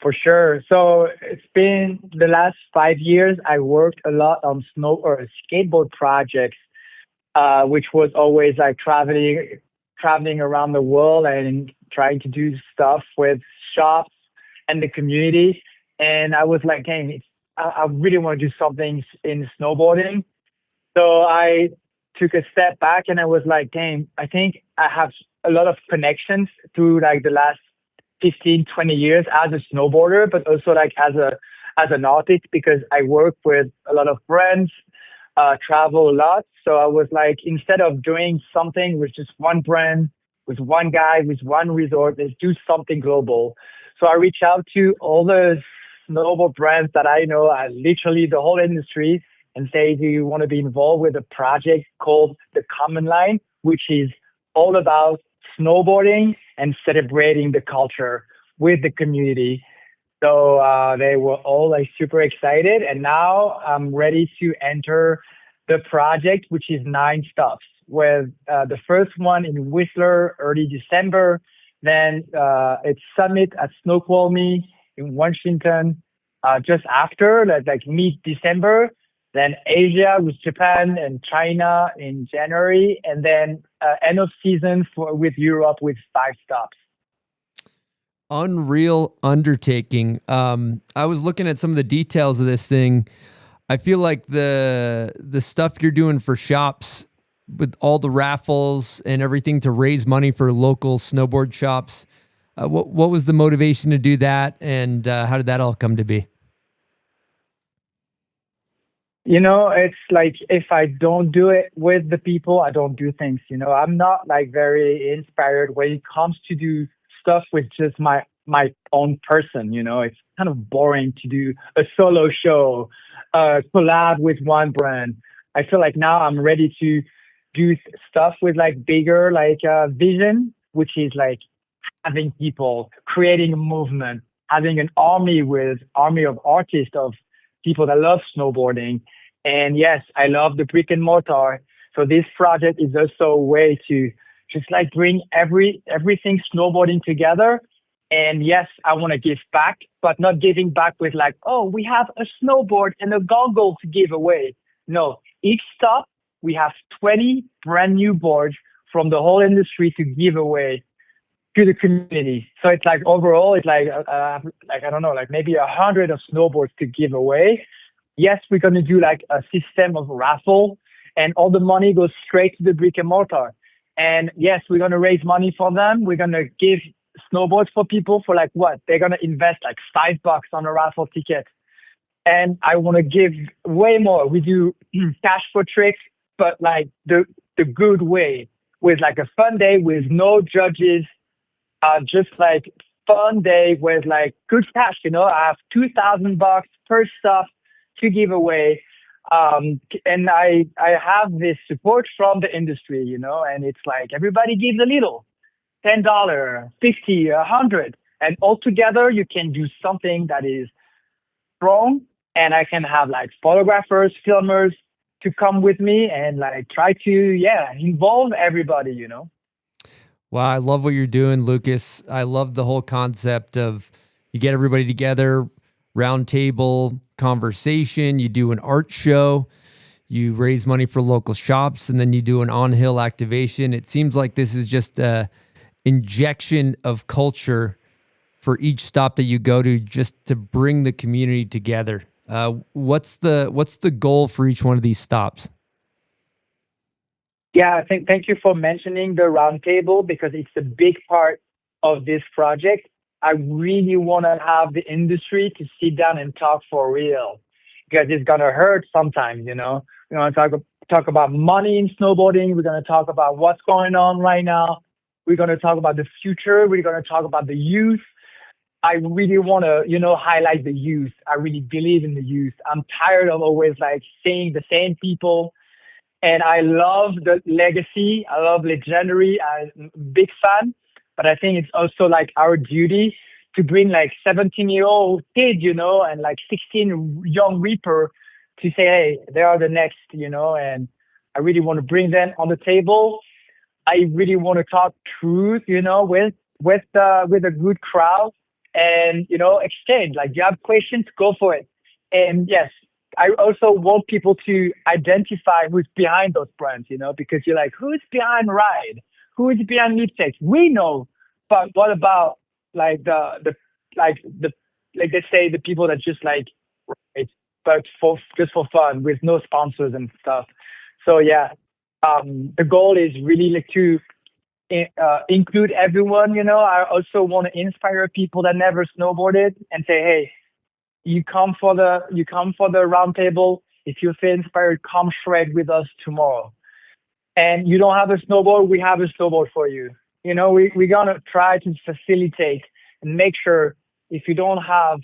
for sure. So it's been the last 5 years. I worked a lot on snow or skateboard projects, which was always traveling around the world and trying to do stuff with shops and the community. And I was like, dang, I really want to do something in snowboarding. So I took a step back and I was like, dang, I think I have a lot of connections through the last 15, 20 years as a snowboarder, but also as an artist, because I work with a lot of brands, travel a lot. So I was like, instead of doing something with just one brand, with one guy, with one resort, let's do something global. So I reached out to all the snowboard brands that I know, literally the whole industry, and say, do you want to be involved with a project called The Common Line, which is all about snowboarding and celebrating the culture with the community. So they were all super excited. And now I'm ready to enter the project, which is 9 stops, with the first one in Whistler, early December. Then it's Summit at Snoqualmie in Washington just after, mid-December. Then Asia with Japan and China in January, and then end of season with Europe with 5 stops. Unreal undertaking. I was looking at some of the details of this thing. I feel like the stuff you're doing for shops with all the raffles and everything to raise money for local snowboard shops. What was the motivation to do that, and how did that all come to be? It's like, if I don't do it with the people, I don't do things. I'm not very inspired when it comes to do stuff with just my own person. It's kind of boring to do a solo show, collab with one brand. I feel like now I'm ready to do stuff with bigger vision, which is having people, creating a movement, having an army of artists, of people that love snowboarding. And yes, I love the brick and mortar. So this project is also a way to just bring everything snowboarding together. And yes, I want to give back, but not giving back with oh, we have a snowboard and a goggle to give away. No, each stop, we have 20 brand new boards from the whole industry to give away to the community. So it's overall, it's I don't know, maybe 100 of snowboards to give away. Yes, we're going to do a system of raffle, and all the money goes straight to the brick and mortar. And yes, we're going to raise money for them. We're going to give snowboards for people for what? They're going to invest $5 on a raffle ticket. And I want to give way more. We do cash for tricks, but like the good way, with like a fun day with no judges, just like fun day with like good cash. I have $2,000 per stop to give away. And I have this support from the industry, and it's like everybody gives a little, $10, 50, 100, and altogether you can do something that is strong. And I can have like photographers, filmers to come with me and like try to involve everybody. Wow, I love what you're doing, Lucas. I love the whole concept of you get everybody together, round table conversation, you do an art show, you raise money for local shops, and then you do an on-hill activation. It seems like this is just a injection of culture for each stop that you go to, just to bring the community together. What's the goal for each one of these stops? Yeah, thank you for mentioning the roundtable, because it's a big part of this project. I really want to have the industry to sit down and talk for real, because it's gonna hurt sometimes. We're gonna talk about money in snowboarding. We're gonna talk about what's going on right now. We're gonna talk about the future. We're gonna talk about the youth. I really want to, highlight the youth. I really believe in the youth. I'm tired of always like seeing the same people. And I love the legacy. I love legendary. I'm a big fan. But I think it's also like our duty to bring like 17-year-old kids, and like 16 young Reaper to say, hey, they are the next, and I really want to bring them on the table. I really want to talk truth, with a good crowd, and exchange. Like, you have questions, go for it. And yes, I also want people to identify who's behind those brands, because you're like, who's behind Ride? Who is behind Dissect? We know, but what about like let's say the people that just like, it's but just for fun with no sponsors and stuff. So yeah, the goal is really like to include everyone. I also want to inspire people that never snowboarded and say, hey, you come for the round table. If you feel inspired, come shred with us tomorrow. And you don't have a snowboard, we have a snowboard for you. We're gonna try to facilitate and make sure if you don't have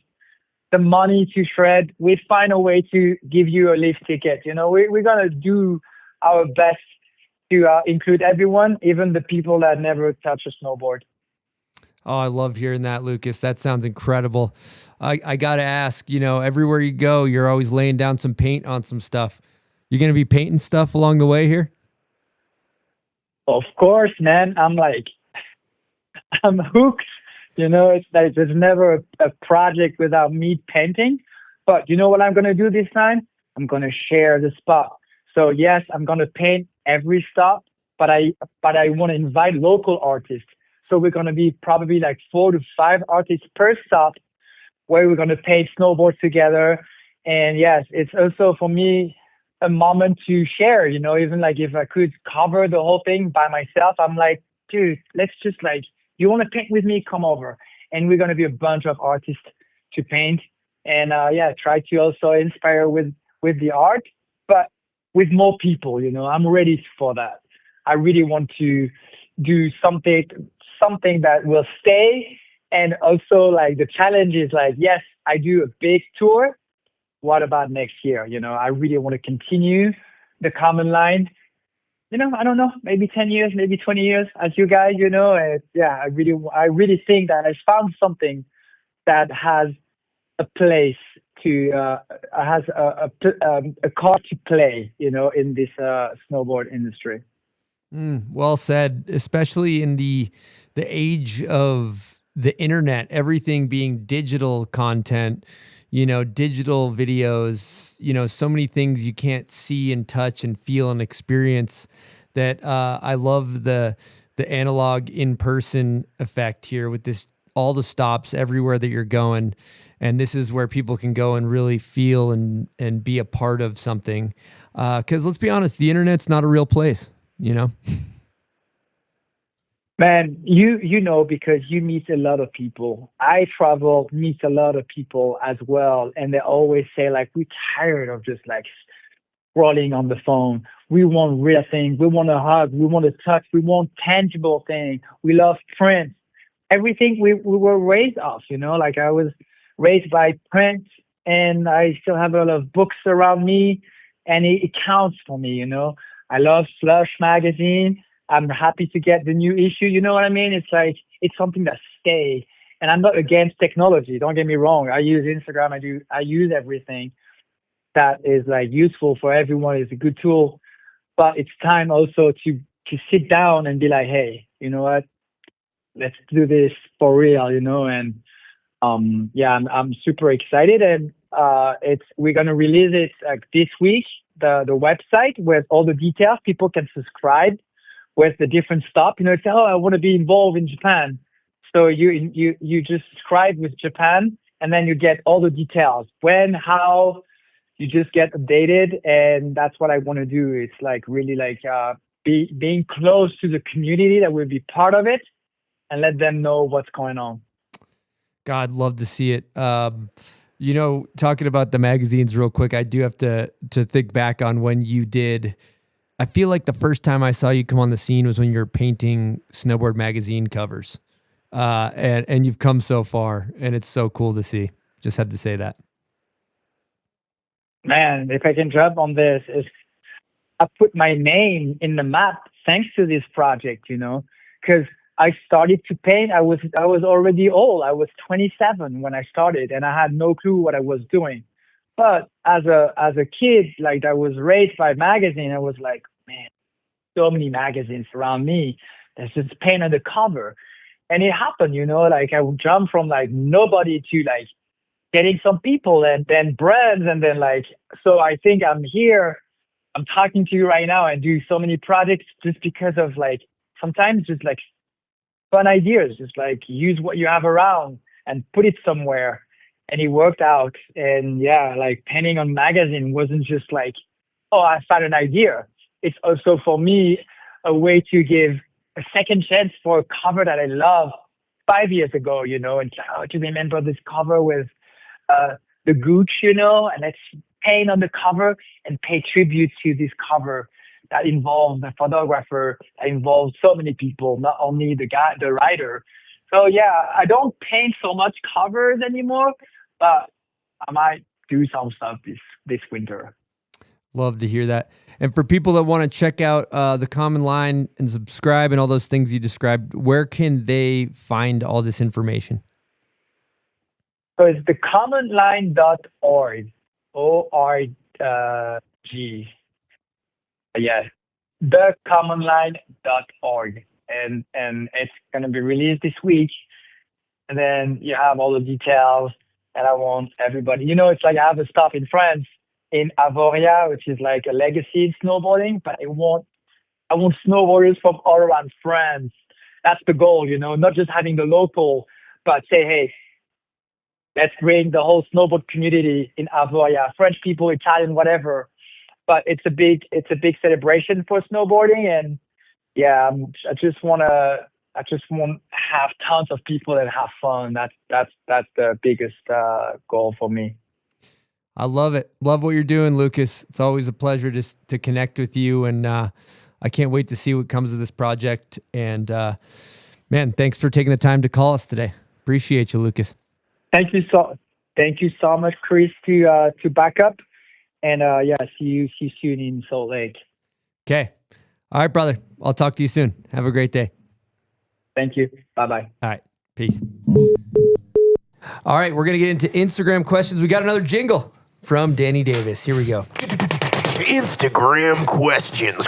the money to shred, we find a way to give you a lift ticket. We're gonna do our best to include everyone, even the people that never touch a snowboard. Oh, I love hearing that, Lucas. That sounds incredible. I got to ask, everywhere you go, you're always laying down some paint on some stuff. You going to be painting stuff along the way here? Of course, man. I'm hooked. It's like there's never a project without me painting. But you know what I'm going to do this time? I'm going to share the spot. So yes, I'm going to paint every stop, but I want to invite local artists. So we're going to be probably like 4 to 5 artists per stop, where we're going to paint snowboards together. And yes, it's also for me a moment to share, even like if I could cover the whole thing by myself, I'm like, dude, let's just like, you want to paint with me? Come over. And we're going to be a bunch of artists to paint. And try to also inspire with the art, but with more people, I'm ready for that. I really want to do something that will stay. And also like the challenge is like, yes, I do a big tour. What about next year? I really want to continue the common line. I don't know, maybe 10 years, maybe 20 years as you guys, I really think that I found something that has a place to, has a card to play, in this snowboard industry. Well said, especially in the age of the internet, everything being digital content, digital videos, so many things you can't see and touch and feel and experience, that I love the analog in-person effect here with this, all the stops everywhere that you're going. And this is where people can go and really feel and be a part of something. 'Cause let's be honest, the internet's not a real place. Man, because you meet a lot of people. I travel, meet a lot of people as well. And they always say like, we're tired of just like scrolling on the phone. We want real things. We want to hug. We want to touch. We want tangible things. We love prints. Everything we were raised off, like I was raised by print, and I still have a lot of books around me, and it counts for me. I love Slush magazine. I'm happy to get the new issue. You know what I mean? It's like, it's something that stays. And I'm not against technology. Don't get me wrong. I use Instagram. I use everything that is like useful for everyone. It's a good tool, but it's time also to sit down and be like, hey, you know what? Let's do this for real, And I'm super excited, and we're gonna release it like this week. The website with all the details. People can subscribe with the different stuff. Say, oh, I want to be involved in Japan. So you just subscribe with Japan, and then you get all the details. When, how, you just get updated, and that's what I want to do. It's like really like being close to the community that will be part of it, and let them know what's going on. God, love to see it. Talking about the magazines real quick, I do have to think back on when you did. I feel like the first time I saw you come on the scene was when you were painting Snowboard magazine covers. And you've come so far, and it's so cool to see. Just had to say that. Man, if I can jump on this, I put my name in the map thanks to this project, because I started to paint. I was already old. I was 27 when I started, and I had no clue what I was doing. But as a kid, like I was raised by magazine, I was like, man, so many magazines around me. There's just paint on the cover. And it happened, like I would jump from like nobody to like getting some people and then brands. And then so I think I'm here, I'm talking to you right now and do so many projects just because of like, sometimes just like fun ideas, just like use what you have around and put it somewhere. And it worked out. And like painting on magazine wasn't just like, oh, I found an idea. It's also for me a way to give a second chance for a cover that I love 5 years ago, and do you remember this cover with the Gooch, and let's paint on the cover and pay tribute to this cover that involves the photographer, that involves so many people, not only the writer. So I don't paint so much covers anymore, but I might do some stuff this winter. Love to hear that. And for people that want to check out the Common Line and subscribe and all those things you described, where can they find all this information? So it's thecommonline.org. O-R-G. Thecommonline.org. And it's going to be released this week. And then you have all the details. And I want everybody, it's like I have a stop in France, in Avoria, which is like a legacy in snowboarding, but I want snowboarders from all around France. That's the goal, not just having the local, but say, hey, let's bring the whole snowboard community in Avoria, French people, Italian, whatever. But it's a big celebration for snowboarding, and I just want to have tons of people that have fun. That's the biggest goal for me. I love it. Love what you're doing, Lucas. It's always a pleasure to connect with you, and I can't wait to see what comes of this project. And man, thanks for taking the time to call us today. Appreciate you, Lucas. Thank you so much, Chris, to back up. And see you soon in Salt Lake. Okay. All right, brother. I'll talk to you soon. Have a great day. Thank you. Bye-bye. All right. Peace. All right, we're going to get into Instagram questions. We got another jingle from Danny Davis. Here we go. Instagram questions.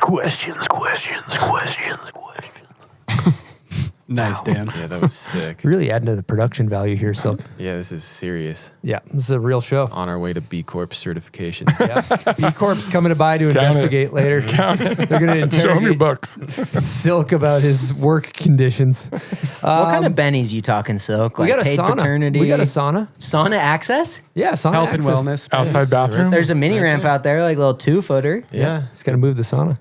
Nice, Dan. Yeah, that was sick. Really adding to the production value here, Silk. Yeah, this is serious. Yeah, this is a real show. On our way to B Corp certification. Yeah. B Corp's coming to by to investigate later. They're going to Show them your books. Silk about his work conditions. What kind of bennies you talking, Silk? Like we got a paid sauna. paternity? We got a sauna. Sauna access? Yeah, sauna Health access. and wellness. Outside bathroom. There's a mini ramp out there, like a little 2-footer. Yeah. It's got to move the sauna.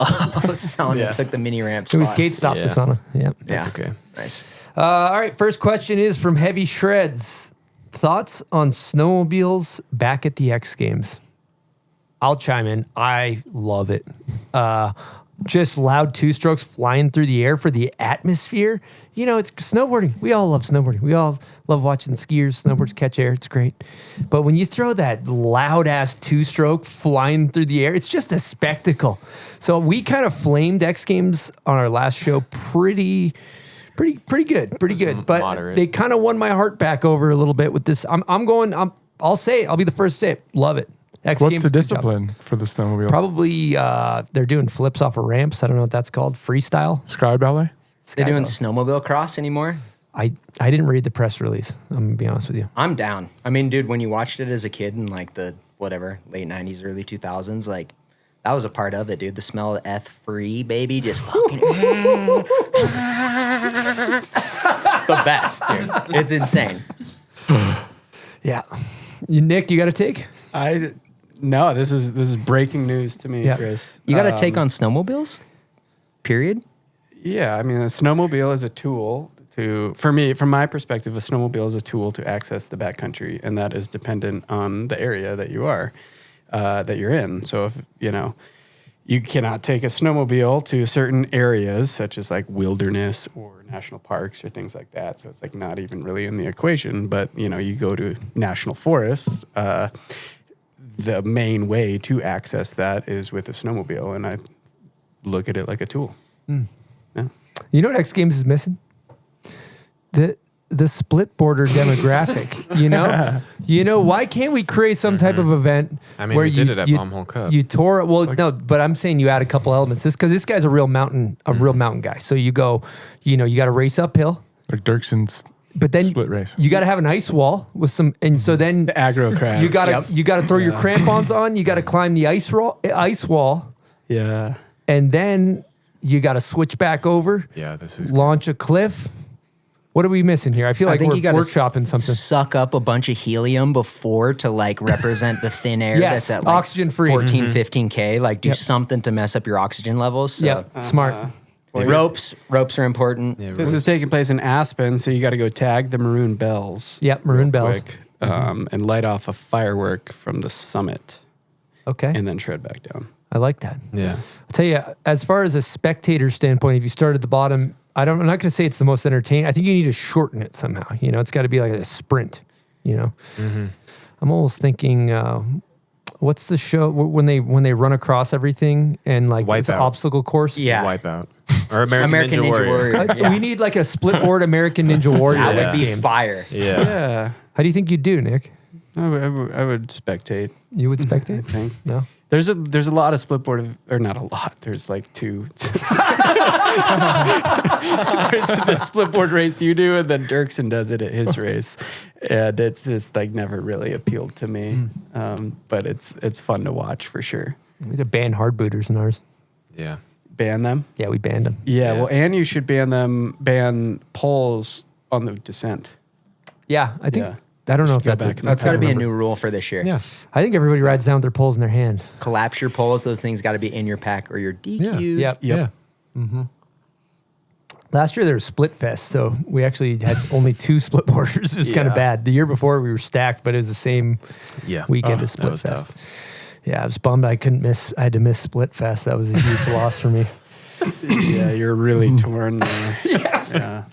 Sauna took the mini ramp Can we spot. skate stop the sauna? Yeah. That's okay. Nice. All right, first question is from Heavy Shreds. Thoughts on snowmobiles back at the X Games? I'll chime in. I love it. Just loud two strokes flying through the air for the atmosphere. You know, it's snowboarding. We all love snowboarding. We all love watching skiers, snowboards catch air. It's great. But when you throw that loud ass two stroke flying through the air, it's just a spectacle. So we kind of flamed X Games on our last show pretty good. But moderate. they kind of won my heart back over a little bit with this. I'll say it. I'll be the first to say it. Love it. X What's Games, the good job. discipline for the snowmobiles? Probably they're doing flips off of ramps. I don't know what that's called. Freestyle. Sky ballet? They doing snowmobile cross anymore? I didn't read the press release. I'm going to be honest with you. I'm down. I mean, dude, when you watched it as a kid in like the late 90s, early 2000s, like that was a part of it, dude. The smell of free, baby, just fucking. It's the best, dude. It's insane. Yeah. Nick, you got a take? No, this is breaking news to me, Yeah. Chris. You got a take on snowmobiles? Period? Yeah, I mean, a snowmobile is a tool for me, from my perspective, a snowmobile is a tool to access the backcountry, and that is dependent on the area that you're in. So if, you cannot take a snowmobile to certain areas, such as like wilderness or national parks or things like that. So it's like not even really in the equation, but you go to national forests, the main way to access that is with a snowmobile, and I look at it like a tool. Yeah. You know what X Games is missing? The split border demographic. You know, why can't we create some type of event? I mean, where we did it at Bomb Hole Cup. You tore it. Well, no, but I'm saying you add a couple elements. This guy's a real mountain guy. So you go, you got to race uphill. Like Dirkson's But then split race. you got to have an ice wall with some, and so then The aggro crowd. you got to throw your crampons on. You got to climb the ice wall, Yeah. and then you got to switch back over. Yeah, this is Launch a cliff. What are we missing here? I feel like think we're you gotta workshopping something. Suck up a bunch of helium before to like represent the thin air Yes, that's at like oxygen free. 14, 15K. Like do Yep. something to mess up your oxygen levels. So Yep, smart. ropes are important. Yeah, This is taking place in Aspen, so you got to go tag the maroon bells. Yep, maroon bells. quick, and light off a firework from the summit, Okay, and then tread back down. I like that. Yeah. I'll tell you, as far as a spectator standpoint, if you start at the bottom, I'm not going to say it's the most entertaining. I think you need to shorten it somehow. It's got to be like a sprint. I'm almost thinking, what's the show when they run across everything and like it's an Wipeout. obstacle course? Yeah. Wipeout. Or American Ninja Warrior. Yeah. We need like a split board American Ninja Warrior. That would X be Games. fire. Yeah. Yeah, How do you think you'd do, Nick? I would spectate. You would I spectate? think No. there's a lot of split board, or not a lot. There's like two. There's the split board race you do, and then Dirksen does it at his race, and it's just like never really appealed to me. But it's fun to watch for sure. We had to ban hard booters in ours. Yeah. Ban them. Yeah, we banned them. Yeah, well, and you should ban poles on the descent. Yeah, I think. Yeah. I don't know if Go that's back it. in the That's got to be a remember. new rule for this year. Yeah. I think everybody rides down with their poles in their hands. Collapse your poles. Those things got to be in your pack or your DQ. Yep. Yep. Last year there was Split Fest, so we actually had only 2 split boarders. It was kind of Yeah. bad. The year before we were stacked, but it was the same Yeah. weekend Oh, as that Split was Fest. tough. Yeah, I was bummed I had to miss Split Fest. That was a huge loss for me. Yeah, you're really torn there. Yeah.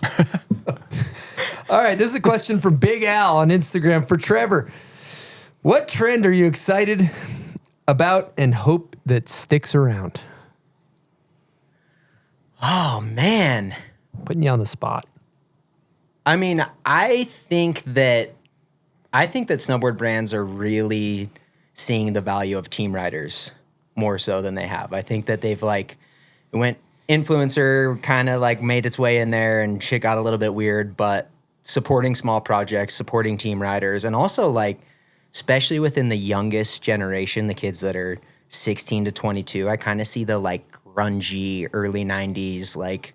All right, this is a question from Big Al on Instagram for Trevor. What trend are you excited about and hope that sticks around? Oh man. Putting you on the spot. I mean, I think that snowboard brands are really seeing the value of team riders more so than they have. I think that they've like went influencer kind of like made its way in there and shit got a little bit weird, but supporting small projects, supporting team riders, and also like especially within the youngest generation, the kids that are 16 to 22, I kind of see the like grungy early 90s like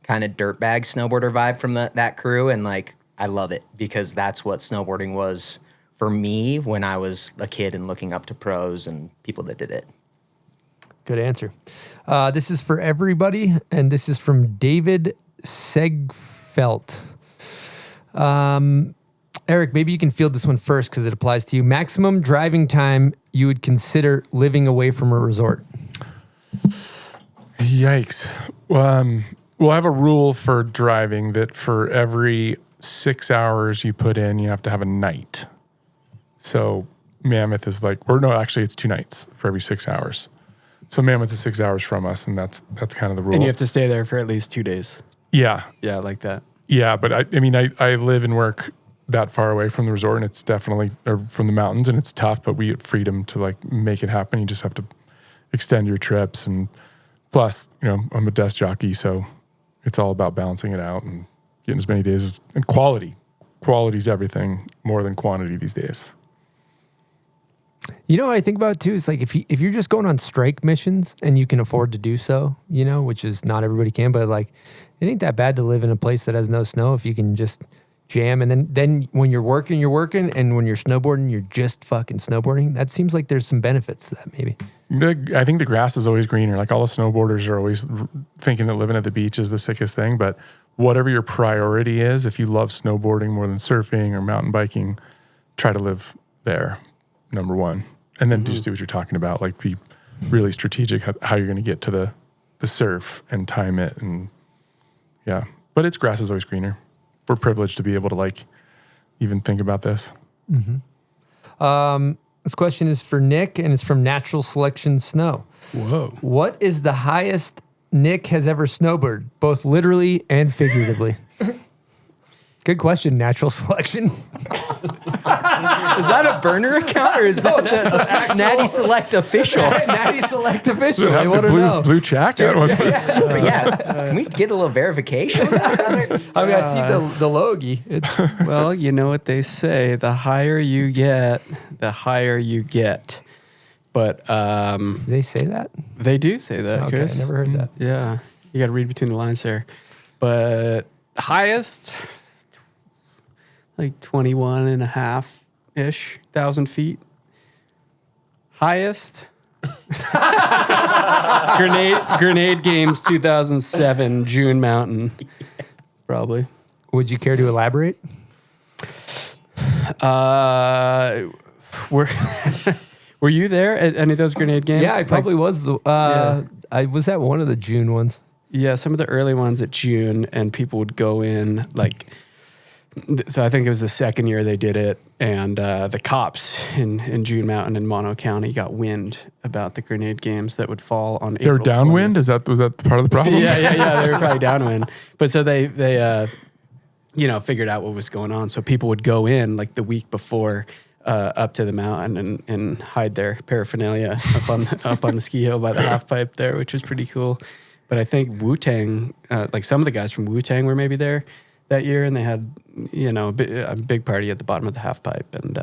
kind of dirtbag snowboarder vibe from that crew, and like I love it because that's what snowboarding was for me when I was a kid and looking up to pros and people that did it. Good answer. This is for everybody, and this is from David Segfelt. And Eric, maybe you can field this one first because it applies to you. Maximum driving time you would consider living away from a resort? Yikes. Well, I have a rule for driving that for every 6 hours you put in, you have to have a night. So Mammoth is actually it's 2 nights for every 6 hours. So Mammoth is 6 hours from us, and that's kind of the rule. And you have to stay there for at least 2 days. Yeah. Yeah, like that. Yeah, but I live and work that far away from the resort, and it's definitely from the mountains, and it's tough, but we get freedom to make it happen. You just have to extend your trips, and plus, I'm a desk jockey, so it's all about balancing it out and getting as many days and quality. Quality's everything more than quantity these days. You know what I think about too is if you're just going on strike missions and you can afford to do so, which is not everybody can, but it ain't that bad to live in a place that has no snow if you can just jam. And then when you're working, and when you're snowboarding, you're just fucking snowboarding. That seems like there's some benefits to that maybe. I think the grass is always greener. All the snowboarders are always thinking that living at the beach is the sickest thing, but whatever your priority is, if you love snowboarding more than surfing or mountain biking, try to live there, number one. And then just do what you're talking about, be really strategic how you're going to get to the surf and time it. And yeah, but grass is always greener. We're privileged to be able to even think about this. Mm-hmm. This question is for Nick, and it's from Natural Selection Snow. Whoa. What is the highest Nick has ever snowboarded, both literally and figuratively? Good question, Natural Selection. Is that a burner account or is that the Natty Select official? Natty Select official. Does it have the blue check? Can we get a little verification? I see the logie. Well, you know what they say: the higher you get, the higher you get. But they say that? They do say that, okay, Chris. I never heard that. Yeah, you got to read between the lines there. But highest, 21.5-ish thousand feet. Highest, Grenade Games 2007, June Mountain, probably. Would you care to elaborate? Were you there at any of those Grenade Games? Yeah, I probably was. I was at one of the June ones. Yeah, some of the early ones at June, and people would go in so I think it was the second year they did it, and the cops in June Mountain in Mono County got wind about the Grenade Games that would fall on April 20th. They were downwind? Was that part of the problem? Yeah, they were probably downwind. But so they figured out what was going on. So people would go in the week before up to the mountain and hide their paraphernalia up on the ski hill by the half pipe there, which was pretty cool. But I think Wu-Tang, some of the guys from Wu-Tang were maybe there that year, and they had a big party at the bottom of the half pipe. And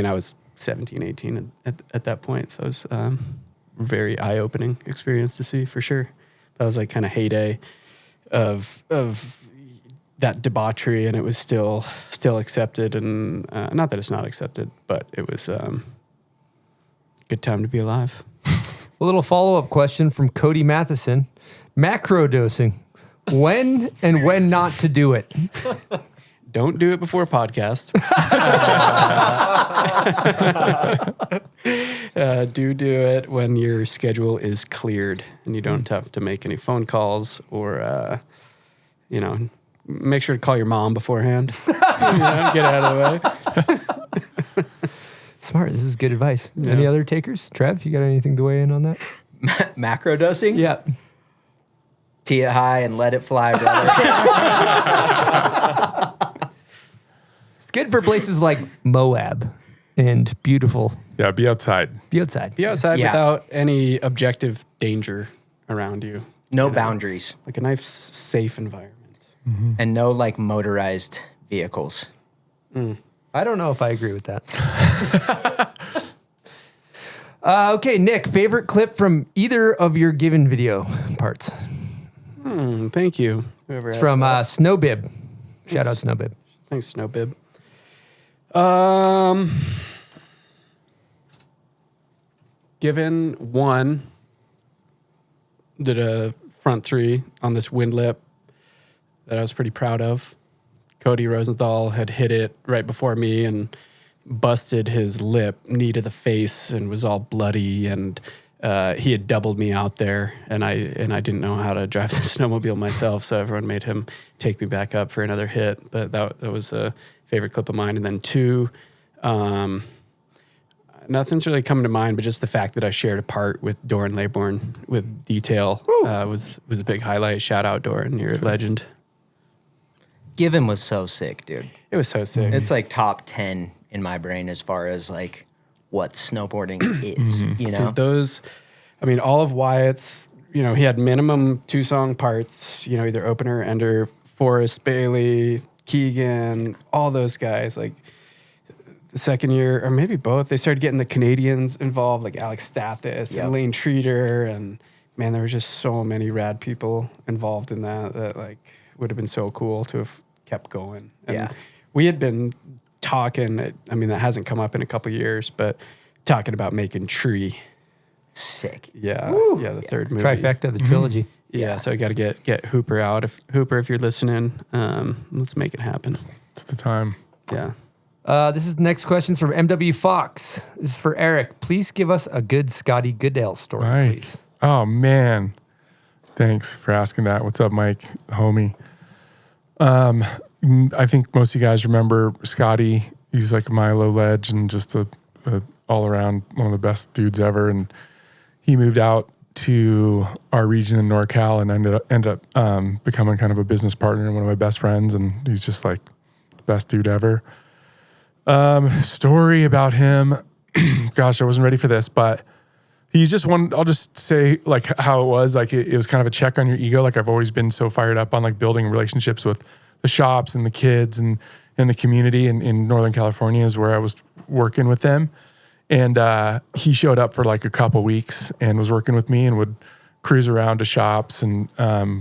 I was 17, 18 at that point, so it was very eye-opening experience to see for sure. That was kind of heyday of that debauchery, and it was still accepted, and not that it's not accepted, but it was good time to be alive. A little follow-up question from Cody Matheson. Macro dosing. When and when not to do it? Don't do it before a podcast. Do it when your schedule is cleared and you don't have to make any phone calls or, make sure to call your mom beforehand. Get out of the way. Smart. This is good advice. Yeah. Any other takers? Trev, you got anything to weigh in on that? Macro dosing? Yeah. Tee it high and let it fly, brother. It's good for places like Moab and beautiful. Yeah, be outside. Be outside. Be outside without any objective danger around you. No boundaries. Like a nice, safe environment. Mm-hmm. And no motorized vehicles. I don't know if I agree with that. Okay, Nick, favorite clip from either of your given video parts? Thank you. It's from Snowbib. Shout out Snowbib. Thanks, Snowbib. Given one, did a front three on this wind lip that I was pretty proud of. Cody Rosenthal had hit it right before me and busted his lip, knee to the face, and was all bloody. And he had doubled me out there, and I didn't know how to drive the snowmobile myself, so everyone made him take me back up for another hit. But that was a favorite clip of mine. And then 2, nothing's really coming to mind, but just the fact that I shared a part with Doran Laybourne with detail was a big highlight. Shout out, Doran, you're a legend. Given was so sick, dude. It was so sick. It's like top 10 in my brain as far as like what snowboarding is, you know? Dude, those, I mean, all of Wyatt's, he had minimum 2-song parts, either opener, ender, Forrest, Bailey, Keegan, all those guys. Like the second year, or maybe both, they started getting the Canadians involved, like Alex Stathis and Lane Treater. And man, there were just so many rad people involved in that like would have been so cool to have kept going. And we had been talking, I mean, that hasn't come up in a couple of years, but talking about making Tree. Sick. Yeah. Woo. Yeah, the third movie. Trifecta, the trilogy. Yeah, so I got to get Hooper out. If you're listening, let's make it happen. It's the time. Yeah. This is the next questions from MW Fox. This is for Eric. Please give us a good Scotty Goodale story, Nice. please. Oh, man. Thanks for asking that. What's up, Mike, homie? I think most of you guys remember Scotty. He's like a Milo ledge and just a all around one of the best dudes ever. And he moved out to our region in NorCal and ended up becoming kind of a business partner and one of my best friends. And he's just like the best dude ever. Story about him. Gosh, I wasn't ready for this, but he's just one. I'll just say like how it was. Like it was kind of a check on your ego. Like I've always been so fired up on like building relationships with the shops and the kids and the community in Northern California is where I was working with them. And he showed up for like a couple weeks and was working with me and would cruise around to shops. And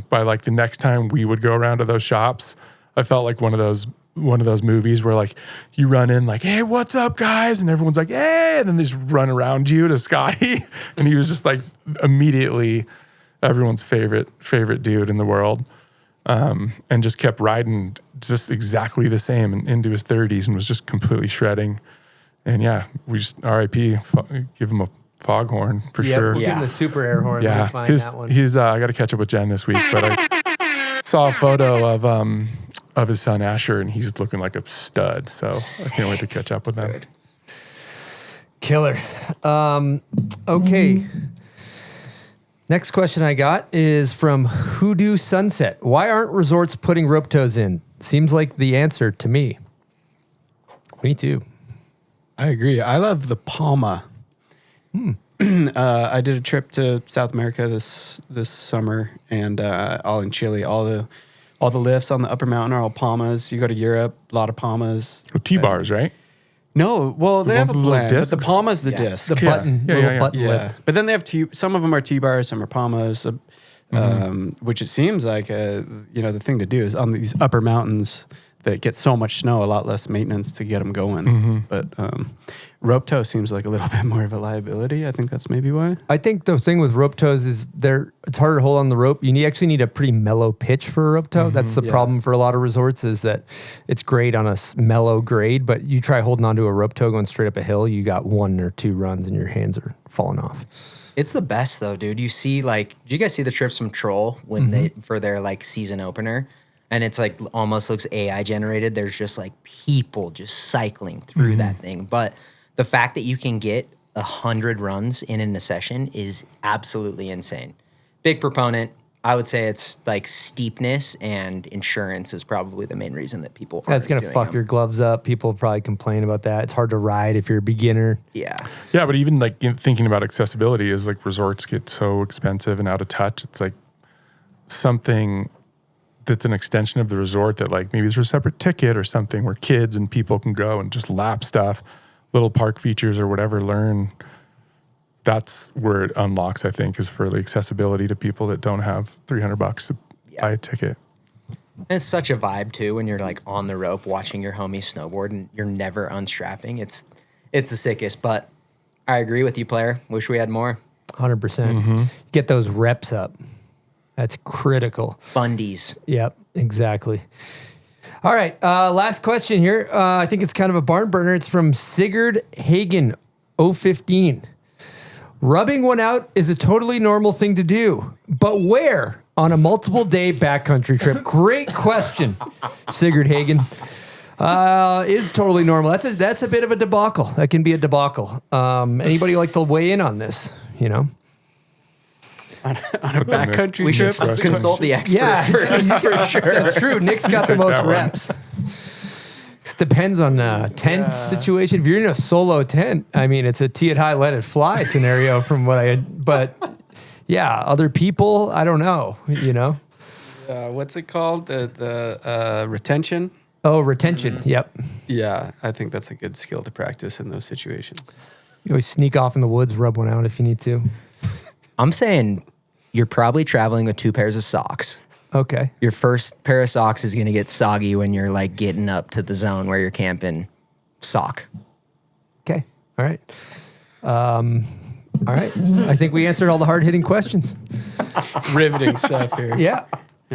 by like the next time we would go around to those shops, I felt like one of those movies where like you run in like, hey, what's up, guys? And everyone's like, hey, and then they just run around you to Scotty. And he was just like immediately everyone's favorite dude in the world. And just kept riding just exactly the same and into his 30s and was just completely shredding. And yeah, we just RIP, give him a foghorn for sure. We'll give him the super air horn. Yeah, That one. I got to catch up with Jen this week, but I saw a photo of his son Asher, and he's looking like a stud. So I can't wait to catch up with them. Killer. Okay. Next question I got is from Hoodoo Sunset. Why aren't resorts putting rope tows in? Seems like the answer to me. Me too. I agree. I love the Palma. I did a trip to South America this summer, and all in Chile. All the lifts on the upper mountain are all Palmas. You go to Europe, a lot of Palmas. T-bars, right? No, well, they have a little blend, but the discs? Palma's the disc. The button, little button lift. But then they have some of them are T-bars, some are Palmas, which it seems like the thing to do is on these upper mountains that get so much snow, a lot less maintenance to get them going. But rope tow seems like a little bit more of a liability. I think that's maybe why. I think the thing with rope tows is it's harder to hold on the rope. You actually need a pretty mellow pitch for a rope tow. That's the problem for a lot of resorts is that it's great on a mellow grade, but you try holding onto a rope tow going straight up a hill, you got 1 or 2 runs and your hands are falling off. It's the best though, dude. You see did you guys see the trips from Troll when for their like season opener? And it's like almost looks AI generated. There's just like people just cycling through that thing. But the fact that you can get 100 runs in a session is absolutely insane. Big proponent. I would say it's like steepness and insurance is probably the main reason that people That's going to fuck your gloves up. People probably complain about that. It's hard to ride if you're a beginner. Yeah. Yeah, but even like thinking about accessibility is like resorts get so expensive and out of touch. It's like something that's an extension of the resort that like maybe there's a separate ticket or something where kids and people can go and just lap stuff, little park features or whatever, learn. That's where it unlocks, I think, is for the accessibility to people that don't have $300 to buy a ticket. And it's such a vibe too when you're like on the rope watching your homies snowboard and you're never unstrapping. It's the sickest, but I agree with you, player. Wish we had more. 100%. Get those reps up. That's critical. Fundies. Yep, exactly. All right, last question here. I think it's kind of a barn burner. It's from Sigurd Hagen, 015. Rubbing one out is a totally normal thing to do, but where on a multiple day backcountry trip? Great question, Sigurd Hagen. Is totally normal. That's a bit of a debacle. That can be a debacle. Anybody like to weigh in on this? You know, on a backcountry we trip. should consult the expert first, for sure. That's true. Nick's got the most reps. It depends on the tent situation. If you're in a solo tent, I mean, it's a tee it high, let it fly scenario from what I had. But yeah, other people, I don't know. You know, What's it called? The retention. Oh, retention. Yep. Yeah, I think that's a good skill to practice in those situations. You always sneak off in the woods, rub one out if you need to. I'm saying you're probably traveling with 2 pairs of socks. Okay. Your first pair of socks is going to get soggy when you're like getting up to the zone where you're camping. Sock. Okay. All right. All right. I think we answered all the hard hitting questions. Riveting stuff here. Yeah.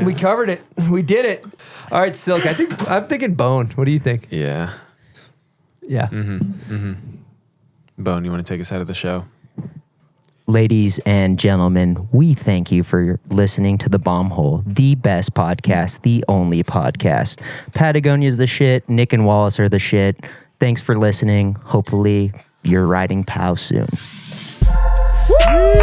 We covered it. We did it. All right, Silk. I'm thinking bone. What do you think? Yeah. Yeah. Bone, you want to take us out of the show? Ladies and gentlemen, we thank you for listening to The Bomb Hole, the best podcast, the only podcast. Patagonia's the shit. Nick and Wallis are the shit. Thanks for listening. Hopefully, you're riding POW soon. Woo!